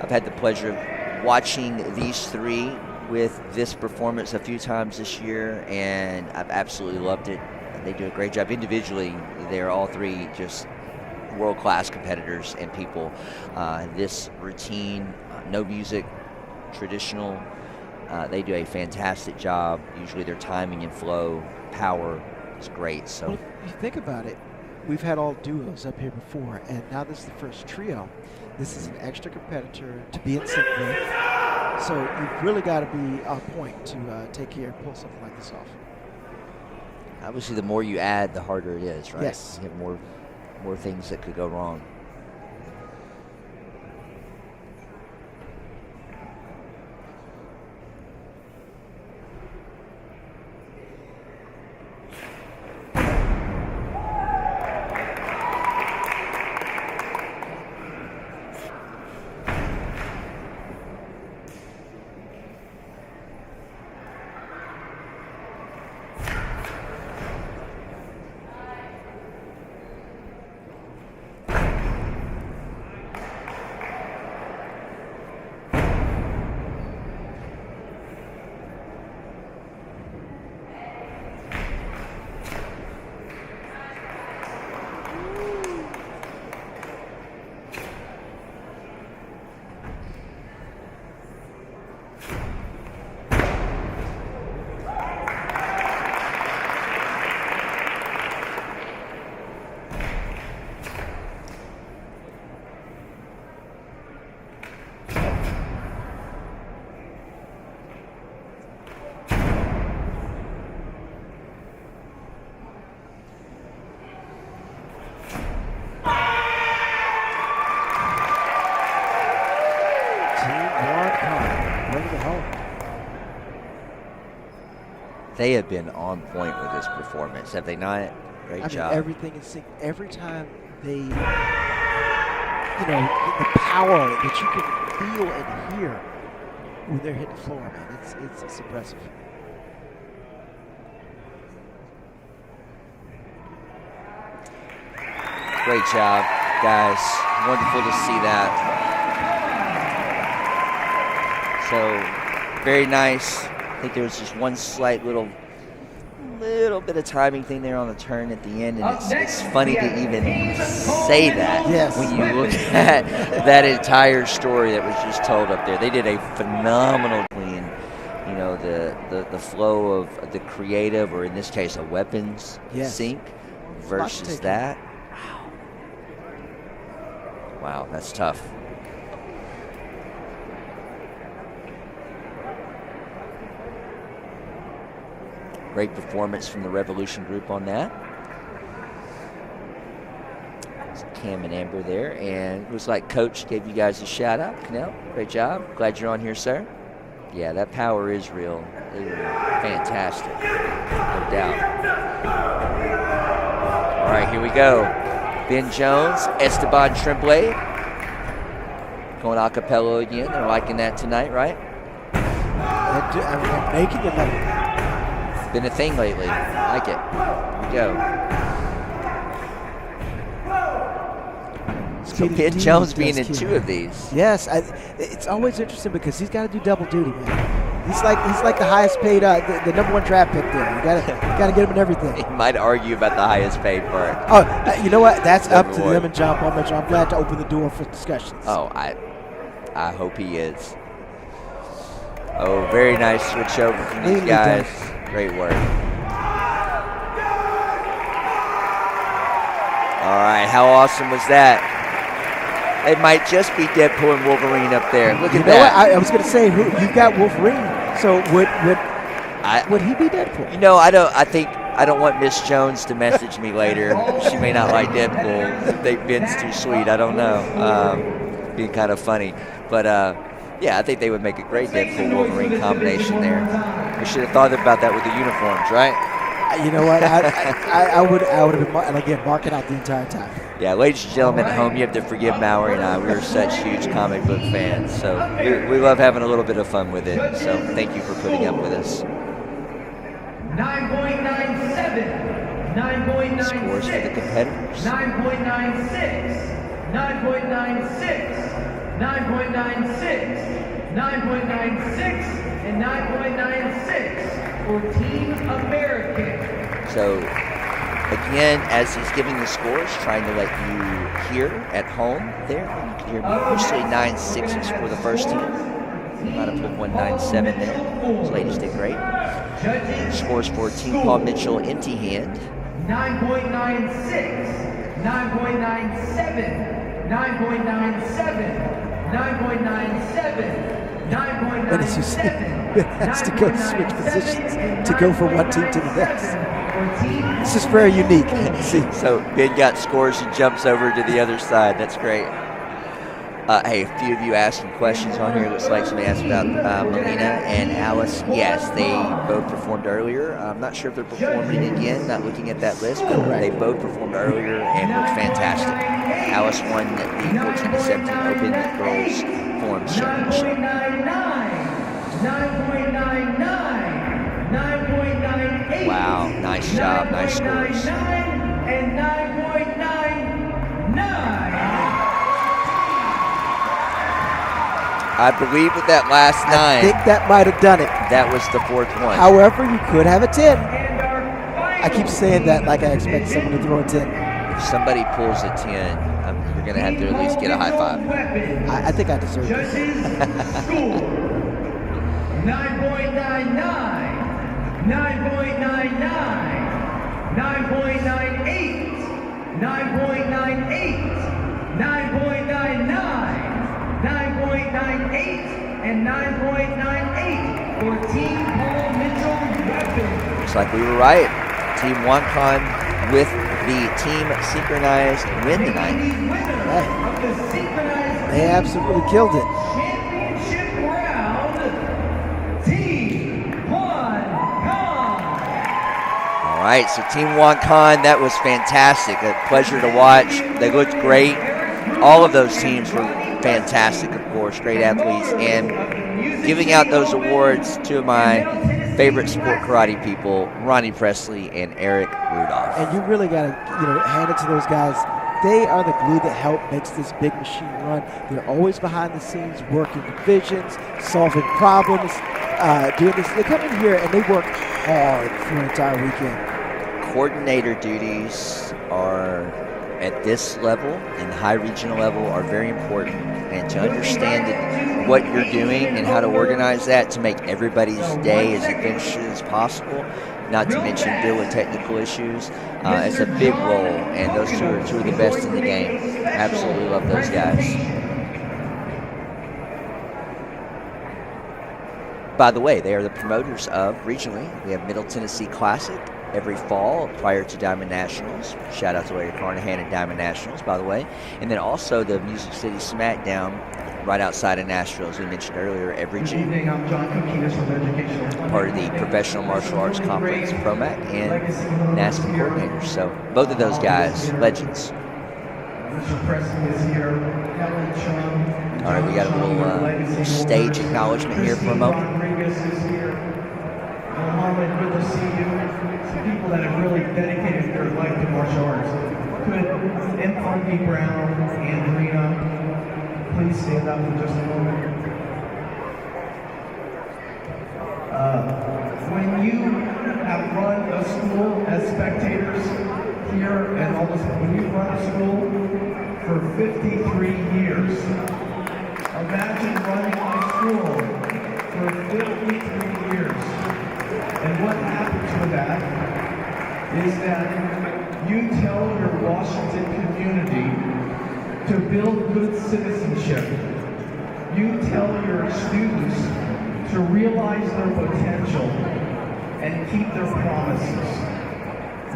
I've had the pleasure of watching these three with this performance a few times this year, and I've absolutely loved it. They do a great job individually. They're all three just world-class competitors and people. This routine, no music, traditional, they do a fantastic job. Usually their timing and flow, power is great. So well, if you think about it, we've had all duos up here before, and now this is the first trio. This is an extra competitor to be in sync with. So you've really got to be on point to take care and pull something like this off. obviously the more you add, the harder it is, right? Yes. You have more things that could go wrong. They have been on point with this performance, have they not? Great job. Everything is synced. Every time the power that you can feel and hear when they're hitting the floor, man. It's impressive. Great job, guys. Wonderful to see that. So, very nice. I think there was just one slight little bit of timing thing there on the turn at the end, and it's funny to even say that when you look at that entire story that was just told up there. They did a phenomenal clean, the flow of the creative, or in this case, a weapons sync versus that. Wow, that's tough. Great performance from the Revolution group on that. Cam and Amber there, and it was like Coach gave you guys a shout out. Canel, great job. Glad you're on here, sir. Yeah, that power is real. Fantastic, no doubt. All right, here we go. Ben Jones, Esteban Tremblay. Going a cappella again. They're liking that tonight, right? I'm making it like been a thing lately. I like it. Here we go. So Ben Jones being in two of these. Yes, it's always interesting because he's got to do double duty, man. He's like the highest paid, the number one draft pick there. You gotta get him in everything. He might argue about the highest paid part. Oh, you know what? That's up to them and John Palmer. I'm glad to open the door for discussions. Oh, I hope he is. Oh, very nice switch over from these guys. Great work. All right, how awesome was that? It might just be Deadpool and Wolverine up there. Look at that. What? I was going to say, you've got Wolverine, so would he be Deadpool? I don't want Miss Jones to message me later. She may not like Deadpool. Ben's too sweet. I don't know. Being kind of funny, but yeah, I think they would make a great Deadpool Wolverine combination there. We should have thought about that with the uniforms, right? You know what? I would have been, and again, marking out the entire time. Yeah, ladies and gentlemen at home, you have to forgive Mallory and I. We are such huge comic book fans, so we love having a little bit of fun with it. So thank you for putting up with us. 9.97, 9.96, scores for the competitors. 9.96, 9.96, 9.96, 9.96, and 9.96 for Team American. So, again, as he's giving the scores, trying to let you hear at home there. You can hear me. Usually 9.6 for the first team. Might have put 1.97 there. Those ladies did great. Scores for Team Paul Mitchell, empty hand. 9.96, 9.97, 9.97, 9.97, 9.97. Has to go switch positions to go from one team to the next. This is very unique. See, so Ben got scores and jumps over to the other side. That's great. Hey, a few of you asking questions on here. Looks like somebody asked about Melina and Alice. Yes, they both performed earlier. I'm not sure if they're performing again. Not looking at that list, but they both performed earlier and looked fantastic. Alice won the 14 to 17 Open Girls Forums Championship. 9.99, 9.98. Wow, nice job, nice scores. 9.99 and 9.99. I believe with that last 9. I think that might have done it. That was the fourth one. However, you could have a 10. I keep saying that like I expect someone to throw a 10. If somebody pulls a 10, you're going to have to at least get a high five. I think I deserve it. 9.99, 9.99, 9.98, 9.98, 9.99, 9.98, and 9.98 for Team Paul Mitchell Weapons. Looks like we were right. Team Woncon with the Team Synchronized win tonight. They absolutely killed it. All right, so Team Wonkan, that was fantastic. A pleasure to watch. They looked great. All of those teams were fantastic, of course, great athletes. And giving out those awards to my favorite sport karate people, Ronnie Presley and Eric Rudolph. And you really got to, hand it to those guys. They are the glue that help makes this big machine run. They're always behind the scenes working divisions, solving problems, doing this. They come in here and they work hard for an entire weekend. Coordinator duties are at this level and high regional level are very important, and to understand what you're doing and how to organize that to make everybody's day as efficient as possible, not to mention deal with technical issues. It's a big role, and those two are two of the best in the game. Absolutely love those guys. By the way, they are the promoters of regionally. We have Middle Tennessee Classic every fall prior to Diamond Nationals. Shout out to Larry Carnahan at Diamond Nationals, by the way. And then also the Music City Smackdown right outside of Nashville, as we mentioned earlier, every June. Part of the Professional Martial Arts Conference, PROMAC, and NASPA coordinators. So both of those guys, legends. All right, we got a little stage acknowledgement here for a moment. Harlan, good to see you. Some people that have really dedicated their life to martial arts. Could M. Funky Brown, Andrina, please stand up for just a moment. When you have run a school as spectators here and all this, when you run a school for 53 years, imagine running a school for 53 years. And what happens with that is that you tell your Washington community to build good citizenship. You tell your students to realize their potential and keep their promises.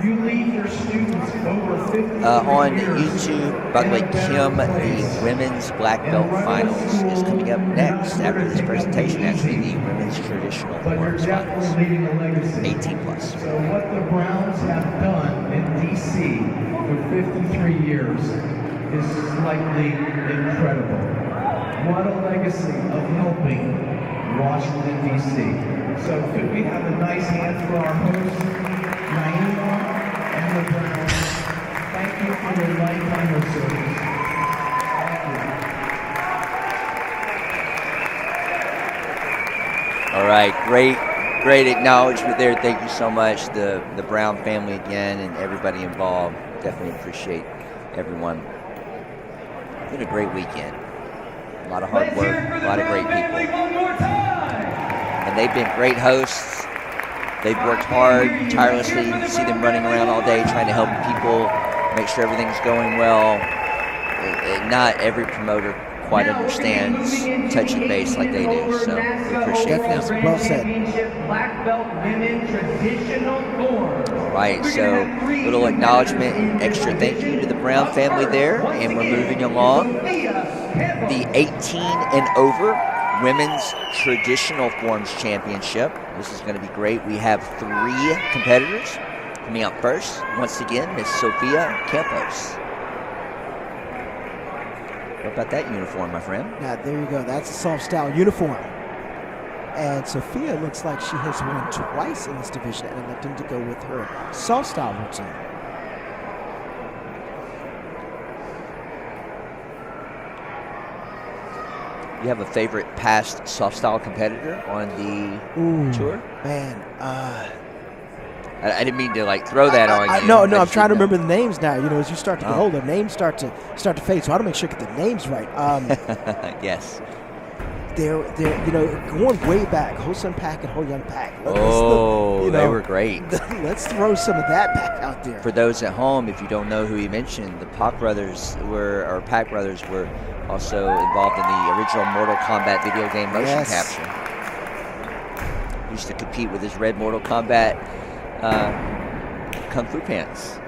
You lead your students over 50 on years. YouTube, by the way, Kim, the women's black belt finals is coming up next after this presentation. Actually, the women's traditional arts finals, 18 plus. So what the Browns have done in DC for 53 years is slightly incredible. What a legacy of helping Washington DC. So could we have a nice hand for our host, Naima and the Browns? Thank you for your lifetime of service. Thank you. All right, great acknowledgement there. Thank you so much, the Brown family again, and everybody involved. Definitely appreciate everyone. It's been a great weekend. A lot of hard work, a lot of great people, and they've been great hosts. They've worked hard, tirelessly. You see them running around all day trying to help people, make sure everything's going well. Not every promoter quite understands touching base like they do, so we appreciate them. Well said. Black belt women traditional form. All right, so little acknowledgement and extra thank you to the Brown family there, and we're moving along. The 18 and over Women's Traditional Forms Championship. This is going to be great. We have 3 competitors. Coming out first, once again, Miss Sophia Campos. What about that uniform, my friend? Now, there you go. That's a soft style uniform. And Sophia looks like she has won twice in this division and electing to go with her soft style routine. You have a favorite past soft style competitor on the tour? Man, I didn't mean to throw that on you. No, I'm trying to remember the names now. As you start to get older, names start to fade. So I want to make sure I get the names right. Yes. They're going way back. Ho Sun Pak and Ho Young Pak. They were great. Let's throw some of that back out there. For those at home, if you don't know who he mentioned, the Pak brothers were also involved in the original Mortal Kombat video game motion capture. He used to compete with his red Mortal Kombat Kung Fu pants.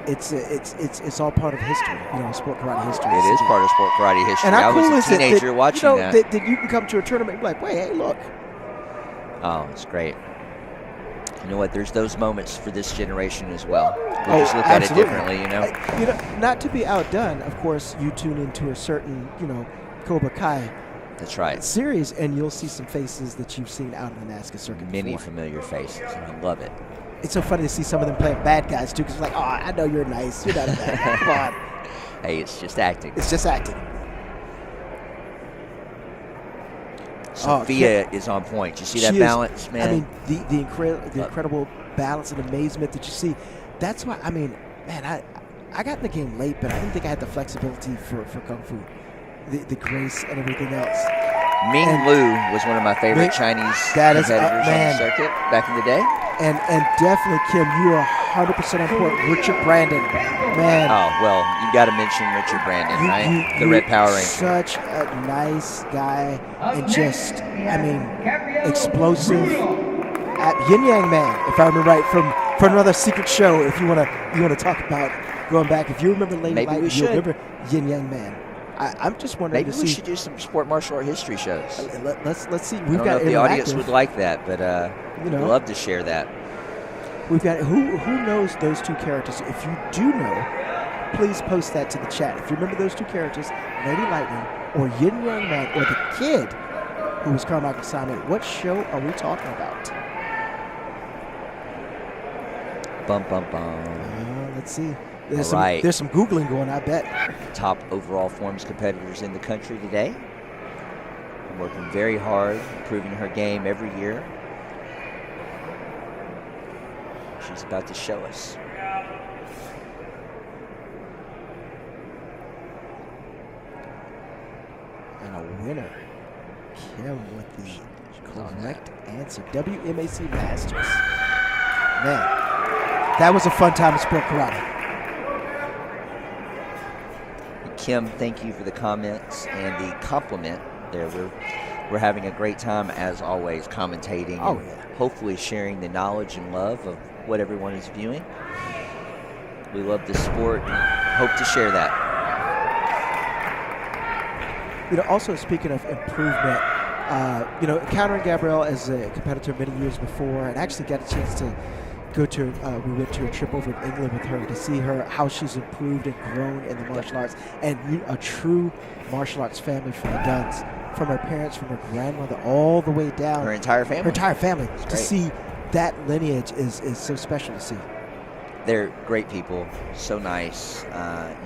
It's all part of history, sport karate history. It is part of sport karate history. And I how cool was a is teenager watching that. That you can come to a tournament and be like, wait, hey, look. Oh, it's great. you know what? There's those moments for this generation as well. We'll just look at it differently, you know. Not to be outdone, of course, you tune into a certain, Cobra Kai That's right. series, and you'll see some faces that you've seen out in the NASCAR circuit Many before. familiar faces, and I love it. It's so funny to see some of them playing bad guys too, because it's like, oh, I know you're nice. You're not a bad guy. Come on. Hey, it's just acting. It's just acting. Sophia is on point. You see that balance, man? I mean, the incredible balance and amazement that you see. That's why, I got in the game late, but I didn't think I had the flexibility for Kung Fu. The grace and everything else. Ming Lu was one of my favorite Chinese competitors on the circuit back in the day. And definitely, Kim, you are 100% on point. Richard Brandon, man. Oh, well, you got to mention Richard Brandon, right? The Red Power Ranger. Such a nice guy and just, explosive. Yin Yang Man, if I remember right, from another secret show. If you wanna talk about going back, if you remember Lady Light, you remember Yin Yang Man. I'm just wondering. Maybe we should do some sport martial art history shows. Let's see. I don't know if the audience would like that, but we'd love to share that. We've got who knows those two characters. If you do know, please post that to the chat. If you remember those two characters, Lady Lightning or Yin Yang Man or the kid who was Carmichael Simon, what show are we talking about? Bum bum bum. Let's see. There's some Googling going, I bet. Top overall forms competitors in the country today. Working very hard, improving her game every year. She's about to show us. And a winner, Kim, with the correct answer. WMAC Masters. Man, that was a fun time in sport karate. Kim, thank you for the comments and the compliment there. We're having a great time, as always, commentating and hopefully sharing the knowledge and love of what everyone is viewing. We love the sport and hope to share that. Also speaking of improvement, encountering Gabrielle as a competitor many years before, and actually got a chance to go to, we went to a trip over in England with her to see how she's improved and grown in the martial arts, and a true martial arts family from the Duns, from her parents, from her grandmother, all the way down. Her entire family. Her entire family. To see that lineage is so special to see. They're great people, so nice.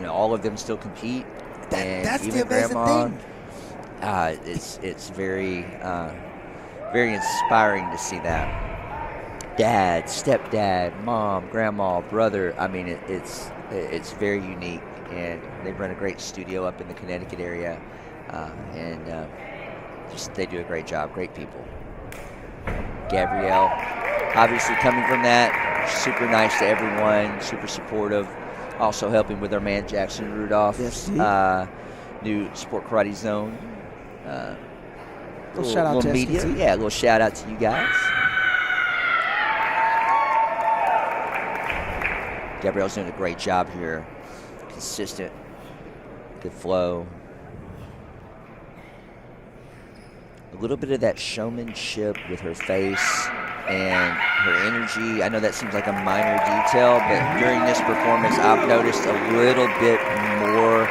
All of them still compete. That's even the amazing Grandma, thing. It's very, very inspiring to see that. Dad, stepdad, mom, grandma, brother. I mean, it's very unique, and they run a great studio up in the Connecticut area, and they do a great job. Great people. Gabrielle, obviously coming from that, super nice to everyone, super supportive. Also helping with our man Jackson Rudolph, new Sport Karate Zone. Little shout out to media. SKT. Yeah, a little shout out to you guys. Gabrielle's doing a great job here. Consistent, good flow. A little bit of that showmanship with her face and her energy. I know that seems like a minor detail, but during this performance, I've noticed a little bit more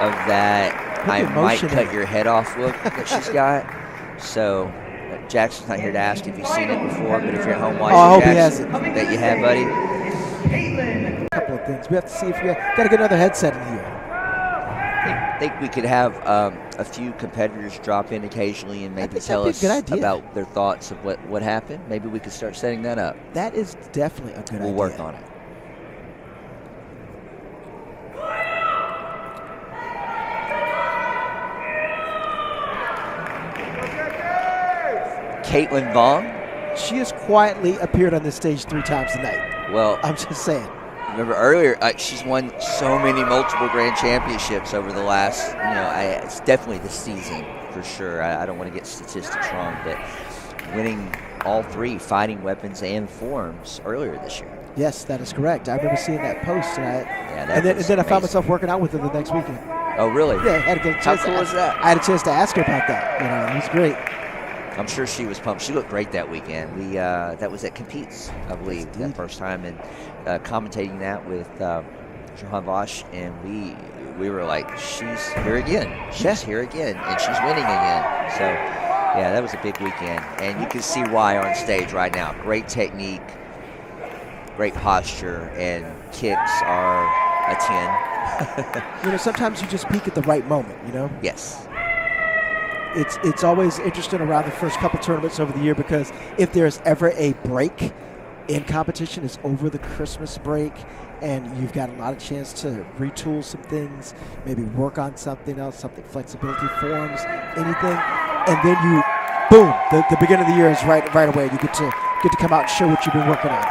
of that I might cut your head off look that she's got. So Jackson's not here to ask if you've seen it before, but if you're at home watching, I hope Jackson, he has it. that you have, buddy. A couple of things. We have to see if we got to get another headset in here. I think we could have a few competitors drop in occasionally and maybe tell us about their thoughts of what happened. Maybe we could start setting that up. That is definitely a good idea. We'll work on it. Caitlin Vaughn. She has quietly appeared on this stage 3 times tonight. Well, I'm just saying. Remember earlier, she's won so many multiple grand championships over the last, it's definitely this season for sure. I don't want to get statistics wrong, but winning all 3 fighting weapons and forms earlier this year. Yes, that is correct. I remember seeing that post, and that then I found myself working out with her the next weekend. Oh, really? Yeah, I had a chance. How cool is that? I had a chance to ask her about that. It was great. I'm sure she was pumped. She looked great that weekend. We that was at Competes, I believe, that first time, and commentating that with Johan Vosch, and we were like, she's here again. She's here again, and she's winning again. So, yeah, that was a big weekend, and you can see why on stage right now. Great technique, great posture, and kicks are a 10. Sometimes you just peak at the right moment, Yes. It's always interesting around the first couple tournaments over the year, because if there's ever a break in competition, it's over the Christmas break, and you've got a lot of chance to retool some things, maybe work on something else, something flexibility, forms, anything, and then you, boom, the beginning of the year is right away. You get to come out and show what you've been working on.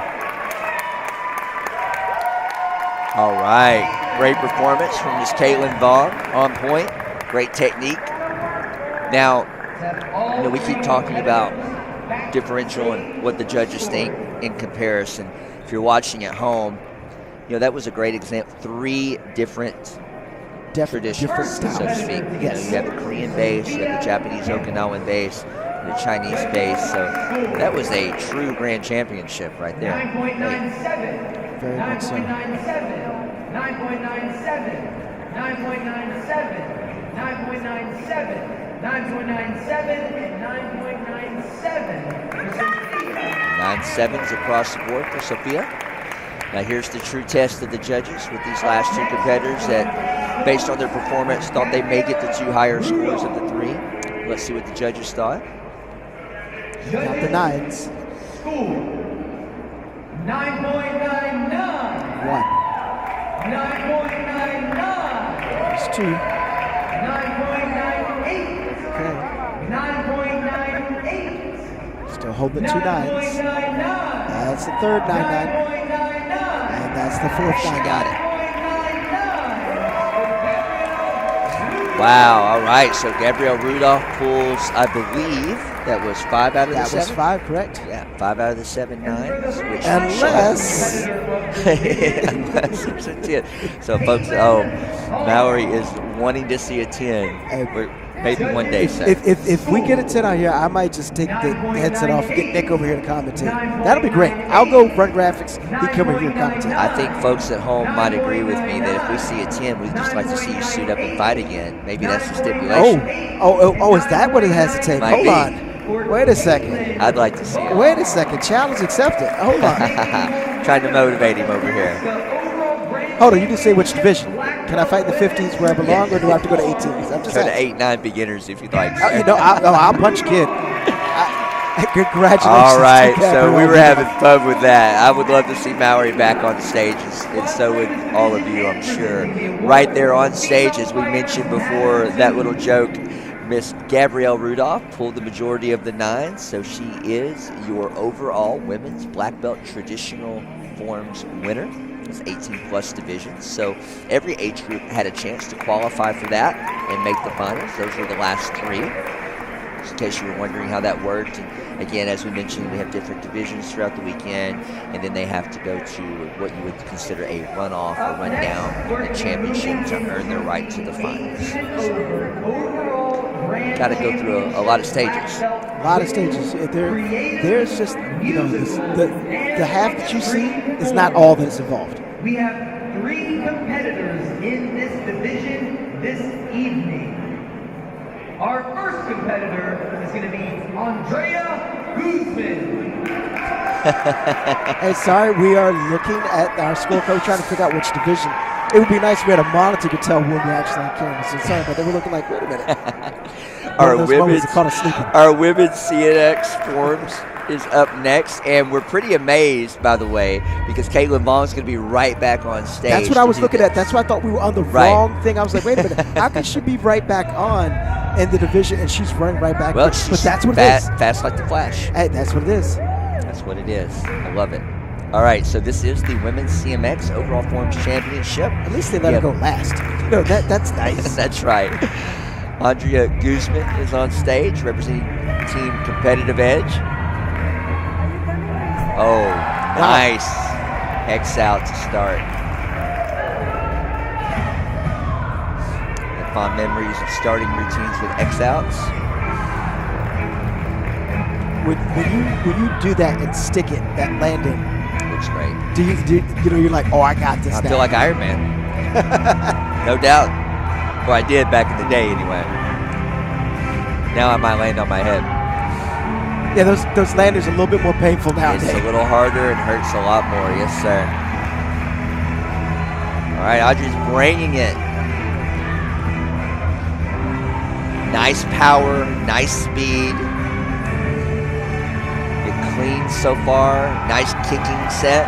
All right, great performance from Miss Caitlin Vaughn, on point, great technique. Now, we keep talking about differential and what the judges think in comparison. If you're watching at home, that was a great example. 3 different traditions, so to speak. Yes. You have the Korean base, you have the Japanese Okinawan base, the Chinese base. So that was a true grand championship right there. 9.97. Very much so. 9.97. 9.97. 9.97. 9.97. 9.97 and 9.97 for Sophia. 9 sevens across the board for Sophia. Now here's the true test of the judges with these last 2 competitors that, based on their performance, thought they may get the 2 higher scores of the 3. Let's see what the judges thought. Got the 9s. Score 9.99. 1. 9.99. There's 2. 9.98. Okay. 9.98. Still holding the 2 9s. That's the third 9-9. And that's the fourth 9-9. Got it. Wow, all right. So Gabrielle Rudolph pulls, I believe, that was 5 out of the 7. That was 5, correct? Yeah, 5 out of the 7 nines. Which Unless unless there's a 10. So, folks at home, Mallory is wanting to see a 10. Maybe one day, so. If we get a 10 out here, I might just take the headset off and get Nick over here to commentate. That'll be great. I'll go run graphics. He come over here to commentate. I think folks at home might agree with me that if we see a 10, we'd just like to see you suit up and fight again. Maybe that's the stipulation. Oh, is that what it has to take? Might Hold be. on. Wait a second. I'd like to see it. Wait a second. Challenge accepted. Hold on. Trying to motivate him over here. Hold on. You can say which division. Can I fight in the 50s where I belong, or do I have to go to 18s? I'm just Go to asking. 8-9 beginners if you'd like. I'll punch kid. Congratulations. All right, to so Gabrielle. we were having fun with that. I would love to see Mallory back on stage, and so would all of you, I'm sure. Right there on stage, as we mentioned before, that little joke, Miss Gabrielle Rudolph pulled the majority of the 9s, so she is your overall women's black belt traditional forms winner. It's 18-plus divisions, so every age group had a chance to qualify for that and make the finals. Those were the last 3, just in case you were wondering how that worked. And again, as we mentioned, we have different divisions throughout the weekend, and then they have to go to what you would consider a runoff or rundown the championship to earn their right to the finals. Got to go through a lot of stages. A lot of stages. There's just, the half that you see is not all that's involved. We have 3 competitors in this division this evening. Our first competitor is going to be Andrea Guzman. Hey, sorry, we are looking at our scorecard, trying to figure out which division. It would be nice if we had a monitor to tell when we actually on camera. So sorry, but they were looking like, wait a minute. Our women's CNX forms is up next, and we're pretty amazed, by the way, because Caitlin Vaughn's going to be right back on stage. That's what I was looking at. That's why I thought we were on the wrong thing. I was like, wait a minute, how can she be right back on in the division and she's running right back? Well, but that's what it is. Fast like the Flash. Hey, that's what it is. That's what it is. I love it. All right, so this is the Women's CMX Overall Forms Championship. At least they let her go last. That's nice. That's right. Andrea Guzman is on stage representing Team Competitive Edge. Oh, nice. X out to start. And fond memories of starting routines with X outs. when you do that and stick it, that landing, Looks great. you're like, oh, I got this I now. feel like Iron Man. No doubt. Well, I did back in the day anyway. Now I might land on my head. Yeah, those landers are a little bit more painful nowadays. It's a little harder and hurts a lot more. Yes, sir. All right, Audrey's bringing it. Nice power, nice speed. Get clean so far. Nice kicking set.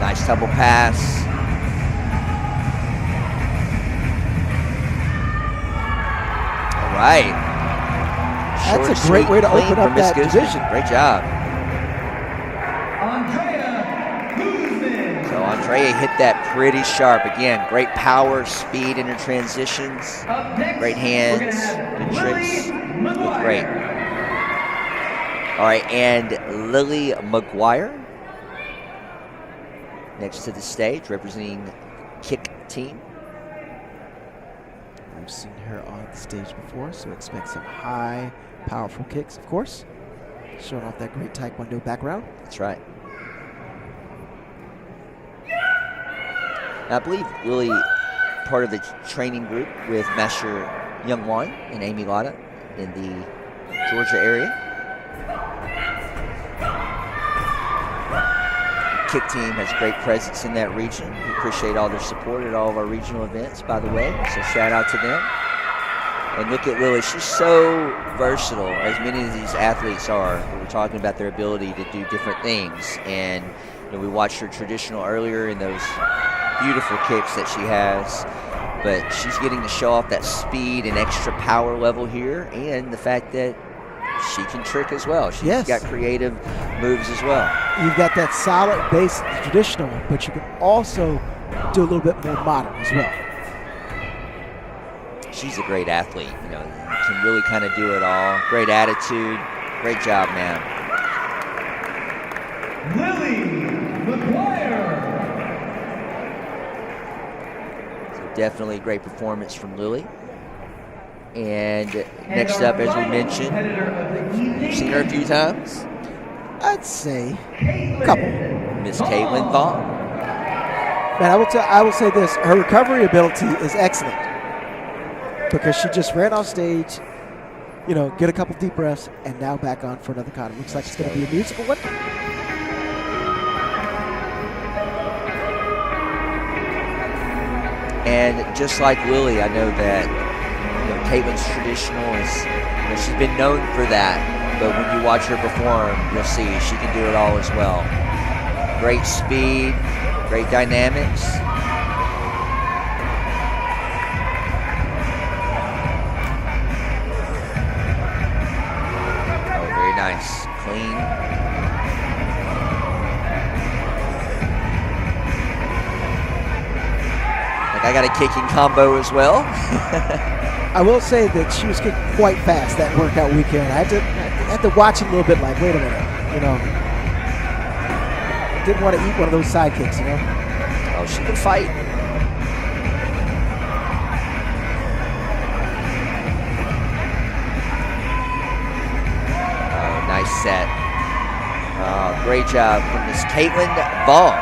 Nice double pass. All right. That's Short, a great sweet, way to clean open from up Miss that Guzman. division. Great job. Andrea Guzman. So Andrea hit that pretty sharp. Again, great power, speed in her transitions. Up next, Great we're gonna hands, have good Lily tricks. Look McGuire. great. All right, and Lily McGuire next to the stage, representing Kick Team. We've seen her on the stage before, so expect some high, powerful kicks, of course. Showing off that great Taekwondo background. That's right. I believe Lily, part of the training group with Master Young Wan and Amy Lotta in the Georgia area. Kick Team has great presence in that region. We appreciate all their support at all of our regional events, by the way. So shout out to them. And look at Lily. She's so versatile, as many of these athletes are. We're talking about their ability to do different things. And we watched her traditional earlier in those beautiful kicks that she has. But she's getting to show off that speed and extra power level here, and the fact that she can trick as well. She's got creative moves as well. You've got that solid base traditional, but you can also do a little bit more modern as well. She's a great athlete. Can really kind of do it all. Great attitude. Great job, man. Lily McGuire. So definitely a great performance from Lily. And next up, as we mentioned, you've seen her a few times. I'd say a couple. Miss Caitlin Vaughn. Man, I will say this: her recovery ability is excellent because she just ran off stage, get a couple deep breaths, and now back on for another kata. Looks like it's going to be a musical one. And just like Lily, I know that Caitlin's traditional is, she's been known for that. But when you watch her perform, you'll see she can do it all as well. Great speed, great dynamics. Oh, very nice. Clean. Like I got a kicking combo as well. I will say that she was kicking quite fast that workout weekend. I had to watch it a little bit like, wait a minute, Didn't want to eat one of those side kicks, Oh, she can fight. Oh, nice set. Oh, great job from Miss Caitlin Vaughn.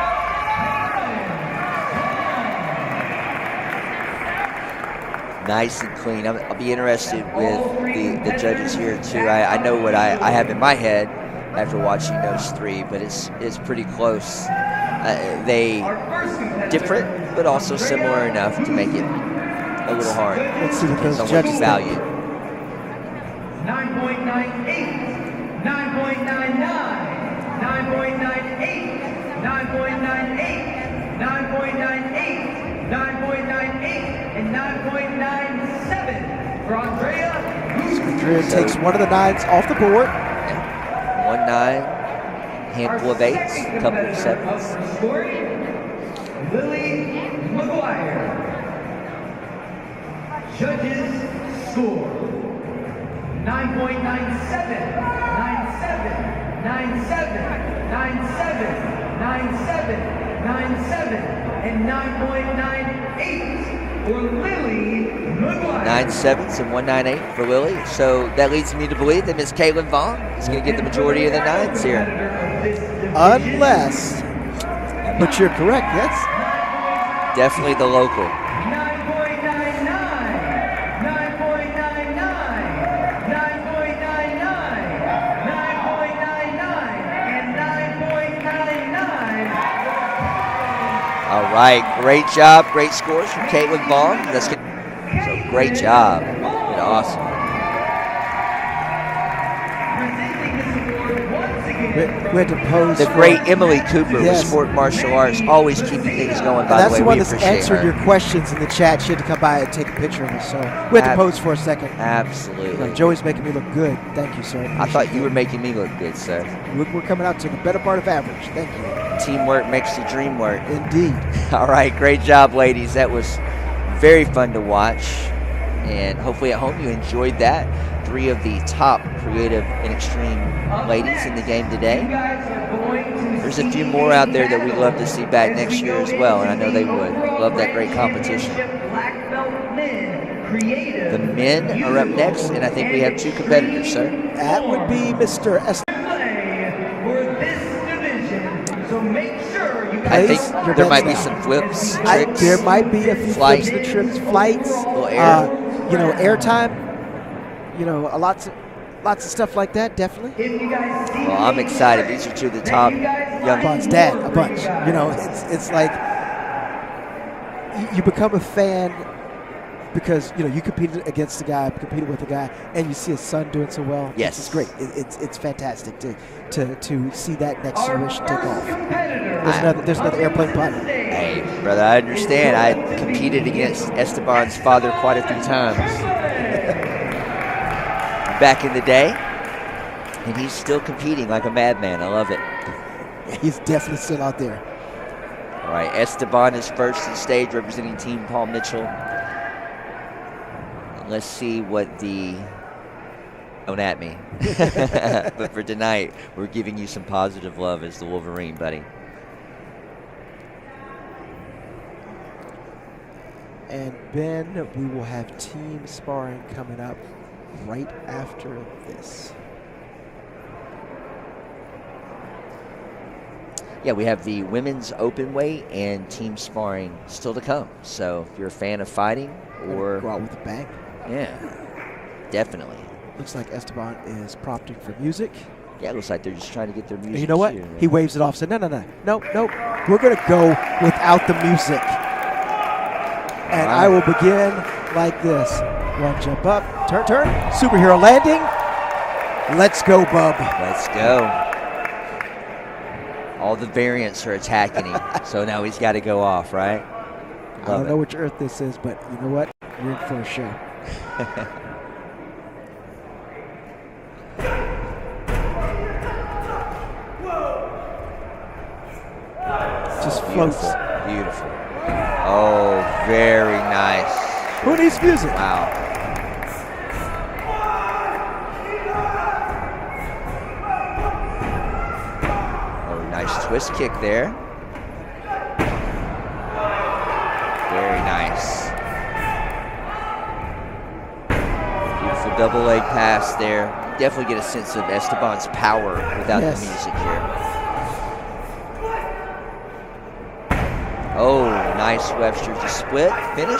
Nice and clean. I'll be interested with the judges here too. I know what I have in my head after watching those three, but it's pretty close. They different, but also similar enough to make it a little hard. Let's see what those Someone judges value. 9.98, 9.99, 9.98, 9.98, 9.98, 9.98, and 9.97 for Andrea. Andrea takes one of the nines off the board. 1-9, handful of eights, a couple of sevens. Lily McGuire. Judges score 9.97, 97, 97, 97, 97, 9.97 and 9.98 for Lily McGuire. 9.7s and 1.98 for Lily. So that leads me to believe that Miss Caitlin Vaughn is going to get the majority of the 9s here. Unless, but you're correct, yes. Definitely the local. 9.99, 9.99, 9.99, 9.99, and 9.99. All right, great job, great scores from Caitlin Vaughn. So great job, and awesome. Presenting this award once again. We had to pose The for- great Emily Cooper Yes. with Sport Martial Arts, always keeping things going, And by that's the the way. one We that's appreciate answered her. your questions in the chat. She had to come by and take a picture of us. So we had to pose for a second. Absolutely. Joey's making me look good. Thank you, sir. I thought you were making me look good, sir. We're coming out to the better part of average. Thank you. Teamwork makes the dream work. Indeed. All right, great job, ladies. That was very fun to watch. And hopefully at home you enjoyed that. 3 of the top creative and extreme ladies in the game today. There's a few more out there that we'd love to see back next year as well, and I know they would. Love that great competition. The men are up next, and I think we have 2 competitors, sir. That would be Mr. S. I think Your there might be bets some now. flips, tricks. There might be a few flight. flips and trips, flights, Little air. airtime, lots of stuff like that, definitely. Well, I'm excited. These are 2 of the top young Bunch, Dad, a bunch. It's like you become a fan because you competed against a guy, competed with a guy, and you see his son doing so well. Yes. It's great. It's fantastic to see that next generation take off. There's another airplane pilot. Hey, brother, I understand. I competed against Esteban's father quite a few times back in the day, and he's still competing like a madman. I love it. He's definitely still out there. All right, Esteban is first on stage representing Team Paul Mitchell. And let's see what the... Don't at me. But for tonight, we're giving you some positive love as the Wolverine, buddy. And Ben, we will have team sparring coming up right after this. Yeah, we have the women's open weight and team sparring still to come. So if you're a fan of fighting or... Go out with a bang. Yeah, definitely. Looks like Esteban is prompting for music. Yeah, it looks like they're just trying to get their music. And you know what? here. He waves it off. Said, no. We're going to go without the music. And I will begin like this. One jump up, turn, superhero landing. Let's go, bub. Let's go. All the variants are attacking him, so now he's got to go off, right? I don't know which Earth this is, but you know what? You're in for a show. Just floats. Beautiful. Oh, very nice. Who needs music? Wow. Oh, nice twist kick there. Very nice. Beautiful double leg pass there. Definitely get a sense of Esteban's power without the music here. Oh, nice Webster to split, finish.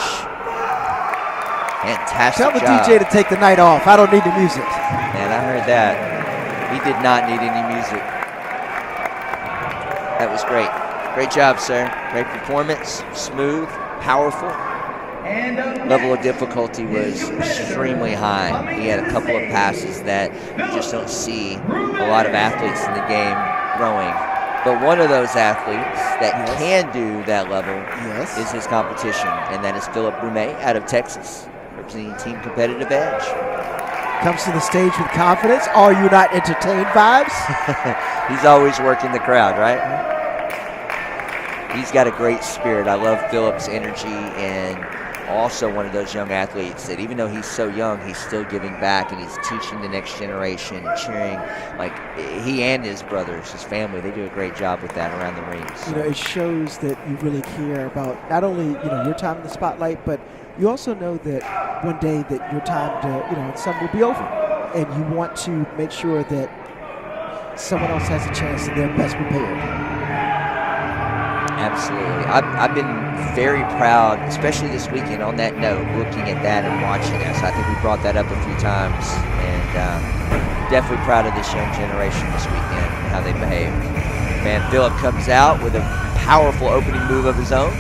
Fantastic Tell the job. DJ to take the night off. I don't need the music. Man, I heard that. He did not need any music. That was great. Great job, sir. Great performance. Smooth, powerful. Level of difficulty was extremely high. He had a couple of passes that you just don't see a lot of athletes in the game throwing. But one of those athletes that can do that level is his competition, and that is Philip Brumet out of Texas, representing Team Competitive Edge. Comes to the stage with confidence. Are you not entertained vibes? He's always working the crowd, right? He's got a great spirit. I love Philip's energy and also one of those young athletes that even though he's so young, he's still giving back and he's teaching the next generation and cheering. Like he and his brothers, his family, they do a great job with that around the rings. You know, it shows that you really care about not only, you know, your time in the spotlight, but you also know that one day that your time to, you know, some will be over. And you want to make sure that someone else has a chance and they're best prepared. Absolutely. I've been very proud, especially this weekend on that note, looking at that and watching this. I think we brought that up a few times, and definitely proud of this young generation this weekend and how they behaved. Man, Philip comes out with a powerful opening move of his own.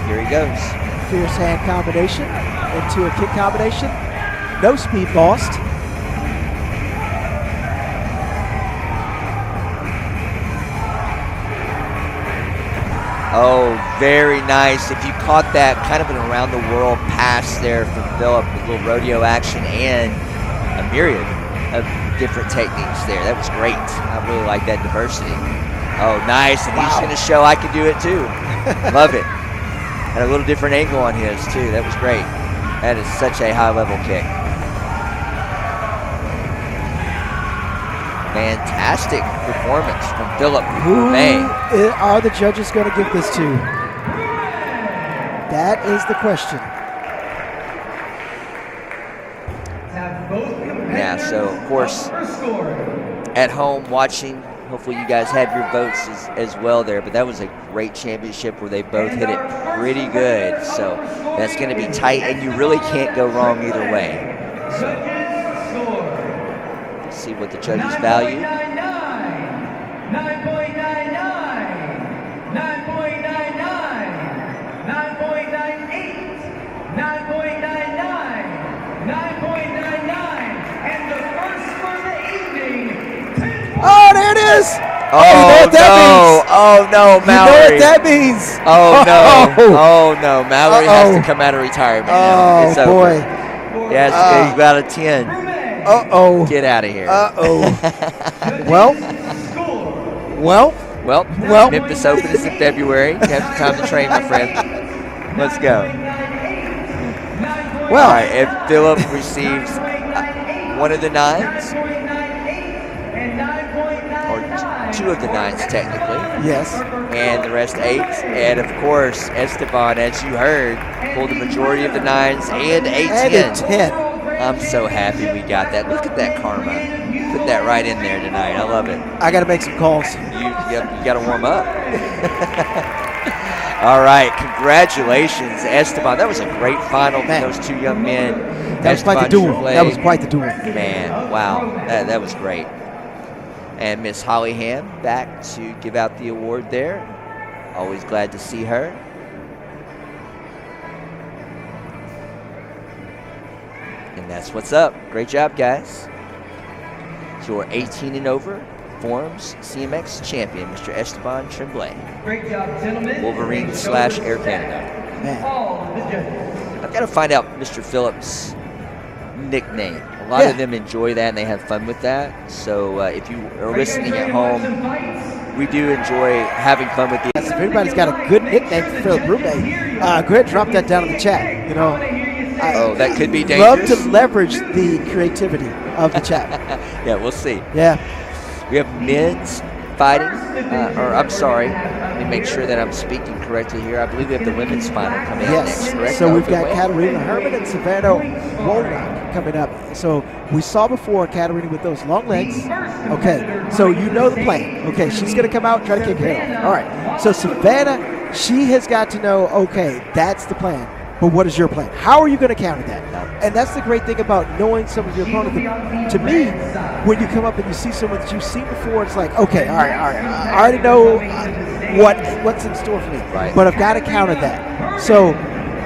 Here he goes. Fierce hand combination into a kick combination. No speed lost. Oh, very nice. If you caught that, kind of an around-the-world pass there from Philip with a little rodeo action and a myriad of different techniques there. That was great. I really like that diversity. Oh, nice. And he's going to show I can do it too. Love it. Had a little different angle on his too. That was great. That is such a high-level kick. Fantastic performance from Philip. Who May. are the judges going to give this to? That is the question. Yeah, so of course, at home watching, hopefully you guys had your votes as well there, but that was a great championship where they both hit it pretty good. So that's going to be tight, and you really can't go wrong either way. So, see what the judges value. 9.99, 9.99, 9.98, 9.99, 9.99, and the first for the evening. Oh, there it is! Oh, you know what that means. Oh, no, Mallory. You know what that means. Oh, no. Oh, no. Mallory has to come out of retirement now. It's over. Boy. Yes, you got a 10. Uh-oh. Get out of here. Uh-oh. Well. Memphis Open is in February. You have time to train, my friend. Let's go. Well. All right, if Philip receives one of the nines, or two of the nines technically. Yes. And the rest 8s. And of course, Esteban, as you heard, pulled the majority of the 9s and a 10. I'm so happy we got that. Look at that karma. Put that right in there tonight. I love it. I got to make some calls. You got to warm up. All right. Congratulations, Esteban. That was a great final for those two young men. That was quite the duel. That was quite the duel. Man, wow. That was great. And Miss Holly Ham back to give out the award there. Always glad to see her. And that's what's up. Great job, guys. Your 18 and over Forums CMX champion, Mr. Esteban Tremblay. Great job, gentlemen. Wolverine / Air Canada. Man. All of the judges. I've got to find out Mr. Phillips' nickname. A lot of them enjoy that and they have fun with that. So if you are listening at home, we do enjoy having fun with the. If anybody's got a good nickname for Philip Rume, go ahead and drop that down in the chat. You know, that could be dangerous. Love to leverage the creativity of the chat. Yeah, we'll see. Yeah. We have men's fighting, or I'm sorry, let me make sure that I'm speaking correctly here. I believe we have the women's final coming up next, correct? So we've got Katarina Herman and Savannah Wolnick coming up. So we saw before Katarina with those long legs. Okay, so you know the plan. Okay, she's going to come out and try to kick her head off. All right, so Savannah, she has got to know, okay, that's the plan. But what is your plan? How are you going to counter that? And that's the great thing about knowing some of your opponent. To me, when you come up and you see someone that you've seen before, it's like, okay, all right. I already know what's in store for me. Right. But I've got to counter that. So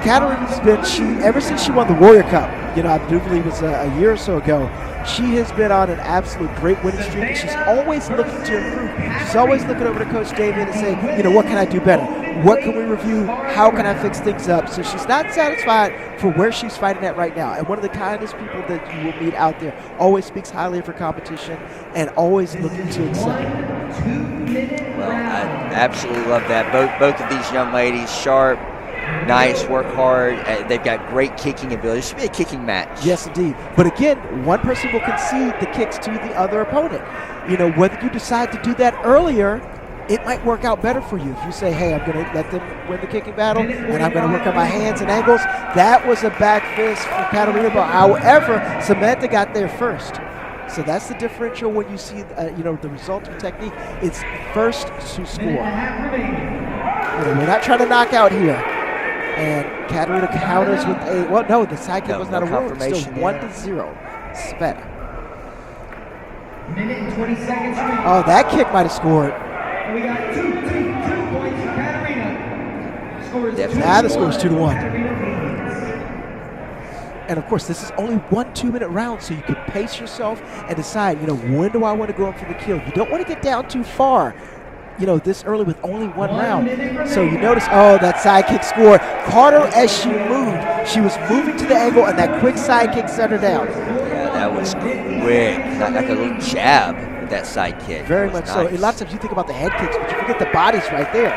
Katarina's been, ever since she won the Warrior Cup, I believe it was a year or so ago, She has been on an absolute great winning streak, and she's always looking to improve. She's always looking over to Coach Damien and saying, what can I do better? What can we review? How can I fix things up? So she's not satisfied for where she's fighting at right now. And one of the kindest people that you will meet out there, always speaks highly of her competition and always looking to excel. Well, I absolutely love that. Both of these young ladies, sharp, nice, work hard. They've got great kicking ability. It should be a kicking match. Yes, indeed. But again, one person will concede the kicks to the other opponent. Whether you decide to do that earlier, it might work out better for you. If you say, hey, I'm going to let them win the kicking battle, and I'm going to work on my hands and ankles. That was a back fist for Katarina. However, Samantha got there first. So that's the differential when you see, the resulting technique. It's first to score. We're not trying to knock out here. And Katarina counters with the side kick was not a word. Still 1-0. Savannah. Minute and 20 seconds remaining. Oh, that kick might have scored. We got 2 points for Katarina. Score is The score is 2-1. Katarina leads. And of course, this is only 1 2-minute round, so you can pace yourself and decide, when do I want to go up for the kill? You don't want to get down too far, this early with only 1 round. So you notice, that side kick scored. Carter, as she moved, she was moving to the angle, and that quick side kick set her down. Yeah, that was quick. Like a little jab with that side kick. Very much so. A lot of times you think about the head kicks, but you forget the bodies right there.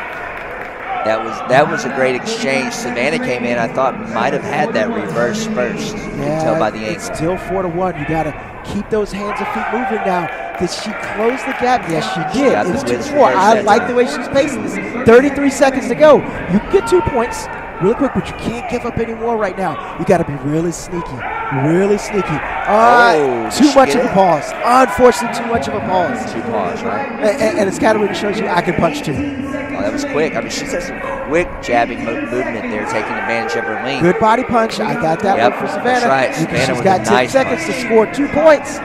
That was a great exchange. Savannah came in. I thought might have had that reverse first. You can tell by the angle. It's still 4-1. You got to keep those hands and feet moving now. Did she close the gap? Yes, she did. It was 2-4. I like the way she's pacing this. 33 seconds to go. You can get 2 points really quick, but you can't give up any more right now. You got to be really sneaky. Really sneaky. Too much of a pause. Unfortunately, too much of a pause. Two pause, right? And it's Katarina shows you I can punch too. Oh, that was quick. I mean, she's got some quick jabbing movement there, taking advantage of her length. Good body punch. I got that one for Savannah. That's right. Savannah She's got 10 seconds to score 2 points.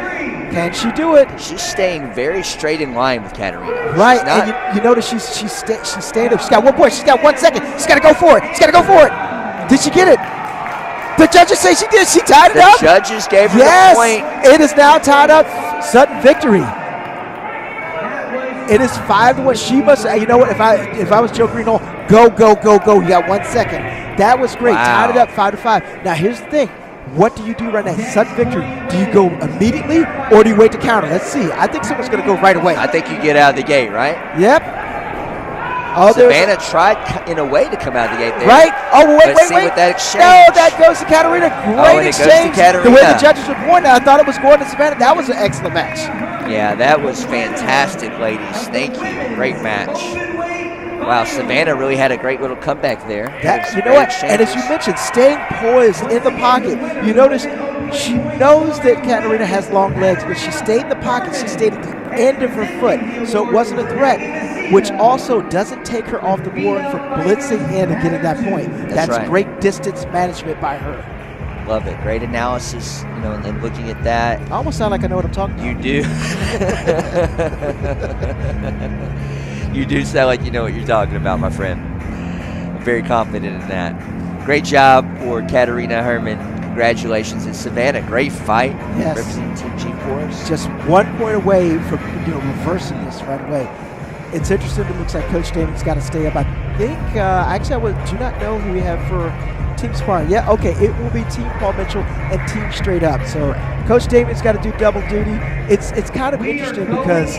Can she do it? She's staying very straight in line with Katarina. Right, and you notice she's staying up. She's got 1 point. She's got 1 second. She's got to go for it. She's got to go for it. Did she get it? The judges say she did. She tied it up. The judges gave her the point. It is now tied up. Sudden victory. It is 5-1. She must. You know what? If I was Joe Greenhall, go. You got 1 second. That was great. Wow. Tied it up 5-5. Now here's the thing. What do you do right now? Sudden victory. Do you go immediately or do you wait to counter? Let's see. I think someone's going to go right away. I think you get out of the gate, right? Yep. Oh, Savannah tried in a way to come out of the gate there. Right? Oh, wait. With that exchange. No, that goes to Katarina. Great exchange. Katarina. The way the judges were pointing, I thought it was going to Savannah. That was an excellent match. Yeah, that was fantastic, ladies. Thank you. Great match. Wow, Savannah really had a great little comeback there. You know what? And as you mentioned, staying poised in the pocket. You notice she knows that Katarina has long legs, but she stayed in the pocket. She stayed at the end of her foot, so it wasn't a threat, which also doesn't take her off the board for blitzing in and getting that point. That's right. Great distance management by her. Love it. Great analysis, and looking at that. I almost sound like I know what I'm talking about. You do. You do sound like you know what you're talking about, my friend. I'm very confident in that. Great job for Katarina Herman. Congratulations. And Savannah, great fight. Yes. Representing Team G for us. Just 1 point away from reversing this right away. It's interesting. It looks like Coach Damon's got to stay up. I think, actually, I do not know who we have for Team Sparring. Yeah, okay. It will be Team Paul Mitchell and Team Straight Up. So Coach Damon's got to do double duty. It's kind of interesting because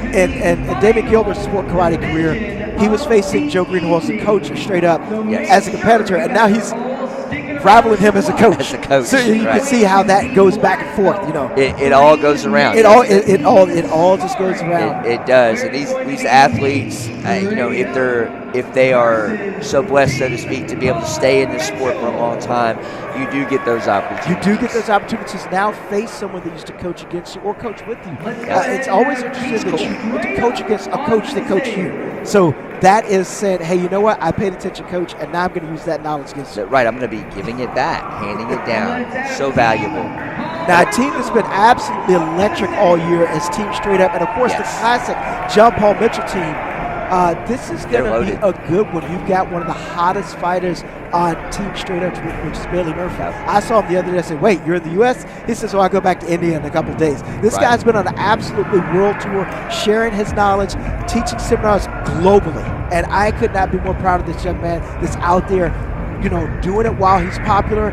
in David Gilbert's sport karate career, he was facing Joe Greenwald as a coach Straight Up as a competitor, and now he's rivaling him as a coach. So you can see how that goes back and forth. It all goes around. It all just goes around. It does. And these athletes, if they are so blessed, so to speak, to be able to stay in this sport for a long time, you do get those opportunities. You do get those opportunities to now face someone that used to coach against you or coach with you. It's always interesting that you get to coach against a coach that coached you. So that is saying, hey, you know what? I paid attention, coach, and now I'm going to use that knowledge against you. Right, I'm going to be giving it back, handing it down. So valuable. Now, a team that's been absolutely electric all year is Team Straight Up, and of course the classic John Paul Mitchell team. This is going to be a good one. You've got one of the hottest fighters on Team Straight Up, which is Bailey Murphy. I saw him the other day. I said, wait, you're in the U.S.? He says, well, I go back to India in a couple of days. This guy's been on an absolutely world tour, sharing his knowledge, teaching seminars globally. And I could not be more proud of this young man that's out there, doing it while he's popular.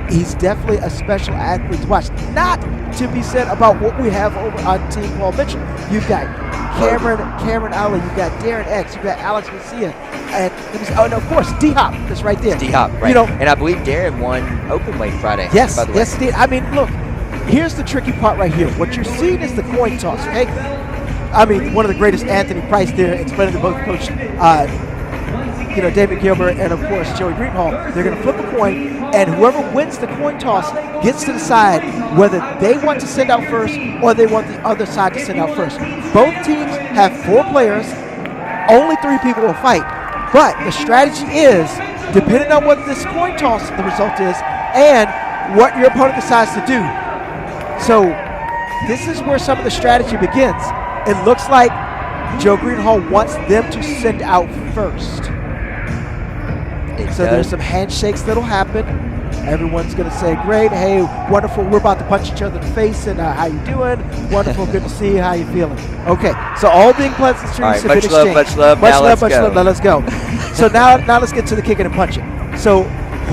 He's definitely a special athlete to watch. Not to be said about what we have over on Team Paul Mitchell. You've got Cameron Ali, you've got Darren X, you've got Alex Garcia, and of course, D-Hop is right there. D-Hop, right. And I believe Darren won open weight Friday. Yes, by the way. yes, he did. I mean, look, here's the tricky part right here. What you're seeing is the coin toss, okay? I mean, one of the greatest, Anthony Price there, explaining to both Coach David Gilbert and, of course, Joey Greenhall. They're going to flip a coin, and whoever wins the coin toss gets to decide whether they want to send out first or they want the other side to send out first. Both teams have 4 players. Only 3 people will fight. But the strategy is, depending on what this coin toss the result is and what your opponent decides to do. So this is where some of the strategy begins. It looks like Joe Greenhall wants them to send out first. So there's some handshakes that'll happen. Everyone's going to say, great, hey, wonderful, we're about to punch each other in the face, and how you doing? Wonderful, good to see you, how you feeling? Okay, so all being pleasantries have been exchanged. Much love, now let's go. So now let's get to the kicking and punching. So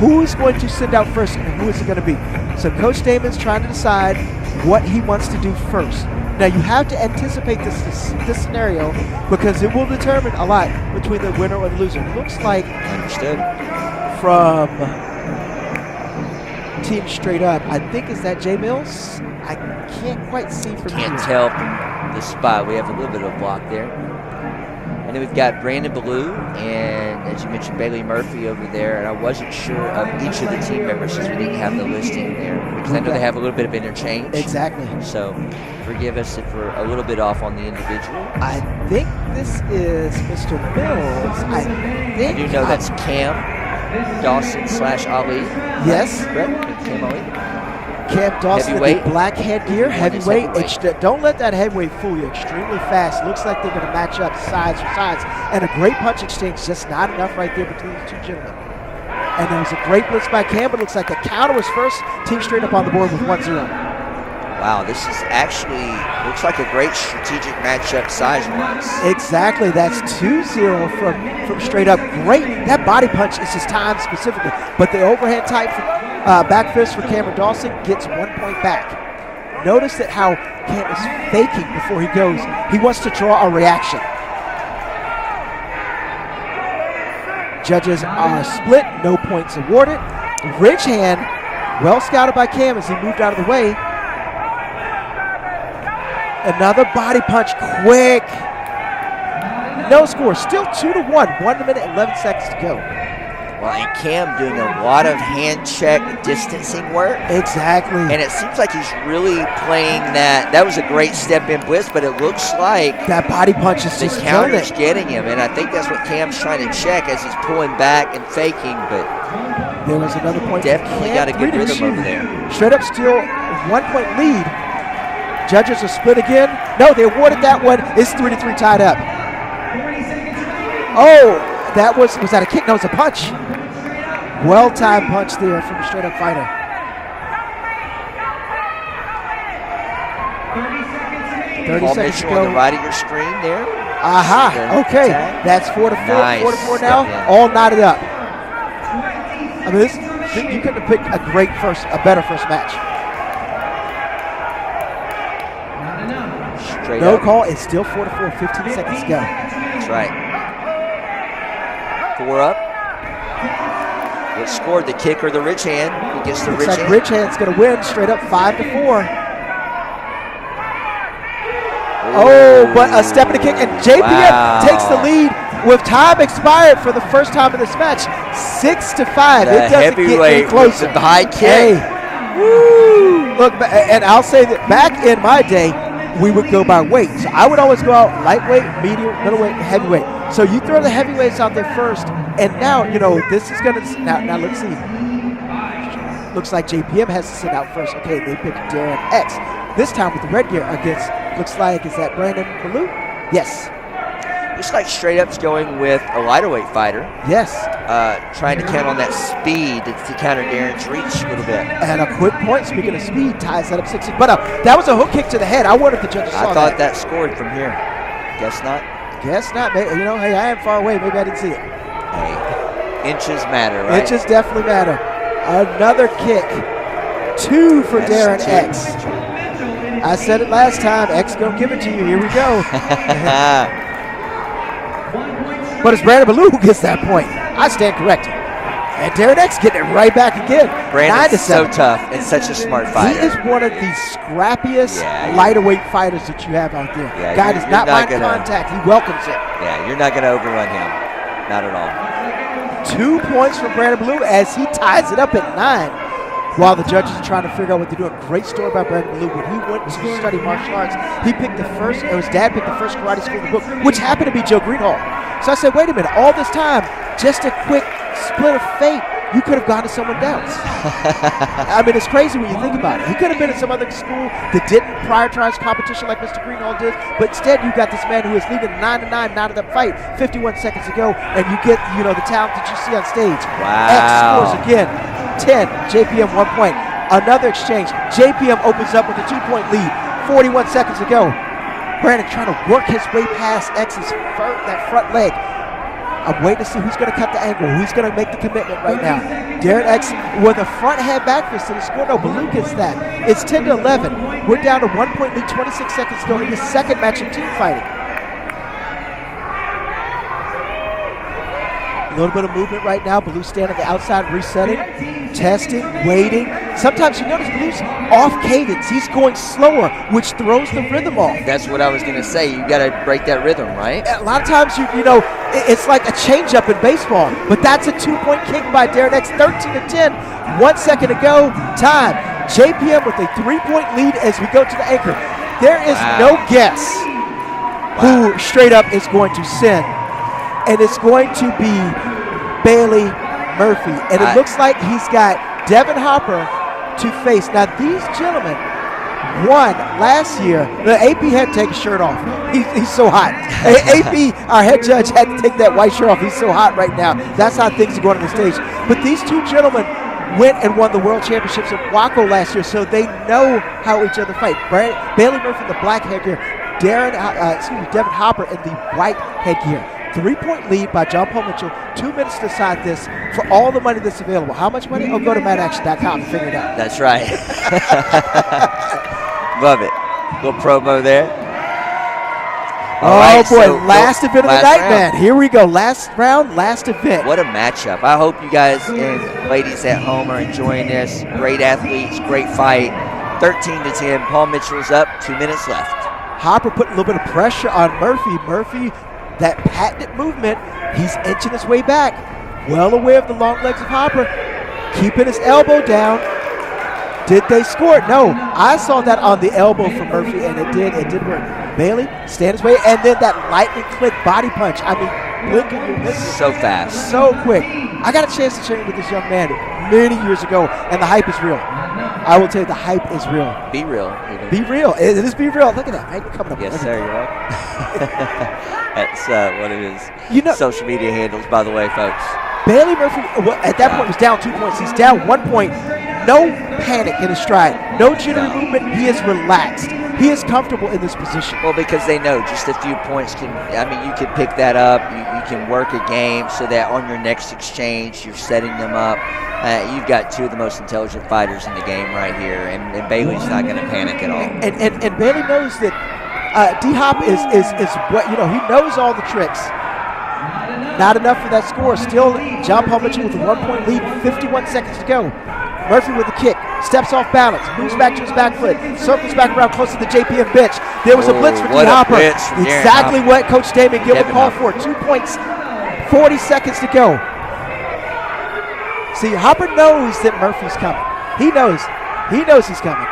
who's going to send out first, and who is it going to be? So Coach Damon's trying to decide what he wants to do first. Now you have to anticipate this scenario because it will determine a lot between the winner or the loser. It looks like from Team Straight Up, I think is that Jay Mills? I can't quite see from here. Can't tell the spot. We have a little bit of a block there. And then we've got Brandon Ballou and, as you mentioned, Bailey Murphy over there. And I wasn't sure of each of the team members since we didn't have the listing there, because I know they have a little bit of interchange. Exactly. So forgive us if we're a little bit off on the individual. I think this is Mr. Mills. I do know that's Cam Dawson / Ali. Yes. Correct? Cam Ali. Cam Dawson, heavyweight. Black headgear, heavyweight. Don't let that heavyweight fool you. Extremely fast. Looks like they're going to match up sides for sides. And a great punch exchange. Just not enough right there between the 2 gentlemen. And there was a great blitz by Cam, but looks like the counter was first. Team Straight Up on the board with 1-0. Wow, this is actually, looks like a great strategic matchup size-wise. Exactly. That's 2-0 from Straight Up. Great. That body punch is just timed specifically. But the overhand type from back fist for Cameron Dawson gets 1 point back. Notice that how Cam is faking before he goes. He wants to draw a reaction. Judges are split. No points awarded. Ridge hand, well scouted by Cam as he moved out of the way. Another body punch, quick. No score, still 2-1, 1 minute and 11 seconds to go. Well, and Cam doing a lot of hand check distancing work. Exactly. And it seems like he's really playing that. That was a great step in blitz, but it looks like that body punch is the just counter's getting him. And I think that's what Cam's trying to check as he's pulling back and faking. But there was another point. Definitely got a good rhythm over there. Straight Up still 1 point lead. Judges are split again. No, they awarded that one. It's 3-3 tied up. Oh, that was that a kick? No, it was a punch. Well-timed punch there from a Straight Up fighter. 30 seconds to go. On the right of your screen there. Aha. Okay. That's 4-4. Nice. 4-4 now. All knotted up. I mean, you couldn't have picked a better first match. Straight no up. call. It's still 4-4. 15 seconds to go. That's right. 4 up. What scored, the kick or the ridge hand? Who gets the ridge hand? Ridge hand's going to win. Straight Up 5-4. Oh, but a step and a kick, and JPM takes the lead with time expired for the first time in this match. 6-5. It doesn't get any closer. The high kick. Hey. Woo. Look, and I'll say that back in my day, we would go by weight. So I would always go out lightweight, medium, middleweight, and heavyweight. So you throw the heavyweights out there first, and now, this is going to, now let's see. Looks like JPM has to sit out first. Okay, they picked Darren X. This time with the red gear against, looks like, is that Brandon Ballou? Yes. looks like Straight Up's going with a lighter weight fighter. Yes. Trying to count on that speed to counter Darren's reach a little bit. And a quick point, speaking of speed, ties that up 6. But that was a hook kick to the head. I wonder if the judges saw I thought that scored from here. Guess not. Guess not. You know, hey, I am far away. Maybe I didn't see it. Hey, inches matter, right? Inches definitely matter. Another kick. 2 for Darren X. I said it last time. X gonna give it to you. Here we go. But it's Brandon Ballou who gets that point. I stand corrected. And Darren X getting it right back again. Brandon's so tough and such a smart fighter. He is one of the scrappiest lighter weight fighters that you have out there. Yeah, Guy does not mind contact. He welcomes it. Yeah, you're not going to overrun him. Not at all. 2 points from Brandon Ballou as he ties it up at 9. While the judges are trying to figure out what they're doing. Great story about Brandon Ballou. When he went to study martial arts, he picked the first, or his dad picked the first karate school in the book, which happened to be Joe Greenhall. So I said, wait a minute, all this time, just a quick split of fate, you could have gone to someone else. I mean, it's crazy when you think about it. He could have been at some other school that didn't prioritize competition like Mr. Greenhall did, but instead you got this man who is leading 9-9 out of that fight 51 seconds ago, and you get, the talent that you see on stage. Wow. X scores again. 10, JPM 1 point. Another exchange. JPM opens up with a 2-point lead. 41 seconds ago. Brandon trying to work his way past X's that front leg. I'm waiting to see who's going to cut the angle, who's going to make the commitment right now. Darren X with a front head back fist to the score. No, Ballou gets that. It's 10-11. We're down to 1 point lead, 26 seconds to go in the second match of team fighting. A little bit of movement right now. Ballou standing on the outside, resetting, testing, waiting. Sometimes you notice Ballou's off cadence. He's going slower, which throws the rhythm off. That's what I was going to say. You got to break that rhythm, right? A lot of times, it's like a changeup in baseball. But that's a 2-point kick by Darren X. 13-10. 1 second to go. Time. JPM with a 3-point lead as we go to the anchor. There is no guess who Straight Up is going to send. And it's going to be Bailey Murphy. And it looks like he's got Devin Hopper to face. Now, these gentlemen won last year. The AP had to take his shirt off. He's so hot. AP, our head judge, had to take that white shirt off. He's so hot right now. That's how things are going on the stage. But these two gentlemen went and won the World Championships in Waco last year, so they know how each other fight. Bailey Murphy in the black headgear, Devin Hopper in the white headgear. 3-point lead by John Paul Mitchell. 2 minutes to decide this for all the money that's available. How much money? Oh, go to madaction.com and figure it out. That's right. Love it. Little promo there. Last event of the night, man. Here we go. Last round, last event. What a matchup. I hope you guys and ladies at home are enjoying this. Great athletes, great fight. 13-10. Paul Mitchell's up. 2 minutes left. Hopper put a little bit of pressure on Murphy. Murphy, that patented movement, he's inching his way back. Well aware of the long legs of Hopper. Keeping his elbow down. Did they score? No. I saw that on the elbow from Murphy, and it did work. Bailey, stand his way, and then that lightning quick body punch. I mean, look at you. So fast. So quick. I got a chance to train with this young man many years ago, and the hype is real. I will tell you, the hype is real. Be real. Be real. It is be real. Look at that, man. You're coming up. Yes, sir. You're right. That's one of his social media handles, by the way, folks. Bailey Murphy, at that point, was down 2 points. He's down 1 point. No panic in his stride. No jittery movement. He is relaxed. He is comfortable in this position. Well, because they know just a few points you can pick that up. You can work a game so that on your next exchange, you're setting them up. You've got two of the most intelligent fighters in the game right here, and Bailey's not going to panic at all. And Bailey knows that D-Hop is what, he knows all the tricks. Not enough for that score. Still, John Paul Mitchell with a 1 point lead, 51 seconds to go. Murphy with a kick, steps off balance, moves back to his back foot, circles back around close to the JPM bench. There was a blitz for D-Hopper. Exactly what Coach Damon Gilbert called for. 2 points, 40 seconds to go. See, Hopper knows that Murphy's coming. He knows he's coming.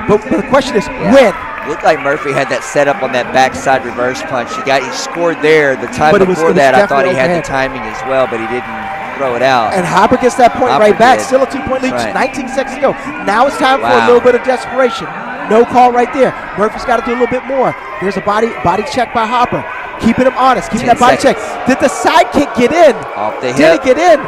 But the question is, when? Looked like Murphy had that set up on that backside reverse punch. He scored there. The time before that, I thought he had the timing as well, but he didn't throw it out. And Hopper gets that point right back. Still a 2 point lead, 19 seconds to go. Now it's time for a little bit of desperation. No call right there. Murphy's got to do a little bit more. There's a body check by Hopper. keeping him honest, keeping 10 that body seconds. check. Did the side kick get in? Off the Did hip. it get in?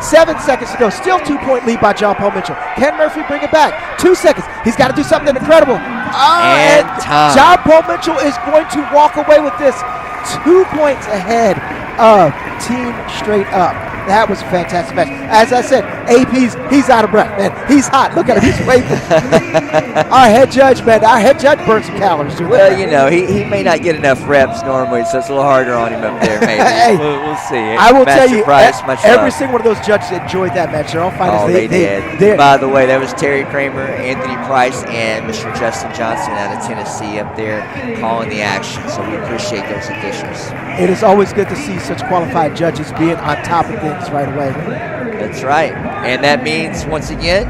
7 seconds to go. Still 2-point lead by John Paul Mitchell. Can Murphy bring it back? 2 seconds. He's got to do something incredible. And time. John Paul Mitchell is going to walk away with this 2 points ahead of Team Straight Up. That was a fantastic match. As I said, he's out of breath, man. He's hot. Look at him. He's waving. Our head judge burned some calories. Well, you know, he may not get enough reps normally, so it's a little harder on him up there, maybe. Hey, we'll see. I will tell you, Price, much every love. single one of those judges enjoyed that match. They're all fighters. Oh, they did. They're- By the way, that was Terry Kramer, Anthony Price, and Mr. Justin Johnson out of Tennessee up there calling the action. So we appreciate those officials. It is always good to see such qualified judges being on top of things right away. That's right. And that means, once again,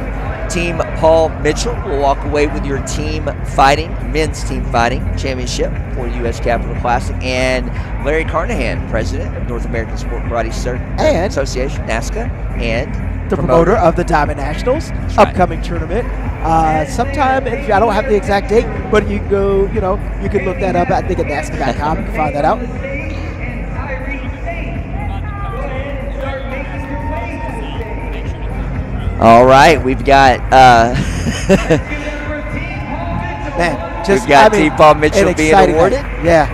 Team Paul Mitchell will walk away with your team fighting, men's team fighting championship for U.S. Capitol Classic. And Larry Carnahan, president of North American Sport Karate And Association, NASCA, and the promoter of the Diamond Nationals That's right. upcoming tournament. Sometime, I don't have the exact date, but you can go, you can look that up. I think at NASCA.com, you can find that out. All right, we've got Man, we've got Team Paul Mitchell being awarded. Yeah.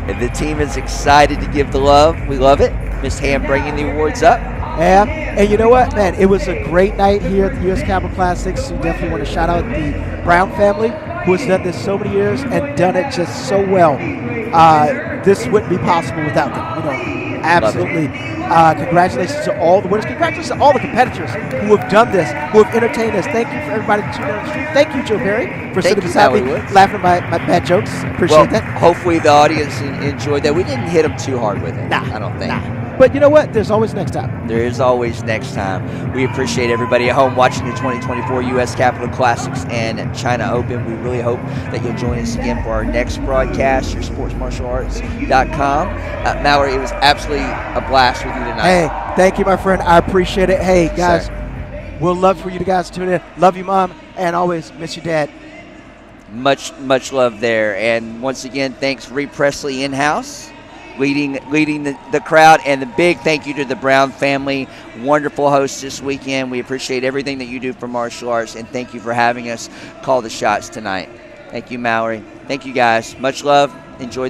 And the team is excited to give the love. We love it. Miss Ham bringing the awards up. Yeah, and you know what, man? It was a great night here at the U.S. Capitol Classics. We definitely want to shout out the Brown family, who has done this so many years and done it just so well. This wouldn't be possible without them. Absolutely. Congratulations to all the winners. Congratulations to all the competitors who have done this, who have entertained us. Thank you for everybody that tuned in on the stream. Thank you, Joe Perry, for sitting beside me, laughing at my bad jokes. Appreciate that. Hopefully the audience enjoyed that. We didn't hit them too hard with it. I don't think. But you know what? There's always next time. There is always next time. We appreciate everybody at home watching the 2024 U.S. Capitol Classics and China Open. We really hope that you'll join us again for our next broadcast, your SportsMartialArts.com. Mallory, it was absolutely a blast with you tonight. Hey, thank you, my friend. I appreciate it. Hey, guys, we'll love for you guys to tune in. Love you, Mom, and always miss your dad. Much love there. And once again, thanks, Reed Presley in-house. Leading the crowd, and the big thank you to the Brown family. Wonderful hosts this weekend. We appreciate everything that you do for martial arts, and thank you for having us call the shots tonight. Thank you, Mallory. Thank you, guys. Much love. Enjoy